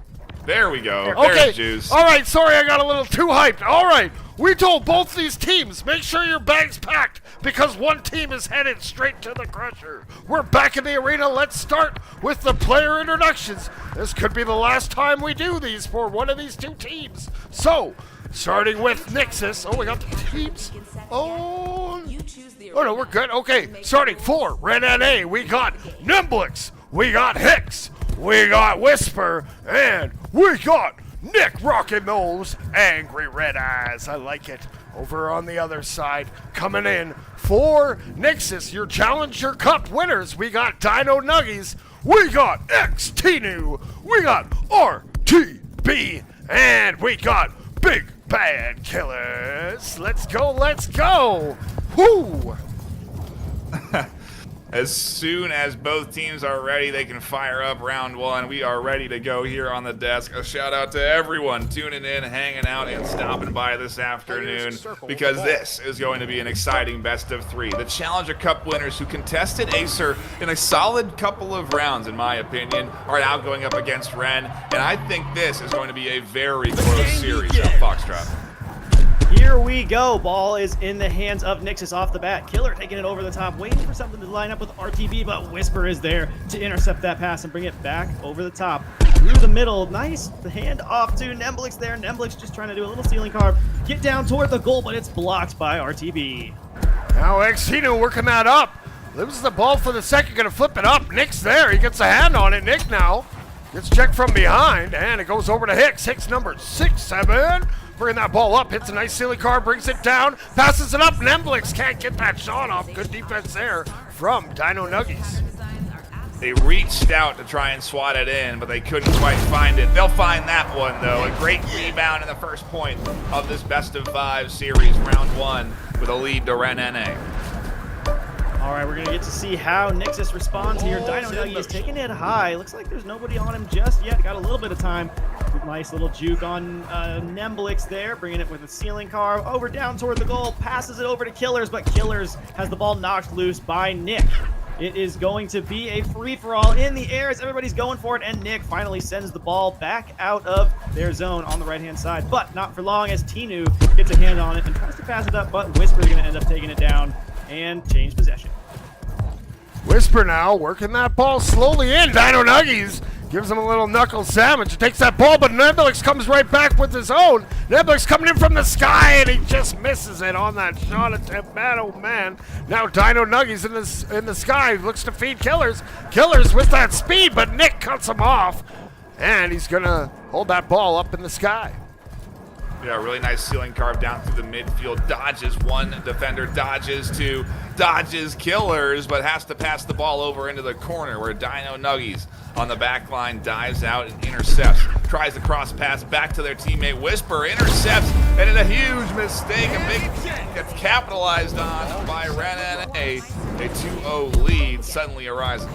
There we go. Okay. There's Juice. All right. Sorry, I got a little too hyped. All right. We told both these teams, make sure your bag's packed, because one team is headed straight to the Crusher. We're back in the arena. Let's start with the player introductions. This could be the last time we do these for one of these two teams. So, starting with Nixus. Oh, we got the teams. Oh no, we're good. Okay, starting for Ren NA, we got Nimblix, we got Hicks, we got Whisper, and we got Nick rocking those angry red eyes. I like it. Over on the other side, coming in for Nixus, your Challenger Cup winners, we got Dino Nuggies, we got XTNU, we got RTB, and we got Big Bad Killers. Let's go, let's go. Woo! As soon as both teams are ready, they can fire up round 1. We are ready to go here on the desk. A shout out to everyone tuning in, hanging out, and stopping by this afternoon, because this is going to be an exciting best of 3. The Challenger Cup winners, who contested Acer in a solid couple of rounds, in my opinion, are now going up against Ren, and I think this is going to be a very close series. Foxtrot. Here we go. Ball is in the hands of Nixus off the bat. Killer taking it over the top, waiting for something to line up with RTB, but Whisper is there to intercept that pass and bring it back over the top. Through the middle. Nice. The hand off to Nemblix there. Nemblix just trying to do a little stealing carve. Get down toward the goal, but it's blocked by RTB. Now XTNU working that up. Loses the ball for the second, gonna flip it up. Nick's there. He gets a hand on it. Nick now gets checked from behind, and it goes over to Hicks. Hicks number 6-7. Bringing that ball up, hits a nice ceiling car, brings it down, passes it up. Nemblix can't get that shot off. Good defense there from Dino Nuggies. They reached out to try and swat it in, but they couldn't quite find it. They'll find that one, though. A great rebound in the first point of this best of 5 series, round 1, with a lead to Ren NA. All right, we're gonna get to see how Nixus responds here. Dino Nuggy is taking it high. Looks like there's nobody on him just yet. Got a little bit of time. Nice little juke on Nemblix there, bringing it with a ceiling car over down toward the goal. Passes it over to Killers, but Killers has the ball knocked loose by Nick. It is going to be a free-for-all in the air as everybody's going for it, and Nick finally sends the ball back out of their zone on the right-hand side, but not for long as Tinu gets a hand on it and tries to pass it up, but Whisper's going to end up taking it down and change possession. Whisper now working that ball slowly in. Dino Nuggies gives him a little knuckle sandwich. He takes that ball, but Nebulix comes right back with his own. Nebulix coming in from the sky, and he just misses it on that shot attempt. Man, oh man. Now Dino Nuggies in the sky. Looks to feed Killers. Killers with that speed, but Nick cuts him off. And he's going to hold that ball up in the sky. Yeah, really nice ceiling carve down through the midfield. Dodges one defender, dodges two, dodges Killers, but has to pass the ball over into the corner where Dino Nuggies on the back line dives out and intercepts. Tries the cross pass back to their teammate Whisper, intercepts, and in a huge mistake, a big gets capitalized on by Ren and a 2-0 lead suddenly arises.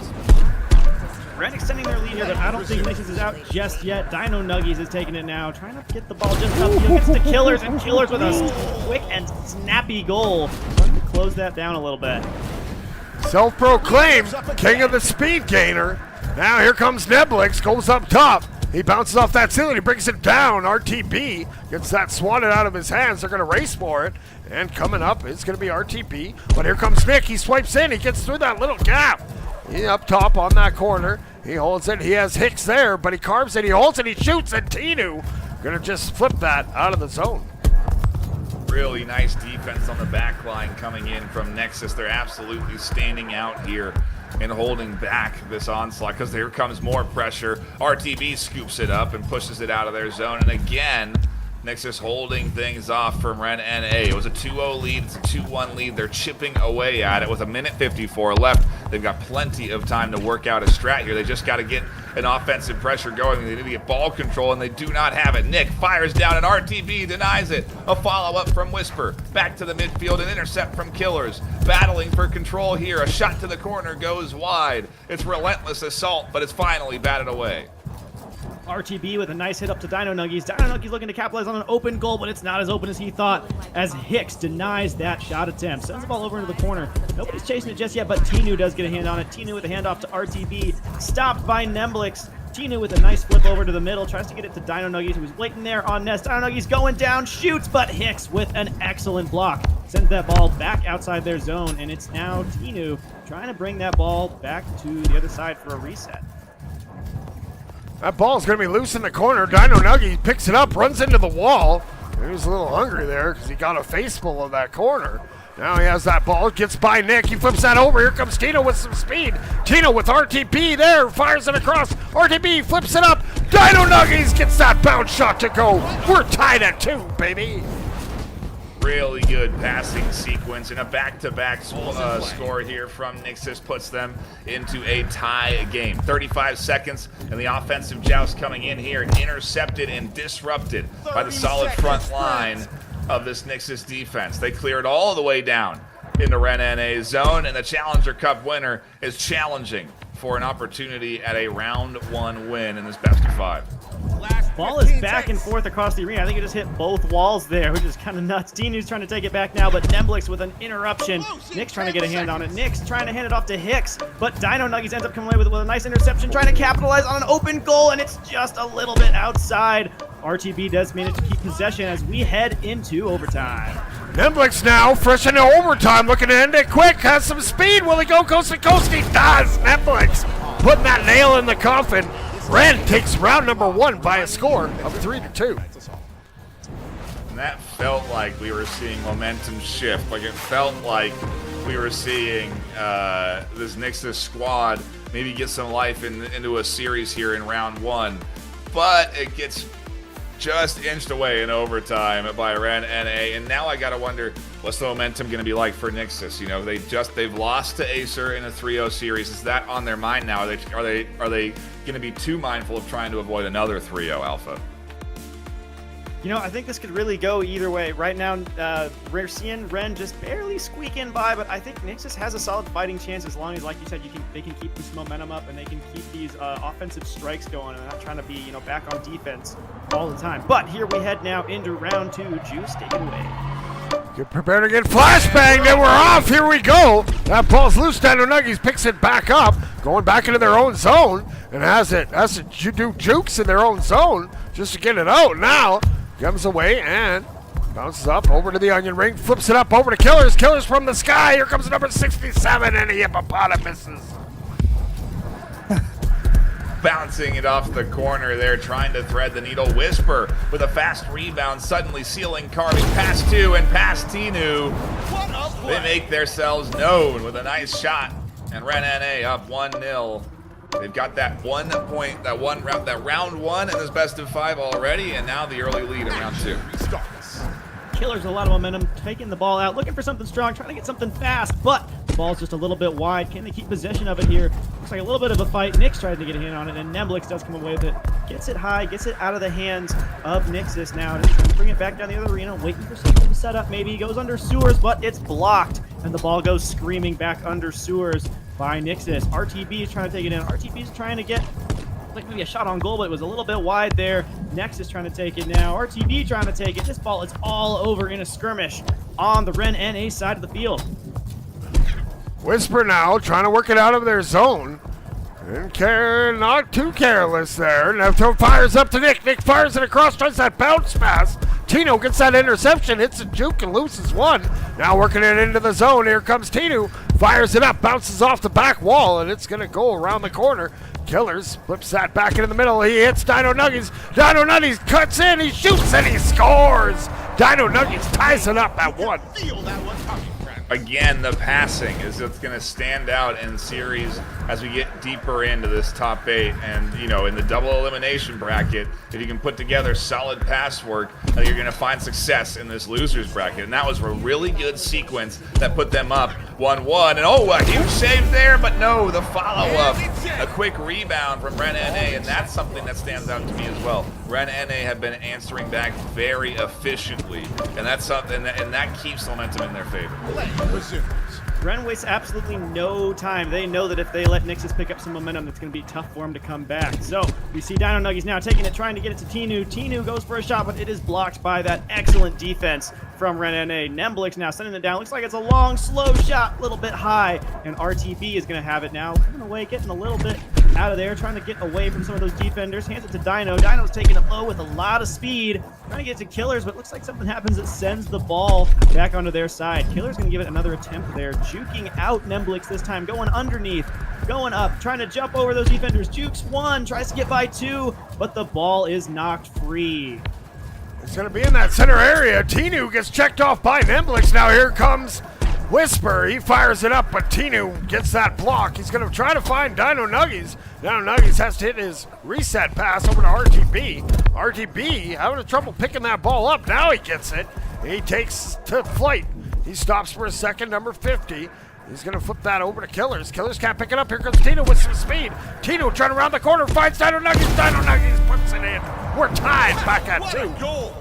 Ren extending their lead here, but I don't think Nixus is out just yet. Dino Nuggies is taking it now, trying to get the ball just upfield. Gets to Killers, and Killers with a quick and snappy goal. Trying to close that down a little bit. Self-proclaimed king of the speed gainer. Now here comes Nebulix, goes up top. He bounces off that ceiling, he brings it down. RTB gets that swatted out of his hands. They're gonna race for it. And coming up is gonna be RTB. But here comes Nick, he swipes in, he gets through that little gap. He up top on that corner. He holds it, he has Hicks there, but he carves it, he holds it, he shoots, and Tinu gonna just flip that out of the zone. Really nice defense on the back line coming in from Nexus. They're absolutely standing out here and holding back this onslaught because here comes more pressure. RTB scoops it up and pushes it out of their zone. And again, Nexus holding things off from Ren NA. It was a 2-0 lead, it's a 2-1 lead. They're chipping away at it with a minute 54 left. They've got plenty of time to work out a strat here. They just got to get an offensive pressure going. They need to get ball control, and they do not have it. Nick fires down, and RTB denies it. A follow-up from Whisper. Back to the midfield, an intercept from Killers. Battling for control here. A shot to the corner goes wide. It's relentless assault, but it's finally batted away. RTB with a nice hit up to Dino Nuggies. Dino Nuggies looking to capitalize on an open goal, but it's not as open as he thought as Hicks denies that shot attempt. Sends the ball over into the corner. Nobody's chasing it just yet, but Tinu does get a hand on it. Tinu with a handoff to RTB. Stopped by Nemblix. Tinu with a nice flip over to the middle. Tries to get it to Dino Nuggies, who was waiting there on Nest. Dino Nuggies going down, shoots, but Hicks with an excellent block. Sends that ball back outside their zone, and it's now Tinu trying to bring that ball back to the other side for a reset. That ball's going to be loose in the corner. Dino Nuggy picks it up, runs into the wall. He was a little hungry there because he got a face full of that corner. Now he has that ball, gets by Nick. He flips that over. Here comes Tino with some speed. Tino with RTP there, fires it across. RTP flips it up. Dino Nuggies gets that bounce shot to go. We're tied at 2, baby. Really good passing sequence and a back-to-back score here from Nixus puts them into a tie game. 35 seconds and the offensive joust coming in here, intercepted and disrupted by the solid front line of this Nixus defense. They cleared all the way down into Ren NA's zone, and the Challenger Cup winner is challenging for an opportunity at a round 1 win in this best of 5. Ball is back and forth across the arena. I think it just hit both walls there, which is kind of nuts. Tinu's trying to take it back now, but Nemblix with an interruption. Nick's trying to get a hand on it. Nick's trying to hand it off to Hicks, but Dino Nuggies ends up coming away with a nice interception, trying to capitalize on an open goal, and it's just a little bit outside. RTB does manage to keep possession as we head into overtime. Nemblix now, fresh into overtime, looking to end it quick, has some speed. Will he go coast to coast? He does. Nemblix putting that nail in the coffin. Ren takes round number 1 by a score of 3-2. And that felt like we were seeing momentum shift. Like it felt like we were seeing this Nixus squad maybe get some life into a series here in round 1. But it gets just inched away in overtime by Ren NA. And now I got to wonder, what's the momentum going to be like for Nixus? You know, they've lost to Acer in a 3-0 series. Is that on their mind now? Are they going to be too mindful of trying to avoid another 3-0 alpha? You know, I think this could really go either way. Right now, we're seeing Ren just barely squeaking by, but I think Nixus has a solid fighting chance as long as, like you said, they can keep this momentum up and they can keep these offensive strikes going and not trying to be, you know, back on defense all the time. But here we head now into round 2. Juice, take it away. Get prepared to get flashbanged, and we're off. Here we go. That ball's loose. Dino Nuggies picks it back up, going back into their own zone, and has to do jukes in their own zone just to get it out. Now comes away and bounces up over to the onion ring, flips it up over to Killers. Killers from the sky. Here comes number 67, and the hippopotamuses. Bouncing it off the corner there, trying to thread the needle. Whisper with a fast rebound, suddenly sealing, carving past 2 and past Tinu. They make themselves known with a nice shot, and Ren NA up 1-0. They've got that 1 point, that round 1 in this best of 5 already, and now the early lead in round 2. Killers a lot of momentum, taking the ball out, looking for something strong, trying to get something fast, but the ball's just a little bit wide. Can they keep possession of it here? Looks like a little bit of a fight. Nix tries to get a hand on it, and Nemblix does come away with it. Gets it high, gets it out of the hands of Nixus now. Just trying to bring it back down the other arena, waiting for something to set up. Maybe he goes under sewers, but it's blocked, and the ball goes screaming back under sewers by Nixus. RTB is trying to take it in. RTB is trying to get like maybe a shot on goal, but it was a little bit wide there. Nexus trying to take it now. RTB trying to take it. This ball is all over in a skirmish on the Ren NA side of the field. Whisper now trying to work it out of their zone. And not too careless there. Now fires up to Nick. Nick fires it across, tries that bounce pass. Tino gets that interception, hits a juke and loses 1. Now working it into the zone. Here comes Tino. Fires it up, bounces off the back wall, and it's going to go around the corner. Killers flips that back into the middle. He hits Dino Nuggies. Dino Nuggies cuts in, he shoots, and he scores. Dino Nuggies ties it up at 1. Again, the passing is what's going to stand out in series as we get deeper into this top 8. And, you know, in the double elimination bracket, if you can put together solid pass work, you're going to find success in this losers bracket. And that was a really good sequence that put them up 1-1. And oh, a huge save there, but no, the follow-up. A quick rebound from Ren NA, and that's something that stands out to me as well. Ren NA have been answering back very efficiently, and that's something that keeps momentum in their favor. Ren wastes absolutely no time. They know that if they let Nixus pick up some momentum, it's going to be tough for him to come back. So we see Dino Nuggies now taking it, trying to get it to Tinu. Tinu goes for a shot, but it is blocked by that excellent defense from Ren NA. Nemblix now sending it down. Looks like it's a long, slow shot, a little bit high, and RTB is going to have it now. Coming away, getting a little bit out of there, trying to get away from some of those defenders. Hands it to Dino. Dino's taking it low with a lot of speed, trying to get it to Killers, but looks like something happens that sends the ball back onto their side. Killers going to give it another attempt there, juking out Nemblix this time, going underneath, going up, trying to jump over those defenders. Jukes 1, tries to get by 2, but the ball is knocked free. It's going to be in that center area. Tinu gets checked off by Nemblix. Now here comes Whisper. He fires it up, but Tinu gets that block. He's going to try to find Dino Nuggies. Dino Nuggies has to hit his reset pass over to RTB. RTB having trouble picking that ball up. Now he gets it. He takes to flight. He stops for a second, number 50. He's going to flip that over to Killers. Killers can't pick it up. Here comes Tino with some speed. Tino trying to round the corner, finds Dino Nuggies. Dino Nuggies puts it in. We're tied back at 2.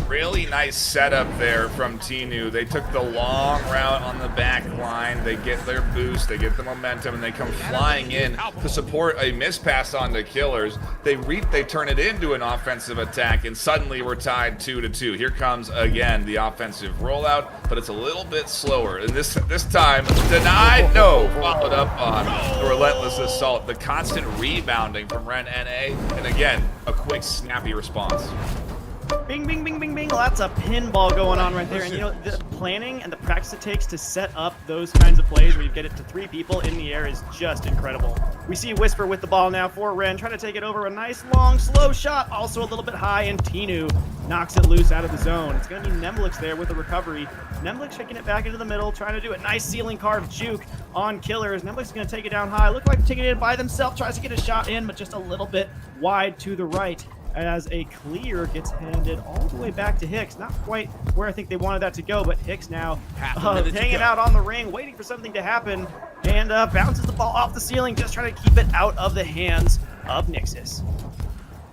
Really nice setup there from Tinu. They took the long route on the back line. They get their boost, they get the momentum, and they come flying in to support a mispass onto Killers. They turn it into an offensive attack, and suddenly we're tied 2-2. Here comes again the offensive rollout, but it's a little bit slower. And this time, denied, no, followed up on the relentless assault, the constant rebounding from Ren NA, and again, a quick, snappy response. Bing, bing, bing, bing, bing. Lots of pinball going on right there. And, you know, the planning and the practice it takes to set up those kinds of plays where you get it to 3 people in the air is just incredible. We see Whisper with the ball now for Ren, trying to take it over. A nice, long, slow shot, also a little bit high, and Tinu knocks it loose out of the zone. It's going to be Nemblix there with the recovery. Nemblix shaking it back into the middle, trying to do a nice ceiling carve juke on Killers. Nemblix is going to take it down high. Look like taking it in by themselves, tries to get a shot in, but just a little bit wide to the right, as a clear gets handed all the way back to Hicks. Not quite where I think they wanted that to go, but Hicks now hanging out on the ring, waiting for something to happen, and bounces the ball off the ceiling, just trying to keep it out of the hands of Nixus.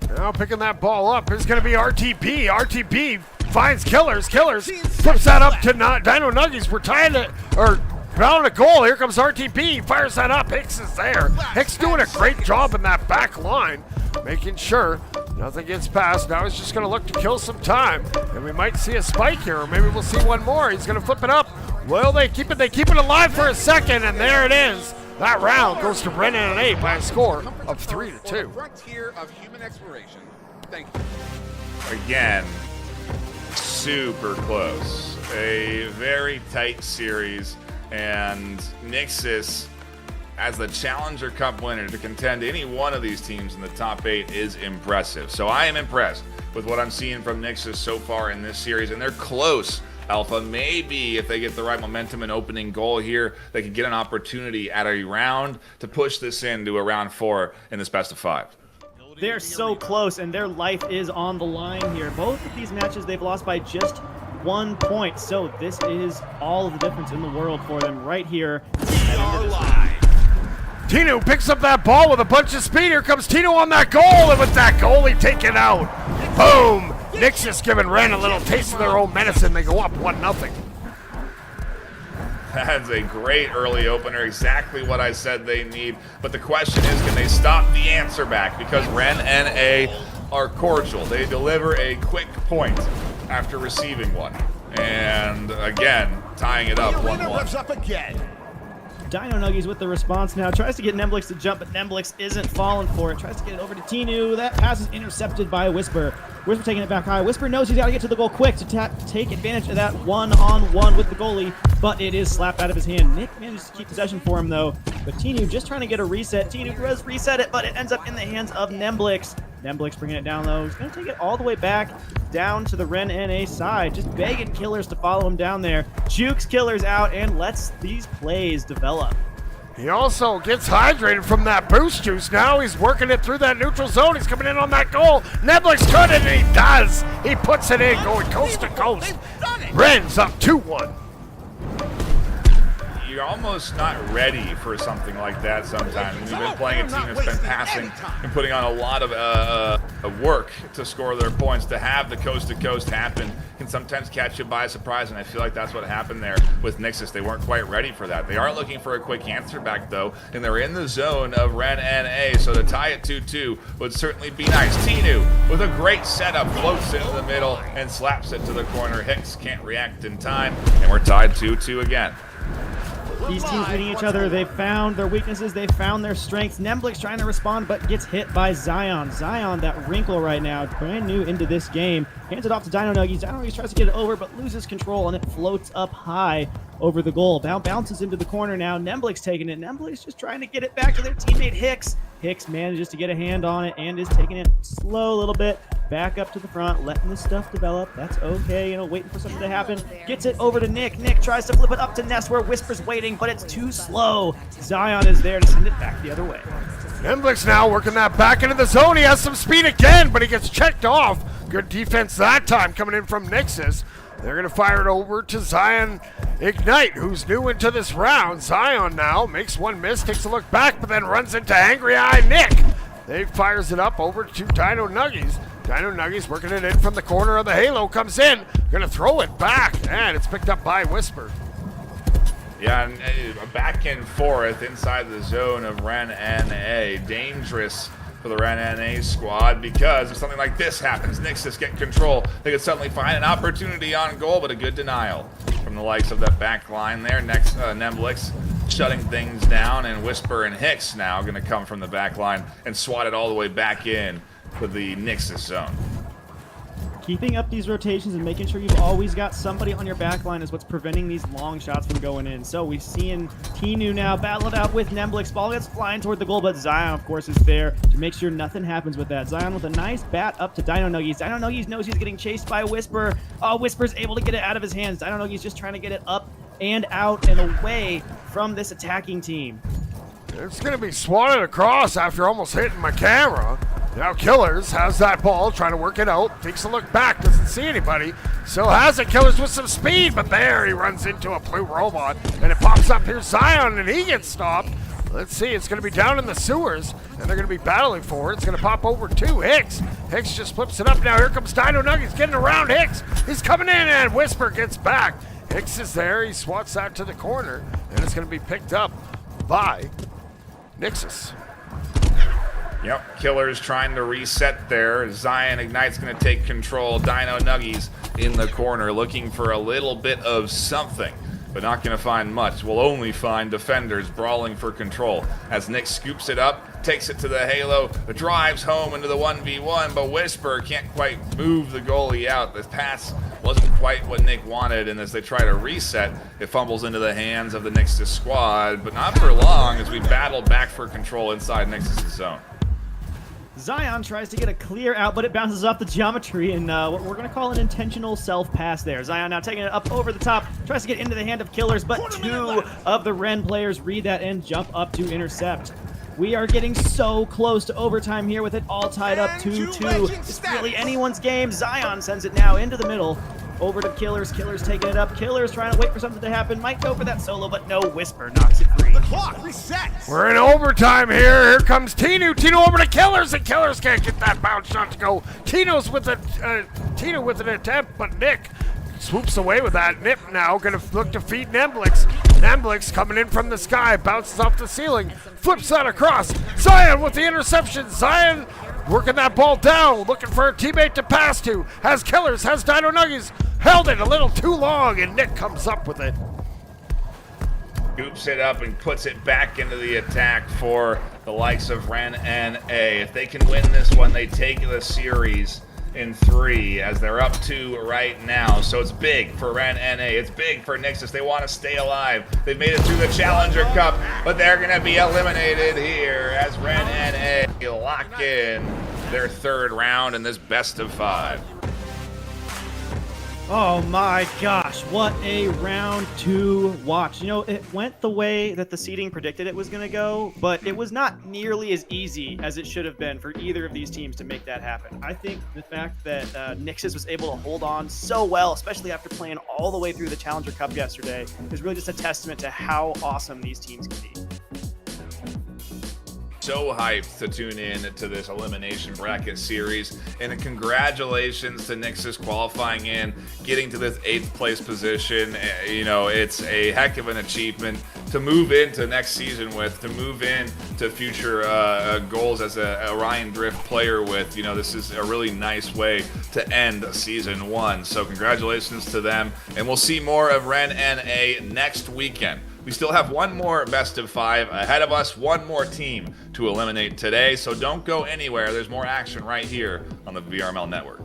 Now picking that ball up is going to be RTP. RTP finds Killers. Killers flips that up to Dino Nuggies. We're tying it, or round a goal. Here comes RTP. Fires that up. Hicks is there. Hicks doing a great job in that back line, making sure nothing gets past. Now he's just going to look to kill some time, and we might see a spike here, or maybe we'll see one more. He's going to flip it up. Well, they keep it alive for a second, and there it is. That round goes to Ren NA by a score of 3-2. Frontier of human exploration. Thank you. Again, super close. A very tight series, and Nixus, as the Challenger Cup winner, to contend any one of these teams in the top 8 is impressive. So I am impressed with what I'm seeing from Nixus so far in this series, and they're close. Alpha, maybe if they get the right momentum and opening goal here, they could get an opportunity at a round to push this into a round 4 in this best of 5. They're so close, and their life is on the line here. Both of these matches, they've lost by just 1 point, so this is all of the difference in the world for them right here. Tino picks up that ball with a bunch of speed. Here comes Tino on that goal, and with that goalie taken out, boom! Nixus giving Ren a little taste of their own medicine. They go up 1-0. That's a great early opener, exactly what I said they need. But the question is, can they stop the answer back? Because Ren NA are cordial. They deliver a quick point after receiving one. And again, tying it up 1-1. Dino Nuggies with the response now. Tries to get Nemblix to jump, but Nemblix isn't falling for it. Tries to get it over to Tinu. That pass is intercepted by Whisper. Whisper taking it back high. Whisper knows he's got to get to the goal quick to take advantage of that one-on-one with the goalie, but it is slapped out of his hand. Nick manages to keep possession for him, though. But Tinu just trying to get a reset. Tinu does reset it, but it ends up in the hands of Nemblix. Nemblix bringing it down low. He's going to take it all the way back down to the Ren NA side. Just begging Killers to follow him down there. Jukes Killers out and lets these plays develop. He also gets hydrated from that boost juice. Now he's working it through that neutral zone. He's coming in on that goal. Nemblix could, and he does. He puts it in, going coast to coast. Ren's up 2-1. You're almost not ready for something like that sometimes. When you've been playing a team that's been passing and putting on a lot of work to score their points, to have the coast-to-coast happen can sometimes catch you by surprise, and I feel like that's what happened there with Nixus. They weren't quite ready for that. They are looking for a quick answer back, though, and they're in the zone of Ren NA, so to tie it 2-2 would certainly be nice. Tinu, with a great setup, floats into the middle and slaps it to the corner. Hicks can't react in time, and we're tied 2-2 again. These teams meeting each other. They've found their weaknesses. They've found their strengths. Nemblix trying to respond, but gets hit by Zion. Zion, that wrinkle right now, brand new into this game. Hands it off to Dino Nuggies. Dino Nuggies tries to get it over, but loses control, and it floats up high over the goal. Now bounces into the corner now. Nemblix taking it. Nemblix just trying to get it back to their teammate Hicks. Hicks manages to get a hand on it and is taking it slow a little bit. Back up to the front, letting this stuff develop. That's okay, waiting for something to happen. Gets it over to Nick. Nick tries to flip it up to Ness where Whisper's waiting, but it's too slow. Zion is there to send it back the other way. Nemblix now working that back into the zone. He has some speed again, but he gets checked off. Good defense that time coming in from Nixus. They're going to fire it over to Zion Ignite, who's new into this round. Zion now makes one miss, takes a look back, but then runs into Angry Eye Nick. They fires it up over to Dino Nuggies. Dino Nuggies working it in from the corner of the Halo, comes in, gonna throw it back, and it's picked up by Whisper. Yeah, and back and forth inside the zone of Ren NA. Dangerous for the Ren NA squad, because if something like this happens, Nixus get control, they could suddenly find an opportunity on goal, but a good denial from the likes of that back line there. Next, Nemblix shutting things down, and Whisper and Hicks now gonna come from the back line and swat it all the way back in to the Nixus zone. Keeping up these rotations and making sure you've always got somebody on your back line is what's preventing these long shots from going in. So we've seen Tinu now battle it out with Nemblix. Ball gets flying toward the goal, but Zion, of course, is there to make sure nothing happens with that. Zion with a nice bat up to Dino Nuggies. Dino Nuggies knows he's getting chased by Whisper. Whisper's able to get it out of his hands. Dino Nuggies just trying to get it up and out and away from this attacking team. It's going to be swatted across after almost hitting my camera. Now Killers has that ball, trying to work it out. Takes a look back, doesn't see anybody. Still has it. Killers with some speed, but there he runs into a blue robot, and it pops up. Here's Zion, and he gets stopped. Let's see, it's going to be down in the sewers, and they're going to be battling for it. It's going to pop over to Hicks. Hicks just flips it up now. Here comes Dino Nuggets getting around Hicks. He's coming in, and Whisper gets back. Hicks is there. He swats that to the corner, and it's going to be picked up by Nixus. Yep, Killer's trying to reset there. Zion Ignite's going to take control. Dino Nuggies in the corner looking for a little bit of something, but not going to find much. We'll only find defenders brawling for control as Nick scoops it up, takes it to the halo, drives home into the 1v1, but Whisper can't quite move the goalie out. The pass wasn't quite what Nick wanted, and as they try to reset, it fumbles into the hands of the Nixus squad, but not for long as we battle back for control inside Nixus' zone. Zion tries to get a clear out, but it bounces off the geometry, and what we're going to call an intentional self-pass there. Zion now taking it up over the top, tries to get into the hand of Killers, but two of the Ren players read that and jump up to intercept. We are getting so close to overtime here with it all tied up 2-2. It's really anyone's game. Zion sends it now into the middle. Over to Killers. Killers taking it up. Killers trying to wait for something to happen. Might go for that solo, but no. Whisper knocks it free. The clock resets. We're in overtime here. Here comes Tino. Tino over to Killers, and Killers can't get that bounce shot to go. Tino with an attempt, but Nick swoops away with that. Nip now going to look to feed Nemblix. Nemblix coming in from the sky, bounces off the ceiling, flips that across. Zion with the interception. Zion working that ball down, looking for a teammate to pass to. Has Killers, has Dino Nuggies. Held it a little too long, and Nick comes up with it. Scoops it up and puts it back into the attack for the likes of Ren and A. If they can win this one, they take the series in 3 as they're up 2 right now. So it's big for Ren and A. It's big for Nixus. They want to stay alive. They've made it through the Challenger Cup, but they're going to be eliminated here as Ren and A lock in their 3rd round in this best of 5. Oh my gosh, what a round to watch. You know, it went the way that the seeding predicted it was going to go, but it was not nearly as easy as it should have been for either of these teams to make that happen. I think the fact that Nixus was able to hold on so well, especially after playing all the way through the Challenger Cup yesterday, is really just a testament to how awesome these teams can be. So hyped to tune in to this elimination bracket series, and congratulations to Nixus qualifying in, getting to this 8th place position. You know, it's a heck of an achievement to move into next season with, to move in to future goals as a Orion Drift player with. You know, this is a really nice way to end season 1. So congratulations to them, and we'll see more of Ren and A next weekend. We still have one more best of 5 ahead of us, one more team to eliminate today, so don't go anywhere. There's more action right here on the VRML Network.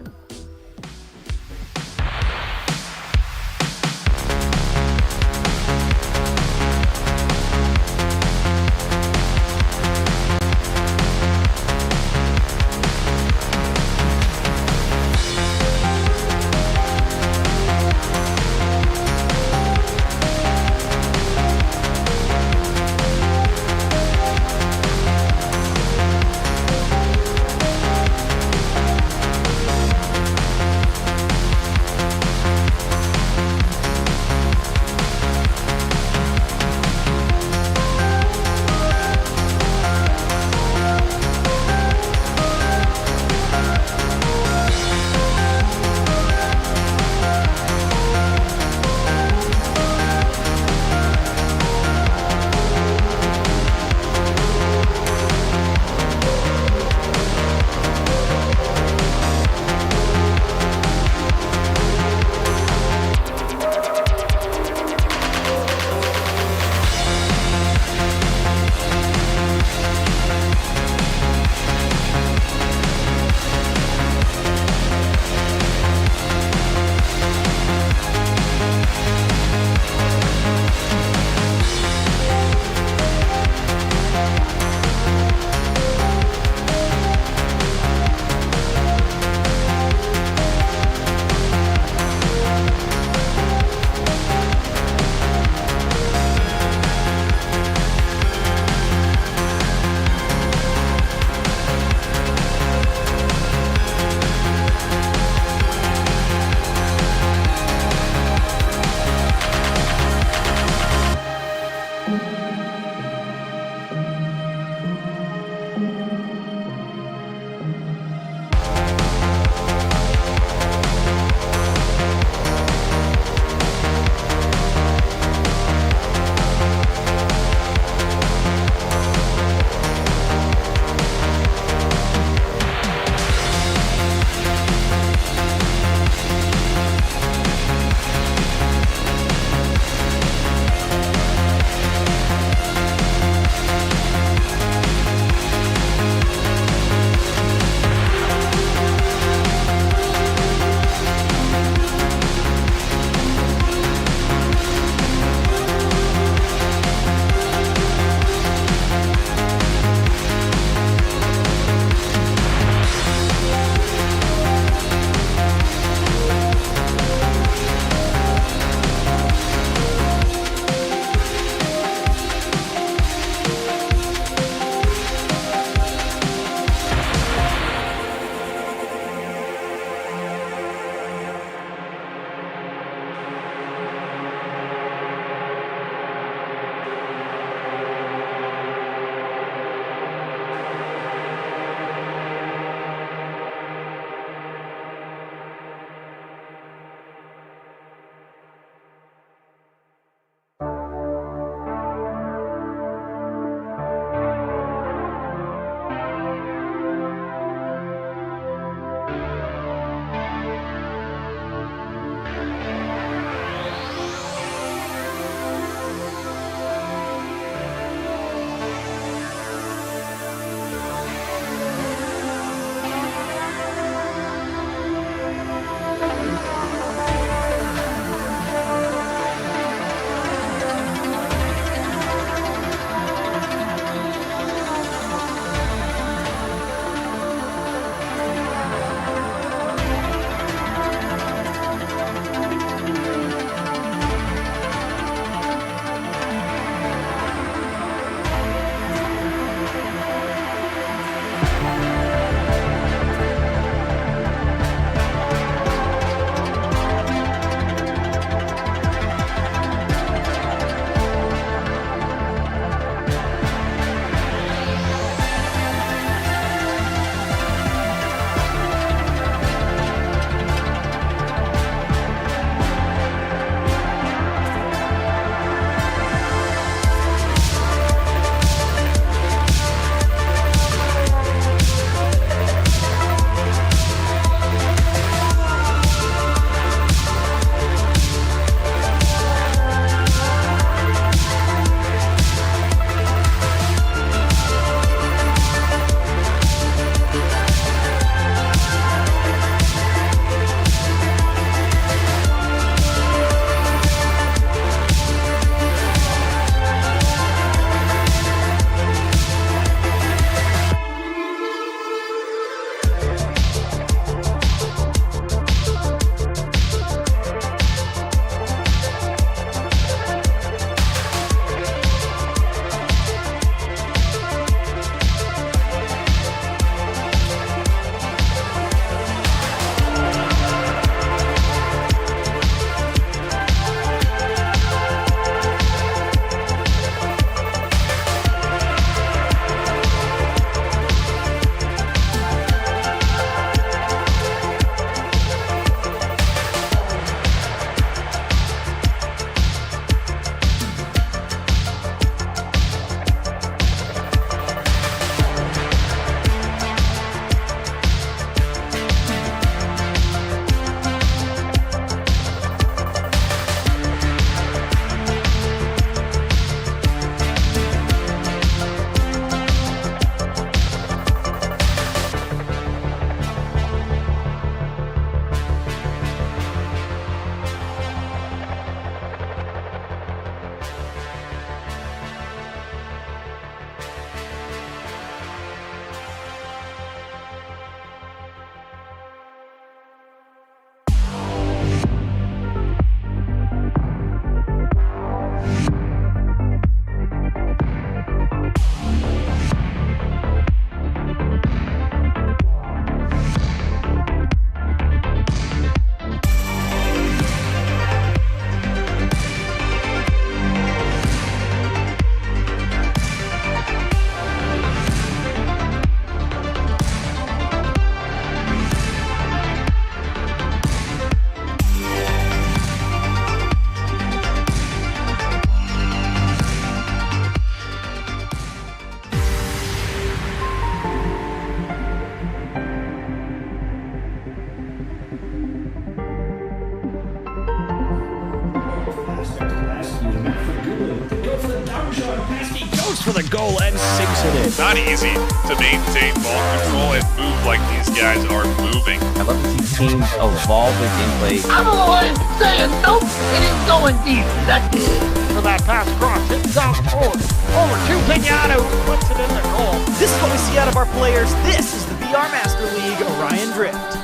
goes for the goal and sinks it in. Not easy to maintain ball control and move like these guys are moving. I love to see teams evolve with gameplay. I'm the one saying nope, it ain't going deep. That's it. For that pass cross, it's out forward. Over to Pinata, who puts it in the goal. This is what we see out of our players. This is the VR Master League Orion Drift.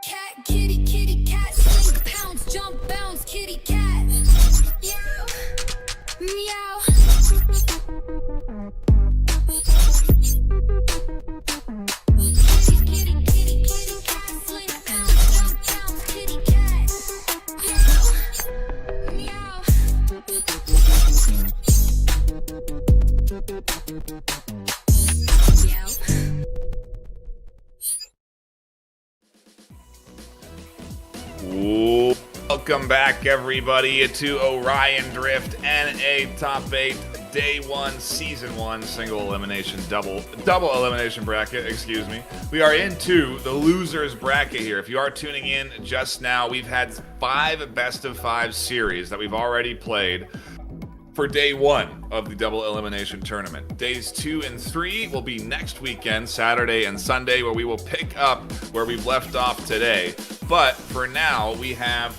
Cat, kitty, kitty, cat, swing, pounce, jump, bounce, kitty, cat. Meow, meow. Kitty, kitty, kitty, cat, swing, pounce, jump, bounce, kitty, cat. Meow, meow. Welcome back, everybody, to Orion Drift NA Top 8 Day 1, Season 1, single elimination, double elimination bracket, excuse me. We are into the losers bracket here. If you are tuning in just now, we've had 5 best-of-5 series that we've already played for Day 1 of the double elimination tournament. Days 2 and 3 will be next weekend, Saturday and Sunday, where we will pick up where we've left off today. But for now, we have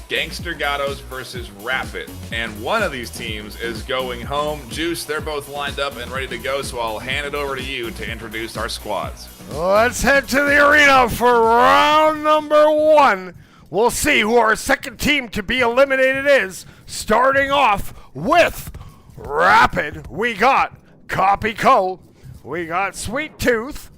Gangster Gatos versus Rapid, and one of these teams is going home. Juice, they're both lined up and ready to go, so I'll hand it over to you to introduce our squads. Let's head to the arena for round number 1. We'll see who our second team to be eliminated is. Starting off with Rapid, we got Copy Co, we got Sweet Tooth,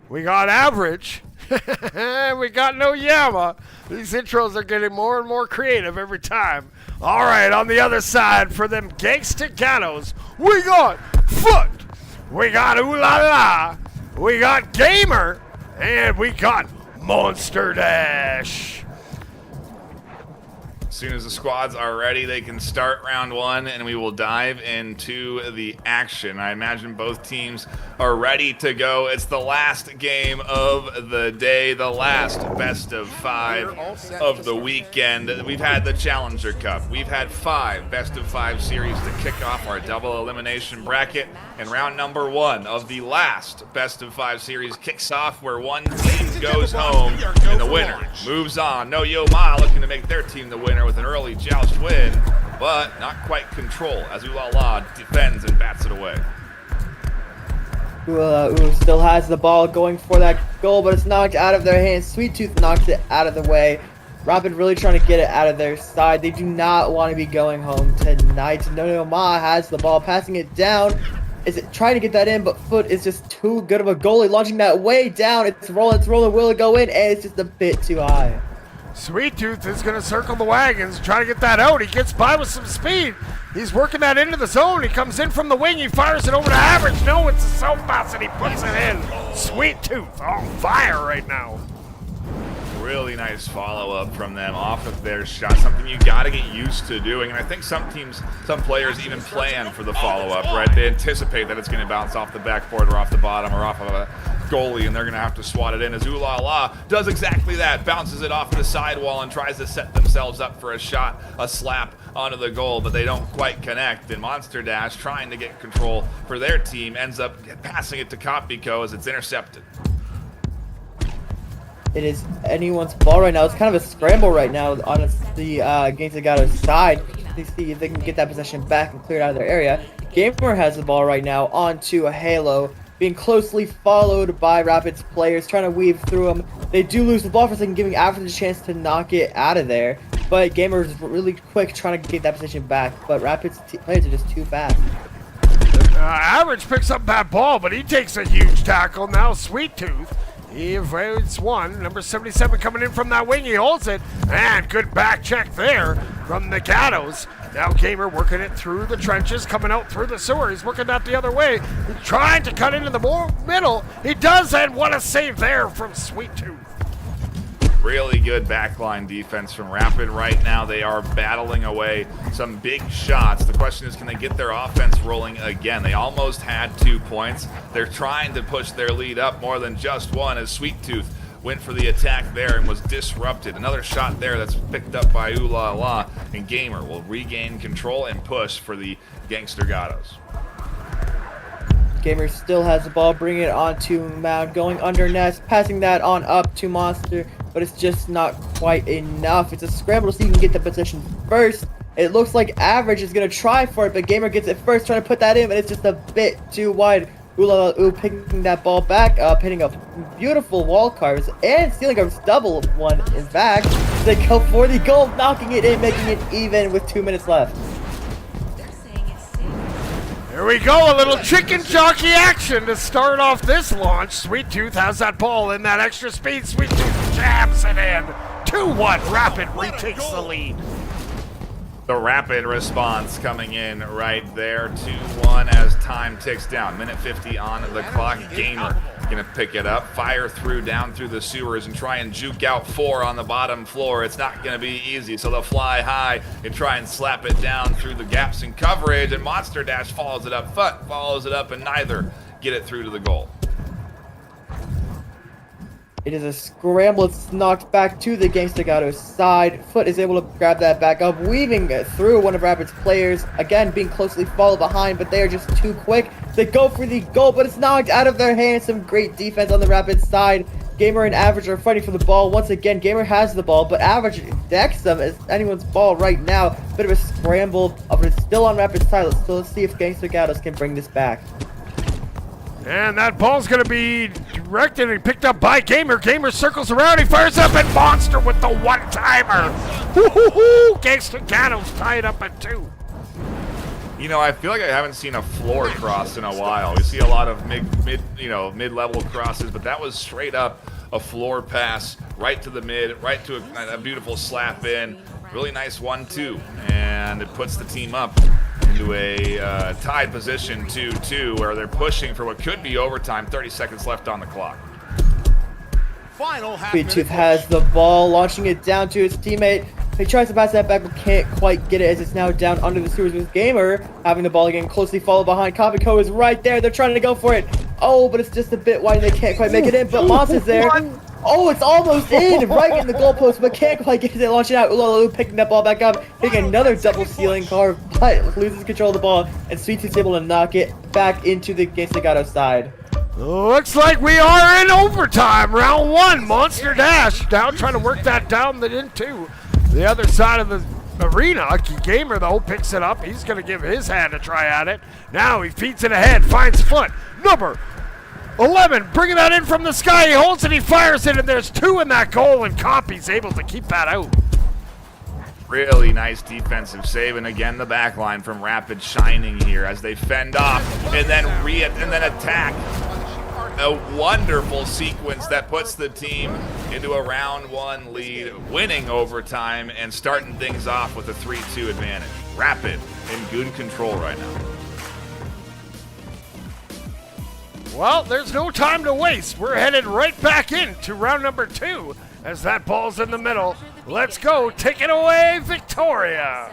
we got Average, we got No Yama. These intros are getting more and more creative every time. All right, on the other side for them Gangsta Gatos, we got Foot, we got Ooh La La, we got Gamer, and we got Monster Dash. As soon as the squads are ready, they can start round 1, and we will dive into the action. I imagine both teams are ready to go. It's the last game of the day, the last best of 5 of the weekend. We've had the Challenger Cup. We've had 5 best of 5 series to kick off our double elimination bracket. And round number 1 of the last best of 5 series kicks off, where one team goes home and the winner moves on. No Yo Ma looking to make their team the winner with an early joust win, but not quite control as Ooh La La defends and bats it away. Still has the ball going for that goal, but it's knocked out of their hands. Sweet Tooth knocks it out of the way. Rapid really trying to get it out of their side. They do not want to be going home tonight. No Ma has the ball, passing it down. Is it trying to get that in, but Foot is just too good of a goalie, launching that way down. It's rolling, will it go in? And it's just a bit too high. Sweet Tooth is going to circle the wagons, try to get that out. He gets by with some speed. He's working that into the zone. He comes in from the wing. He fires it over to Average. No, it's a self pass, and he puts it in. Sweet Tooth on fire right now. Really nice follow-up from them off of their shot, something you got to get used to doing. And I think some teams, some players even plan for the follow-up, right? They anticipate that it's going to bounce off the backboard or off the bottom or off of a goalie, and they're going to have to swat it in. As Ooh La La does exactly that, bounces it off the sidewall and tries to set themselves up for a shot, a slap onto the goal, but they don't quite connect. And Monster Dash, trying to get control for their team, ends up passing it to Kopiko as it's intercepted. It is anyone's ball right now. It's kind of a scramble right now on the Gangsta Gatos side. They see if they can get that possession back and clear it out of their area. Gamer has the ball right now onto a Halo, being closely followed by Rapid's players, trying to weave through them. They do lose the ball for a second, giving Average a chance to knock it out of there. But Gamer is really quick trying to get that position back. But Rapid's players are just too fast. Average picks up that ball, but he takes a huge tackle. Now Sweet Tooth, He avoids one. Number 77 coming in from that wing. He holds it. And good back check there from the Gatos. Now Gamer working it through the trenches, coming out through the sewer. He's working that the other way. He's trying to cut into the middle. He does, and what a save there from Sweet Tooth. Really good backline defense from Rapid right now. They are battling away some big shots. The question is, can they get their offense rolling again? They almost had 2 points. They're trying to push their lead up more than just one as Sweet Tooth went for the attack there and was disrupted. Another shot there that's picked up by Ooh La La, and Gamer will regain control and push for the Gangster Gatos. Gamer still has the ball, bringing it onto Mound, going under nest, passing that on up to Monster, but it's just not quite enough. It's a scramble so you can get the position first. It looks like Average is going to try for it, but Gamer gets it first, trying to put that in, but it's just a bit too wide. Ooh La La Ooh picking that ball back up, hitting a beautiful wall carves, and stealing a double one, in fact. They go for the goal, knocking it in, making it even with 2 minutes left. Here we go, a little chicken jockey action to start off this launch. Sweet Tooth has that ball in that extra speed. Sweet Tooth jabs it in. 2-1, Rapid retakes the lead. The Rapid response coming in right there, 2-1 as time ticks down. Minute 50 on the clock. Gamer gonna pick it up, fire through down through the sewers and try and juke out 4 on the bottom floor. It's not gonna be easy, so they'll fly high and try and slap it down through the gaps in coverage, and Monster Dash follows it up, Foot follows it up, and neither get it through to the goal. It is a scramble. It's knocked back to the Gangsta Gatos side. Foot is able to grab that back up, weaving through one of Rapid's players. Again, being closely followed behind, but they are just too quick. They go for the goal, but it's knocked out of their hands. Some great defense on the Rapid side. Gamer and Average are fighting for the ball. Once again, Gamer has the ball, but Average decks them as anyone's ball right now. Bit of a scramble, but it's still on Rapid's side. Let's see if Gangsta Gatos can bring this back. And that ball's going to be directed and picked up by Gamer. Gamer circles around. He fires up, and Monster with the one-timer. Woo-hoo-hoo! Gangster Gatos tied up at 2. You know, I feel like I haven't seen a floor cross in a while. We see a lot of mid-level crosses, but that was straight up a floor pass right to the mid, right to a beautiful slap in. Really nice 1-2, and it puts the team up into a tied position 2-2, where they're pushing for what could be overtime. 30 seconds left on the clock. Sweet Tooth has the ball, launching it down to his teammate. He tries to pass that back, but can't quite get it as it's now down under the sewers with Gamer having the ball again, closely followed behind. Comico is right there. They're trying to go for it. Oh, but it's just a bit wide. They can't quite make it in, but Monster's there. Oh, it's almost in, right in the goalpost, but can't quite get it. Launching out. Ooh La La picking that ball back up, hitting another double ceiling carve, but loses control of the ball, and Sweet Tooth's able to knock it back into the Gangsta Gatos side. Looks like we are in overtime. Round 1, Monster Dash now trying to work that down into the other side of the arena. Gamer, though, picks it up. He's going to give his hand a try at it. Now he feeds it ahead, finds Foot. Number 11, bringing that in from the sky. He holds it, he fires it, and there's 2 in that goal, and Copy's able to keep that out. Really nice defensive save, and again the back line from Rapid shining here as they fend off and then attack. A wonderful sequence that puts the team into a round 1 lead, winning overtime and starting things off with a 3-2 advantage. Rapid in good control right now. Well, there's no time to waste. We're headed right back into round number 2 as that ball's in the middle. Let's go. Take it away, Victoria.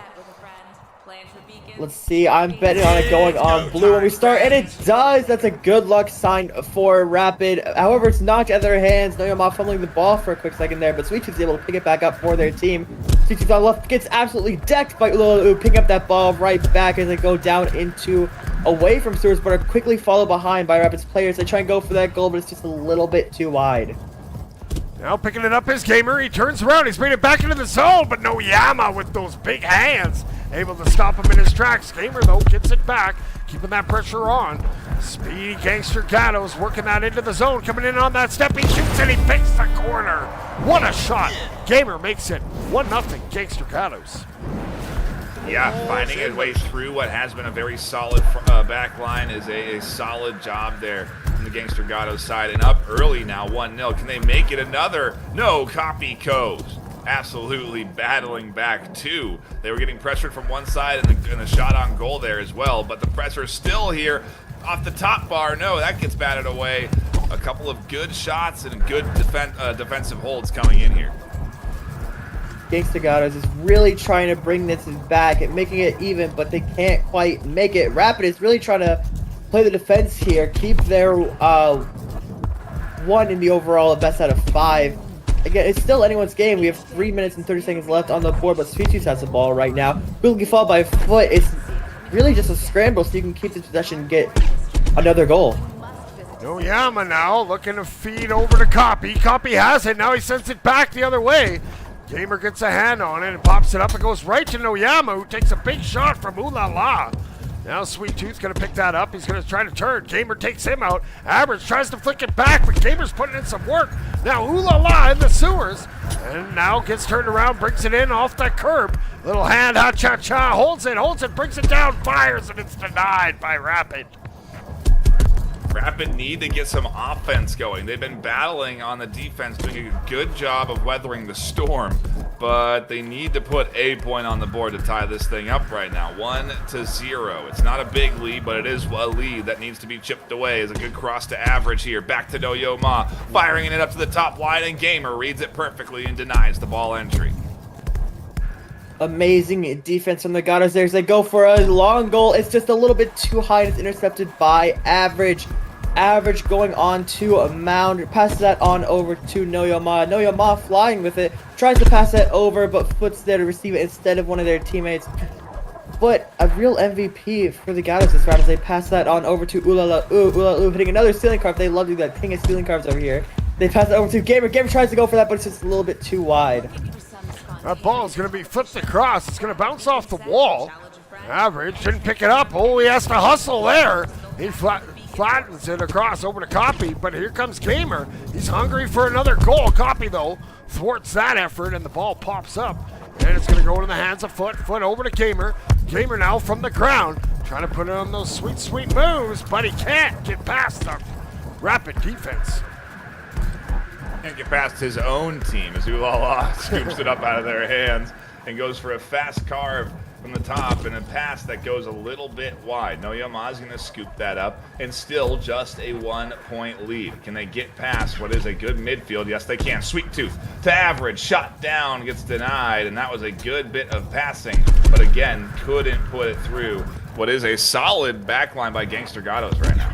Let's see, I'm betting on it going on blue when we start, and it does. That's a good luck sign for Rapid. However, it's knocked out of their hands. Noyama fumbling the ball for a quick second there, but Sweet Tooth's able to pick it back up for their team. Sweet Tooth on left gets absolutely decked by Ooh La La Ooh, picking up that ball right back as they go down into away from sewers, but are quickly followed behind by Rapid's players. They try and go for that goal, but it's just a little bit too wide. Now picking it up is Gamer. He turns around. He's made it back into the zone, but Noyama with those big hands able to stop him in his tracks. Gamer, though, gets it back, keeping that pressure on. Speedy Gangster Gatos working that into the zone, coming in on that step. He shoots and he picks the corner. What a shot. Gamer makes it 1-0 Gangster Gatos. Yeah, finding his way through what has been a very solid back line is a solid job there from the Gangster Gatto's side, and up early now, 1-0. Can they make it another? No, Copy Coves. Absolutely battling back too. They were getting pressured from one side and a shot on goal there as well, but the pressure still here off the top bar. No, that gets batted away. A couple of good shots and good defensive holds coming in here. Gangster Gattos is really trying to bring this back and making it even, but they can't quite make it. Rapid is really trying to play the defense here, keep their one in the overall best out of 5. Again, it's still anyone's game. We have 3 minutes and 30 seconds left on the board, but Sweet Tooth has the ball right now. Looking followed by a foot. It's really just a scramble so you can keep this possession and get another goal. Noyama now looking to feed over to Copy. Copy has it. Now he sends it back the other way. Gamer gets a hand on it and pops it up. It goes right to Noyama, who takes a big shot from Ooh La La. Now Sweet Tooth's going to pick that up. He's going to try to turn. Gamer takes him out. Average tries to flick it back, but Gamer's putting in some work. Now Ooh La La in the sewers. And now gets turned around, brings it in off that curb. Little hand, ha-cha-cha, holds it, brings it down, fires, and it's denied by Rapid. Rapid need to get some offense going. They've been battling on the defense, doing a good job of weathering the storm, but they need to put a point on the board to tie this thing up right now. 1-0. It's not a big lead, but it is a lead that needs to be chipped away. Is a good cross to Average here. Back to Noyama, firing it up to the top line, and Gamer reads it perfectly and denies the ball entry. Amazing defense from the Gattos there as they go for a long goal. It's just a little bit too high. It's intercepted by Average. Average going on to a mound, passes that on over to Noyama. Noyama flying with it, tries to pass that over, but Foot's there to receive it instead of one of their teammates. Foot, a real MVP for the Gattos this round as they pass that on over to Ooh La La Ooh, hitting another stealing carve. They love to do that. King of stealing carves over here. They pass it over to Gamer. Gamer tries to go for that, but it's just a little bit too wide. That ball is going to be flipped across. It's going to bounce off the wall. Average didn't pick it up. Oh, he has to hustle there. He flattens it across over to Copy, but here comes Gamer. He's hungry for another goal. Copy, though, thwarts that effort, and the ball pops up. And it's going to go into the hands of Foot. Foot over to Gamer. Gamer now from the ground, trying to put it on those sweet, sweet moves, but he can't get past them. Rapid defense. Can't get past his own team as Ooh La La scoops it up out of their hands and goes for a fast carve from the top and a pass that goes a little bit wide. Noyama's going to scoop that up and still just a 1-point lead. Can they get past what is a good midfield? Yes, they can. Sweet Tooth to Average, shot down, gets denied, and that was a good bit of passing, but again, couldn't put it through what is a solid backline by Gangster Gattos right now.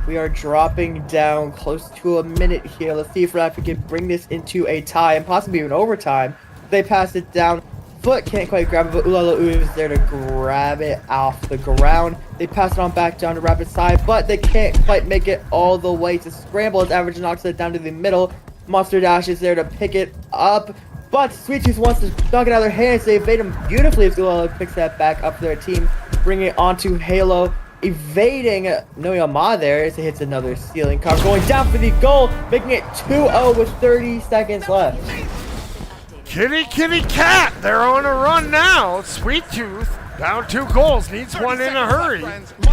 We are dropping down close to a minute here. Let's see if Rapid can bring this into a tie and possibly even overtime. They pass it down. Foot can't quite grab it, but Ooh La La Ooh is there to grab it off the ground. They pass it on back down to Rapid side, but they can't quite make it all the way to scramble as Average knocks it down to the middle. Monster Dash is there to pick it up, but Sweet Tooth wants to knock it out of their hands. They evade him beautifully as Ooh La La picks that back up their team, bringing it onto Halo. Evading Noyama there as it hits another stealing car, going down for the goal, making it 2-0 with 30 seconds left. Kitty, kitty, cat, they're on a run now. Sweet Tooth, down 2 goals, needs one in a hurry.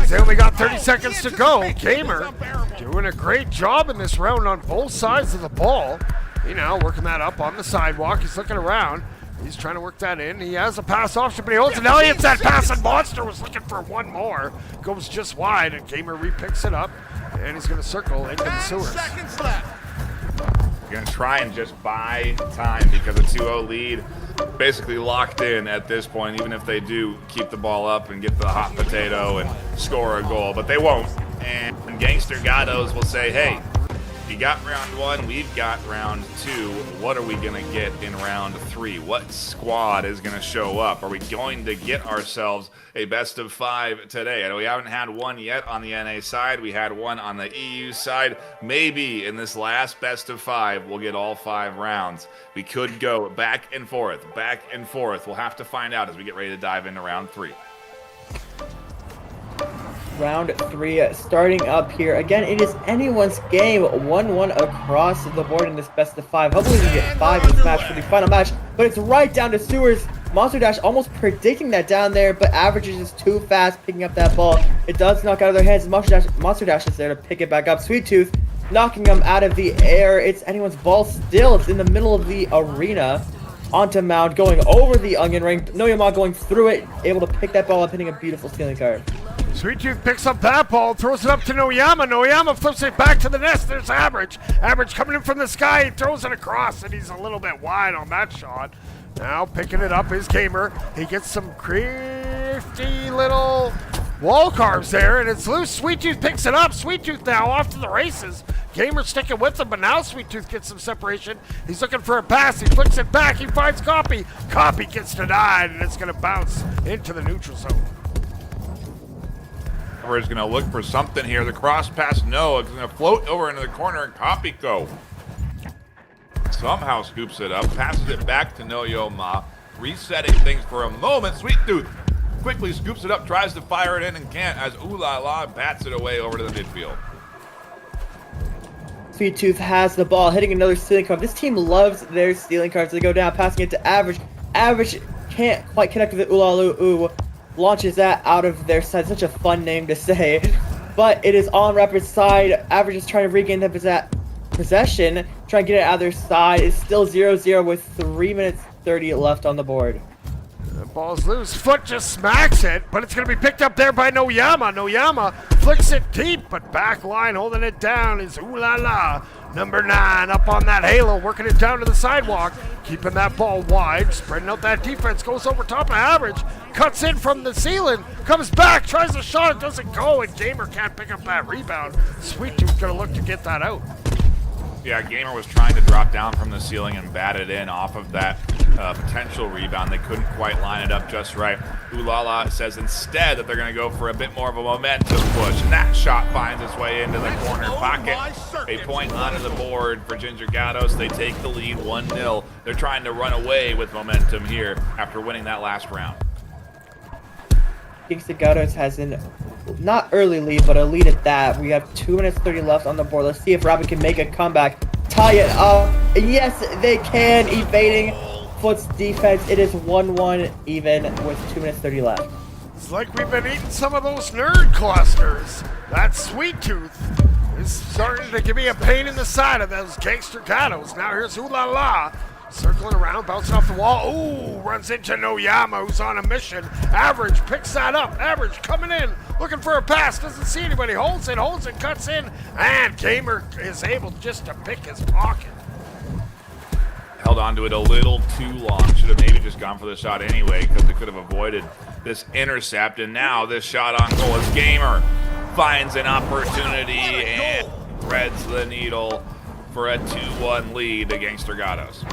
They only got 30 seconds to go. Gamer doing a great job in this round on both sides of the ball. You know, working that up on the sidewalk. He's looking around. He's trying to work that in. He has a pass option, but he holds it. Now he hits that pass, and Monster was looking for one more. Goes just wide, and Gamer re-picks it up, and he's going to circle into the sewers. You're going to try and just buy time because a 2-0 lead basically locked in at this point, even if they do keep the ball up and get the hot potato and score a goal. But they won't. And Gangster Gattos will say, hey, you got round 1, we've got round 2. What are we going to get in round 3? What squad is going to show up? Are we going to get ourselves a best of 5 today? I know we haven't had one yet on the NA side. We had one on the EU side. Maybe in this last best of 5, we'll get all 5 rounds. We could go back and forth, back and forth. We'll have to find out as we get ready to dive into round 3. Round 3 starting up here. Again, it is anyone's game. 1-1 across the board in this best of 5. Hopefully we get 5 in this match for the final match. But it's right down to sewers. Monster Dash almost predicting that down there, but Average is just too fast picking up that ball. It does knock out of their hands. Monster Dash is there to pick it back up. Sweet Tooth knocking them out of the air. It's anyone's ball still. It's in the middle of the arena. Onto Mound, going over the onion ring. Noyama going through it, able to pick that ball up, hitting a beautiful stealing card. Sweet Tooth picks up that ball, throws it up to Noyama. Noyama flips it back to the nest. There's Average. Average coming in from the sky. He throws it across, and he's a little bit wide on that shot. Now picking it up is Gamer. He gets some crafty little wall carves there, and it's loose. Sweet Tooth picks it up. Sweet Tooth now off to the races. Gamer sticking with him, but now Sweet Tooth gets some separation. He's looking for a pass. He flicks it back. He finds Copy. Copy gets denied, and it's going to bounce into the neutral zone. Is going to look for something here. The cross pass, no. It's going to float over into the corner, and Kopiko somehow scoops it up, passes it back to Noyama, resetting things for a moment. Sweet Tooth quickly scoops it up, tries to fire it in, and can't, as Ooh La La bats it away over to the midfield. Sweet Tooth has the ball, hitting another stealing card. This team loves their stealing cards. They go down, passing it to Average. Average can't quite connect with it. Ooh La La launches that out of their side. Such a fun name to say. But it is on Rapid's side. Average is trying to regain the possession, trying to get it out of their side. It's still 0-0 with 3 minutes 30 left on the board. The ball's loose. Foot just smacks it, but it's going to be picked up there by Noyama. Noyama flicks it deep, but back line holding it down is Ooh La La. Number 9 up on that halo, working it down to the sidewalk, keeping that ball wide, spreading out that defense, goes over top of Average, cuts in from the ceiling, comes back, tries a shot, it doesn't go, and Gamer can't pick up that rebound. Sweet Tooth's going to look to get that out. Yeah, Gamer was trying to drop down from the ceiling and bat it in off of that potential rebound. They couldn't quite line it up just right. Ooh La La says instead that they're going to go for a bit more of a momentum push, and that shot finds its way into the corner pocket. A point onto the board for Ginger Gatos. They take the lead 1-0. They're trying to run away with momentum here after winning that last round. Ginger Gatos has an not early lead, but a lead at that. We have 2 minutes 30 left on the board. Let's see if Rapid can make a comeback, tie it up. And yes, they can, evading Foot's defense. It is 1-1 even with 2 minutes 30 left. It's like we've been eating some of those nerd clusters. That Sweet Tooth is starting to give me a pain in the side of those Gangster Gatos. Now here's Ooh La La. Circling around, bouncing off the wall. Ooh, runs into Noyama, who's on a mission. Average picks that up. Average coming in, looking for a pass. Doesn't see anybody. Holds it, cuts in. And Gamer is able just to pick his pocket. Held on to it a little too long. Should have maybe just gone for the shot anyway, because they could have avoided this intercept. And now this shot on goal as Gamer finds an opportunity and threads the needle for a 2-1 lead against Gatos.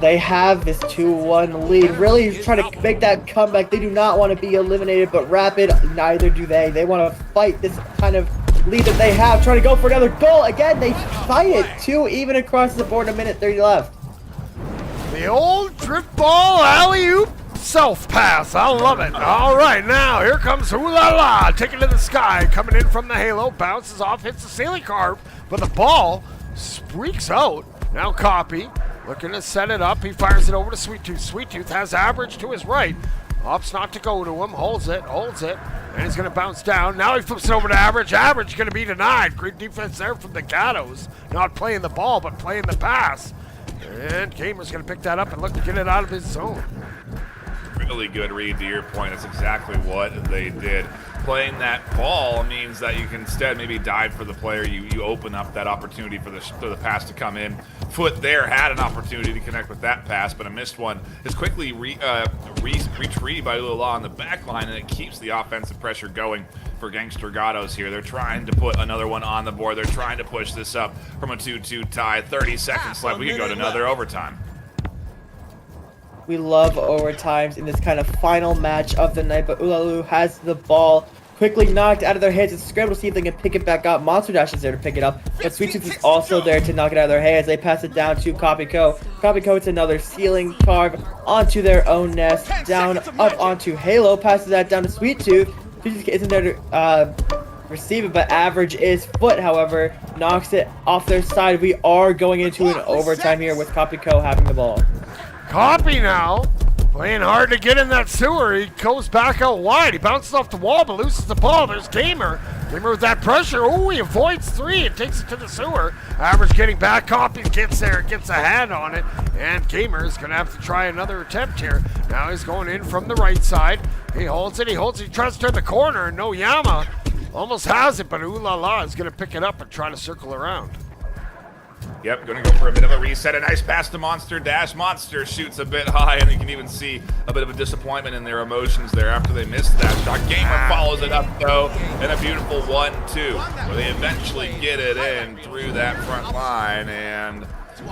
They have this 2-1 lead. Really trying to make that comeback. They do not want to be eliminated, but Rapid, neither do they. They want to fight this kind of lead that they have. Trying to go for another goal. Again, they fight it. 2 even across the board, 1 minute 30 left. The old drift ball alley-oop self pass. I love it. All right, now here comes Ooh La La, taking to the sky, coming in from the halo, bounces off, hits the ceiling carve, but the ball streaks out. Now Copy, looking to set it up. He fires it over to Sweet Tooth. Sweet Tooth has Average to his right. Opts not to go to him, holds it, and he's going to bounce down. Now he flips it over to Average. Average going to be denied. Great defense there from the Gatos. Not playing the ball, but playing the pass. And Gamer's going to pick that up and look to get it out of his zone. Really good read to your point. That's exactly what they did. Playing that ball means that you can instead maybe dive for the player. You open up that opportunity for the pass to come in. Foot there had an opportunity to connect with that pass, but a missed one is quickly retrieved by Ooh La La on the back line, and it keeps the offensive pressure going for Gangster Gatos here. They're trying to put another one on the board. They're trying to push this up from a 2-2 tie. 30 seconds left. We could go to another overtime. We love overtimes in this kind of final match of the night, but Ooh La La has the ball quickly knocked out of their hands and scramble to see if they can pick it back up. Monster Dash is there to pick it up, but Sweet Tooth is also there to knock it out of their hands. They pass it down to Kopiko. Kopiko hits another ceiling carve onto their own nest, down up onto Halo, passes that down to Sweet Tooth. Sweet Tooth isn't there to receive it, but Average is Foot, however, knocks it off their side. We are going into an overtime here with Kopiko having the ball. Copy now. Playing hard to get in that sewer. He goes back out wide. He bounces off the wall but loses the ball. There's Gamer. Gamer with that pressure. Oh, he avoids 3 and takes it to the sewer. Average getting back. Copy gets there, gets a hand on it. And Gamer is going to have to try another attempt here. Now he's going in from the right side. He holds it. He tries to turn the corner. No Yama. Almost has it, but Ooh La La is going to pick it up and try to circle around. Yep, going to go for a bit of a reset. A nice pass to Monster Dash. Monster shoots a bit high, and you can even see a bit of a disappointment in their emotions there after they missed that shot. Gamer follows it up, though, and a beautiful 1-2, where they eventually get it in through that front line, and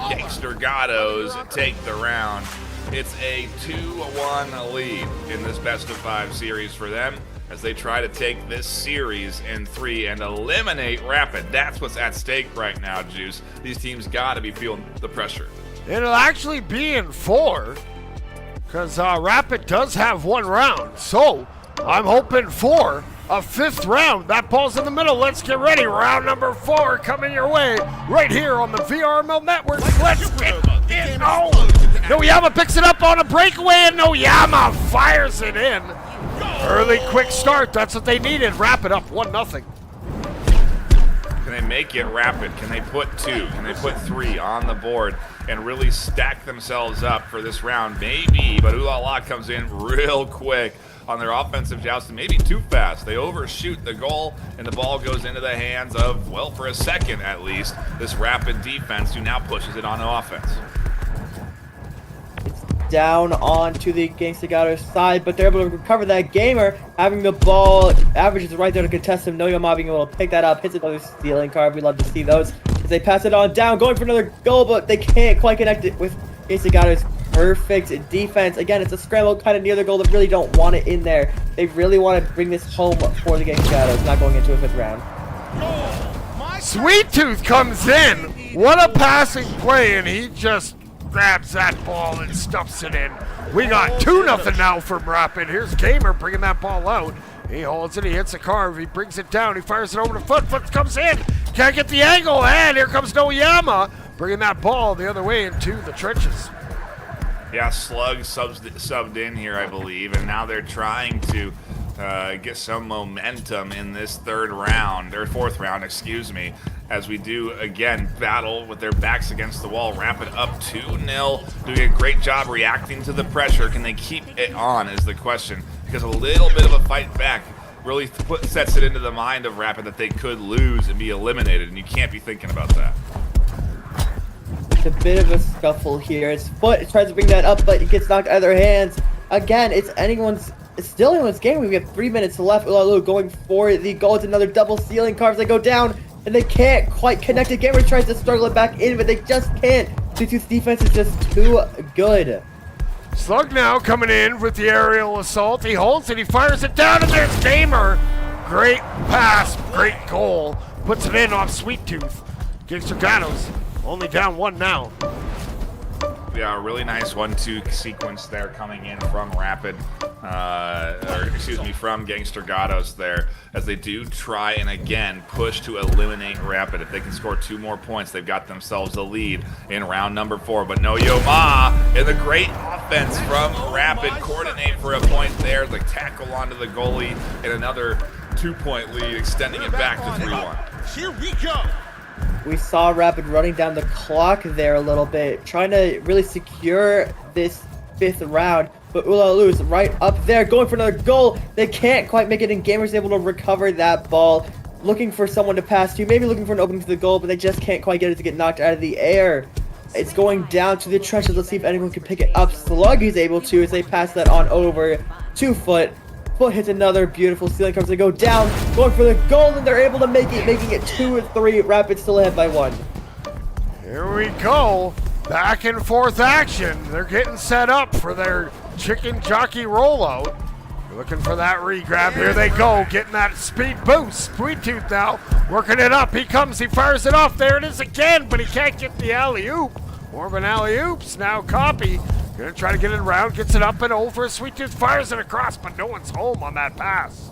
Gangster Gatos take the round. It's a 2-1 lead in this best-of-5 series for them, as they try to take this series in 3 and eliminate Rapid. That's what's at stake right now, Juice. These teams got to be feeling the pressure. It'll actually be in 4, because Rapid does have 1 round. So I'm hoping for a 5th round. That ball's in the middle. Let's get ready. Round number 4 coming your way right here on the VRML Network. Let's get it. Oh, Noyama picks it up on a breakaway, and Noyama fires it in. Early quick start, that's what they needed. Rapid up 1-0. Can they make it Rapid? Can they put 2? Can they put 3 on the board and really stack themselves up for this round? Maybe, but Ooh La La comes in real quick on their offensive jousting, maybe too fast. They overshoot the goal, and the ball goes into the hands of, well, for a second at least, this Rapid defense who now pushes it on offense. Down onto the Gangsta Gatos side, but they're able to recover that. Gamer having the ball. Average is right there to contest him. Noyama being able to pick that up. Hits another stealing card. We love to see those as they pass it on down, going for another goal, but they can't quite connect it with Gangsta Gatos. Perfect defense. Again, it's a scramble kind of near the goal. They really don't want it in there. They really want to bring this home for the Gangsta Gatos, not going into a 5th round. Sweet Tooth comes in. What a passing play, and he just grabs that ball and stuffs it in. We got 2-0 now from Rapid. Here's Gamer bringing that ball out. He holds it, he hits a carve, he brings it down, he fires it over to Foot. Foot comes in, can't get the angle, and here comes Noyama bringing that ball the other way into the trenches. Yeah, Slug subbed in here, I believe, and now they're trying to get some momentum in this 4th round, excuse me, as we do, again, battle with their backs against the wall. Rapid up 2-0, doing a great job reacting to the pressure. Can they keep it on is the question, because a little bit of a fight back really sets it into the mind of Rapid that they could lose and be eliminated, and you can't be thinking about that. It's a bit of a scuffle here. His Foot tries to bring that up, but it gets knocked out of their hands. Again, it's still anyone's game. We have 3 minutes left. Ulalu going for the goal. It's another double stealing cards. They go down, and they can't quite connect it. Gamer tries to struggle it back in, but they just can't. Sweet defense is just too good. Slug now coming in with the aerial assault. He holds it, he fires it down, and there's Gamer. Great pass, great goal. Puts it in off Sweet Tooth. Gangster Gatos only down 1 now. Yeah, a really nice 1-2 sequence there coming in from Rapid, from Gangster Gatos there, as they do try and again push to eliminate Rapid. If they can score 2 more points, they've got themselves a lead in round number 4. But no Yoma, and the great offense from Rapid coordinate for a point there, the tackle onto the goalie, and another 2-point lead, extending it back to 3-1. Here we go. We saw Rapid running down the clock there a little bit, trying to really secure this 5th round. But Ulalu is right up there, going for another goal. They can't quite make it, and Gamer's able to recover that ball. Looking for someone to pass to, maybe looking for an opening to the goal, but they just can't quite get it to get knocked out of the air. It's going down to the trenches. Let's see if anyone can pick it up. Slug is able to as they pass that on over to Foot. Foot hits another beautiful stealing comes. They go down, going for the goal, and they're able to make it, making it 2-3. Rapid still ahead by 1. Here we go. Back and forth action. They're getting set up for their chicken jockey rollout. Looking for that re-grab. Here they go, getting that speed boost. Sweet Tooth now, working it up. He comes, he fires it off. There it is again, but he can't get the alley-oop. More of an alley-oops now. Copy. Gonna try to get it around, gets it up and over. Sweet Tooth fires it across, but no one's home on that pass.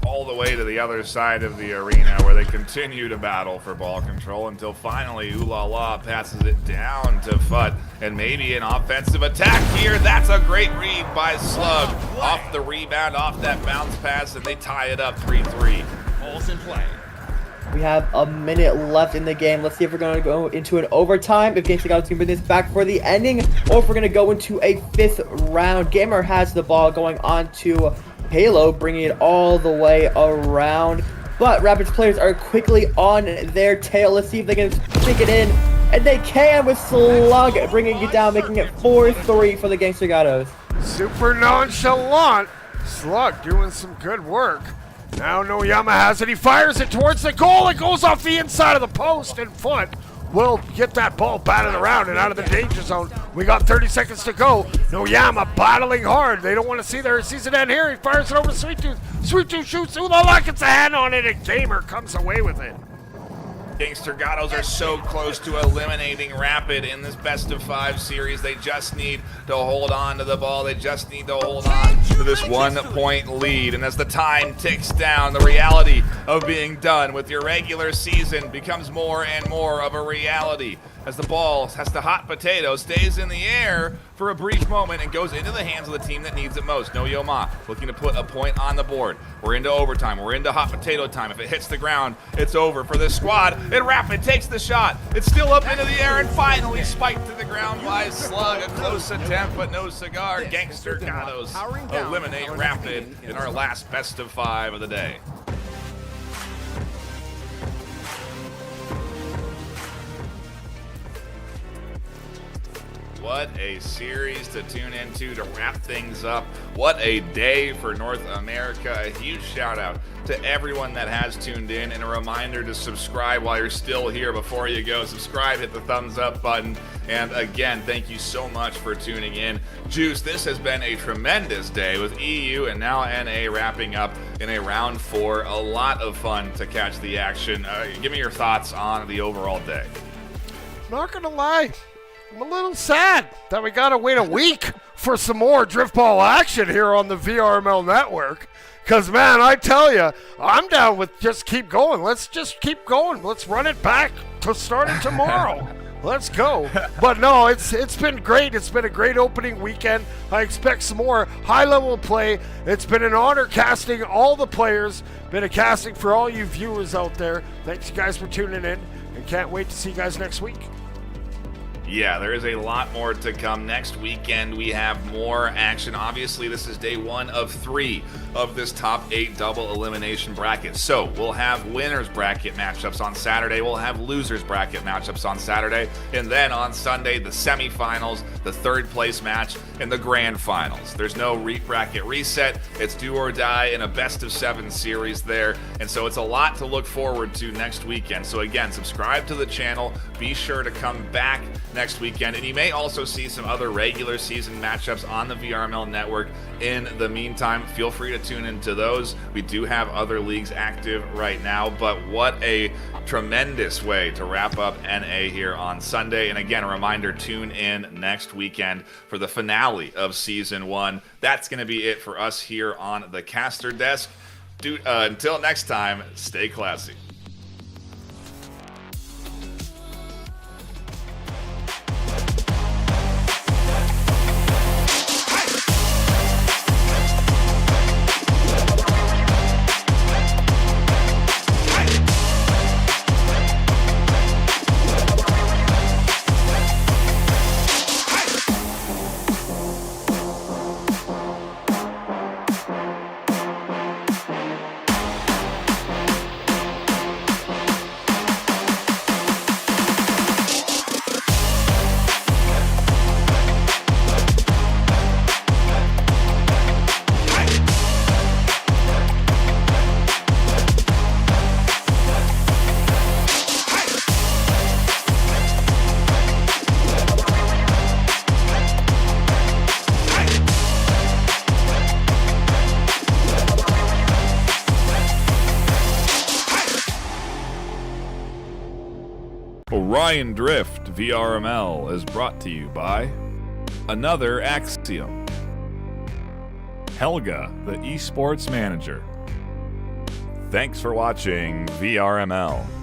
all the way to the other side of the arena where they continue to battle for ball control until finally Ooh La La passes it down to Fut, and maybe an offensive attack here. That's a great read by Slug. Off the rebound, off that bounce pass, and they tie it up 3-3. Balls in play. We have a minute left in the game. Let's see if we're going to go into an overtime, if Gangsta Gatos can bring this back for the ending, or if we're going to go into a 5th round. Gamer has the ball going on to Halo, bringing it all the way around. But Rapids players are quickly on their tail. Let's see if they can stick it in. And they can with Slug bringing it down, making it 4-3 for the Gangsta Gatos. Super nonchalant. Slug doing some good work. Now Noyama has it. He fires it towards the goal. It goes off the inside of the post, and Fut will get that ball batted around and out of the danger zone. We got 30 seconds to go. Noyama battling hard. They don't want to see their season end here. He fires it over to Sweet Tooth. Sweet Tooth shoots. Ooh La La gets a hand on it, and Gamer comes away with it. Gangster Gatos are so close to eliminating Rapid in this best-of-5 series. They just need to hold on to the ball. They just need to hold on to this 1-point lead. And as the time ticks down, the reality of being done with your regular season becomes more and more of a reality. As the ball, as the hot potato, stays in the air for a brief moment and goes into the hands of the team that needs it most. No Yoma looking to put a point on the board. We're into overtime. We're into hot potato time. If it hits the ground, it's over for this squad. And Rapid takes the shot. It's still up into the air and finally spiked to the ground by Slug. A close attempt, but no cigar. Gangster Gatos eliminate Rapid in our last best-of-5 of the day. What a series to tune into to wrap things up. What a day for North America. A huge shout out to everyone that has tuned in, and a reminder to subscribe while you're still here. Before you go, subscribe, hit the thumbs up button. And again, thank you so much for tuning in. Juice, this has been a tremendous day with EU and now NA wrapping up in a round 4. A lot of fun to catch the action. Give me your thoughts on the overall day. Not gonna lie, I'm a little sad that we gotta wait a week for some more drift ball action here on the VRML network. Because, man, I tell you, I'm down with just keep going. Let's just keep going. Let's run it back to starting tomorrow. Let's go. But no, it's been great. It's been a great opening weekend. I expect some more high-level play. It's been an honor casting all the players. Been a casting for all you viewers out there. Thanks, you guys, for tuning in. And can't wait to see you guys next week. Yeah, there is a lot more to come. Next weekend, we have more action. Obviously, this is day 1 of 3 of this top 8 double elimination bracket. So we'll have winners bracket matchups on Saturday. We'll have losers bracket matchups on Saturday. And then on Sunday, the semifinals, the 3rd place match, and the grand finals. There's no bracket reset. It's do or die in a best of 7 series there. And so it's a lot to look forward to next weekend. So again, subscribe to the channel. Be sure to come back next weekend, and you may also see some other regular season matchups on the VRML network. In the meantime, feel free to tune into those. We do have other leagues active right now, but what a tremendous way to wrap up NA here on Sunday. And again, a reminder, tune in next weekend for the finale of season 1. That's going to be it for us here on the caster desk. Until next time, stay classy. Orion Drift VRML is brought to you by Another Axiom, Helga, the esports manager, Thanks for watching VRML.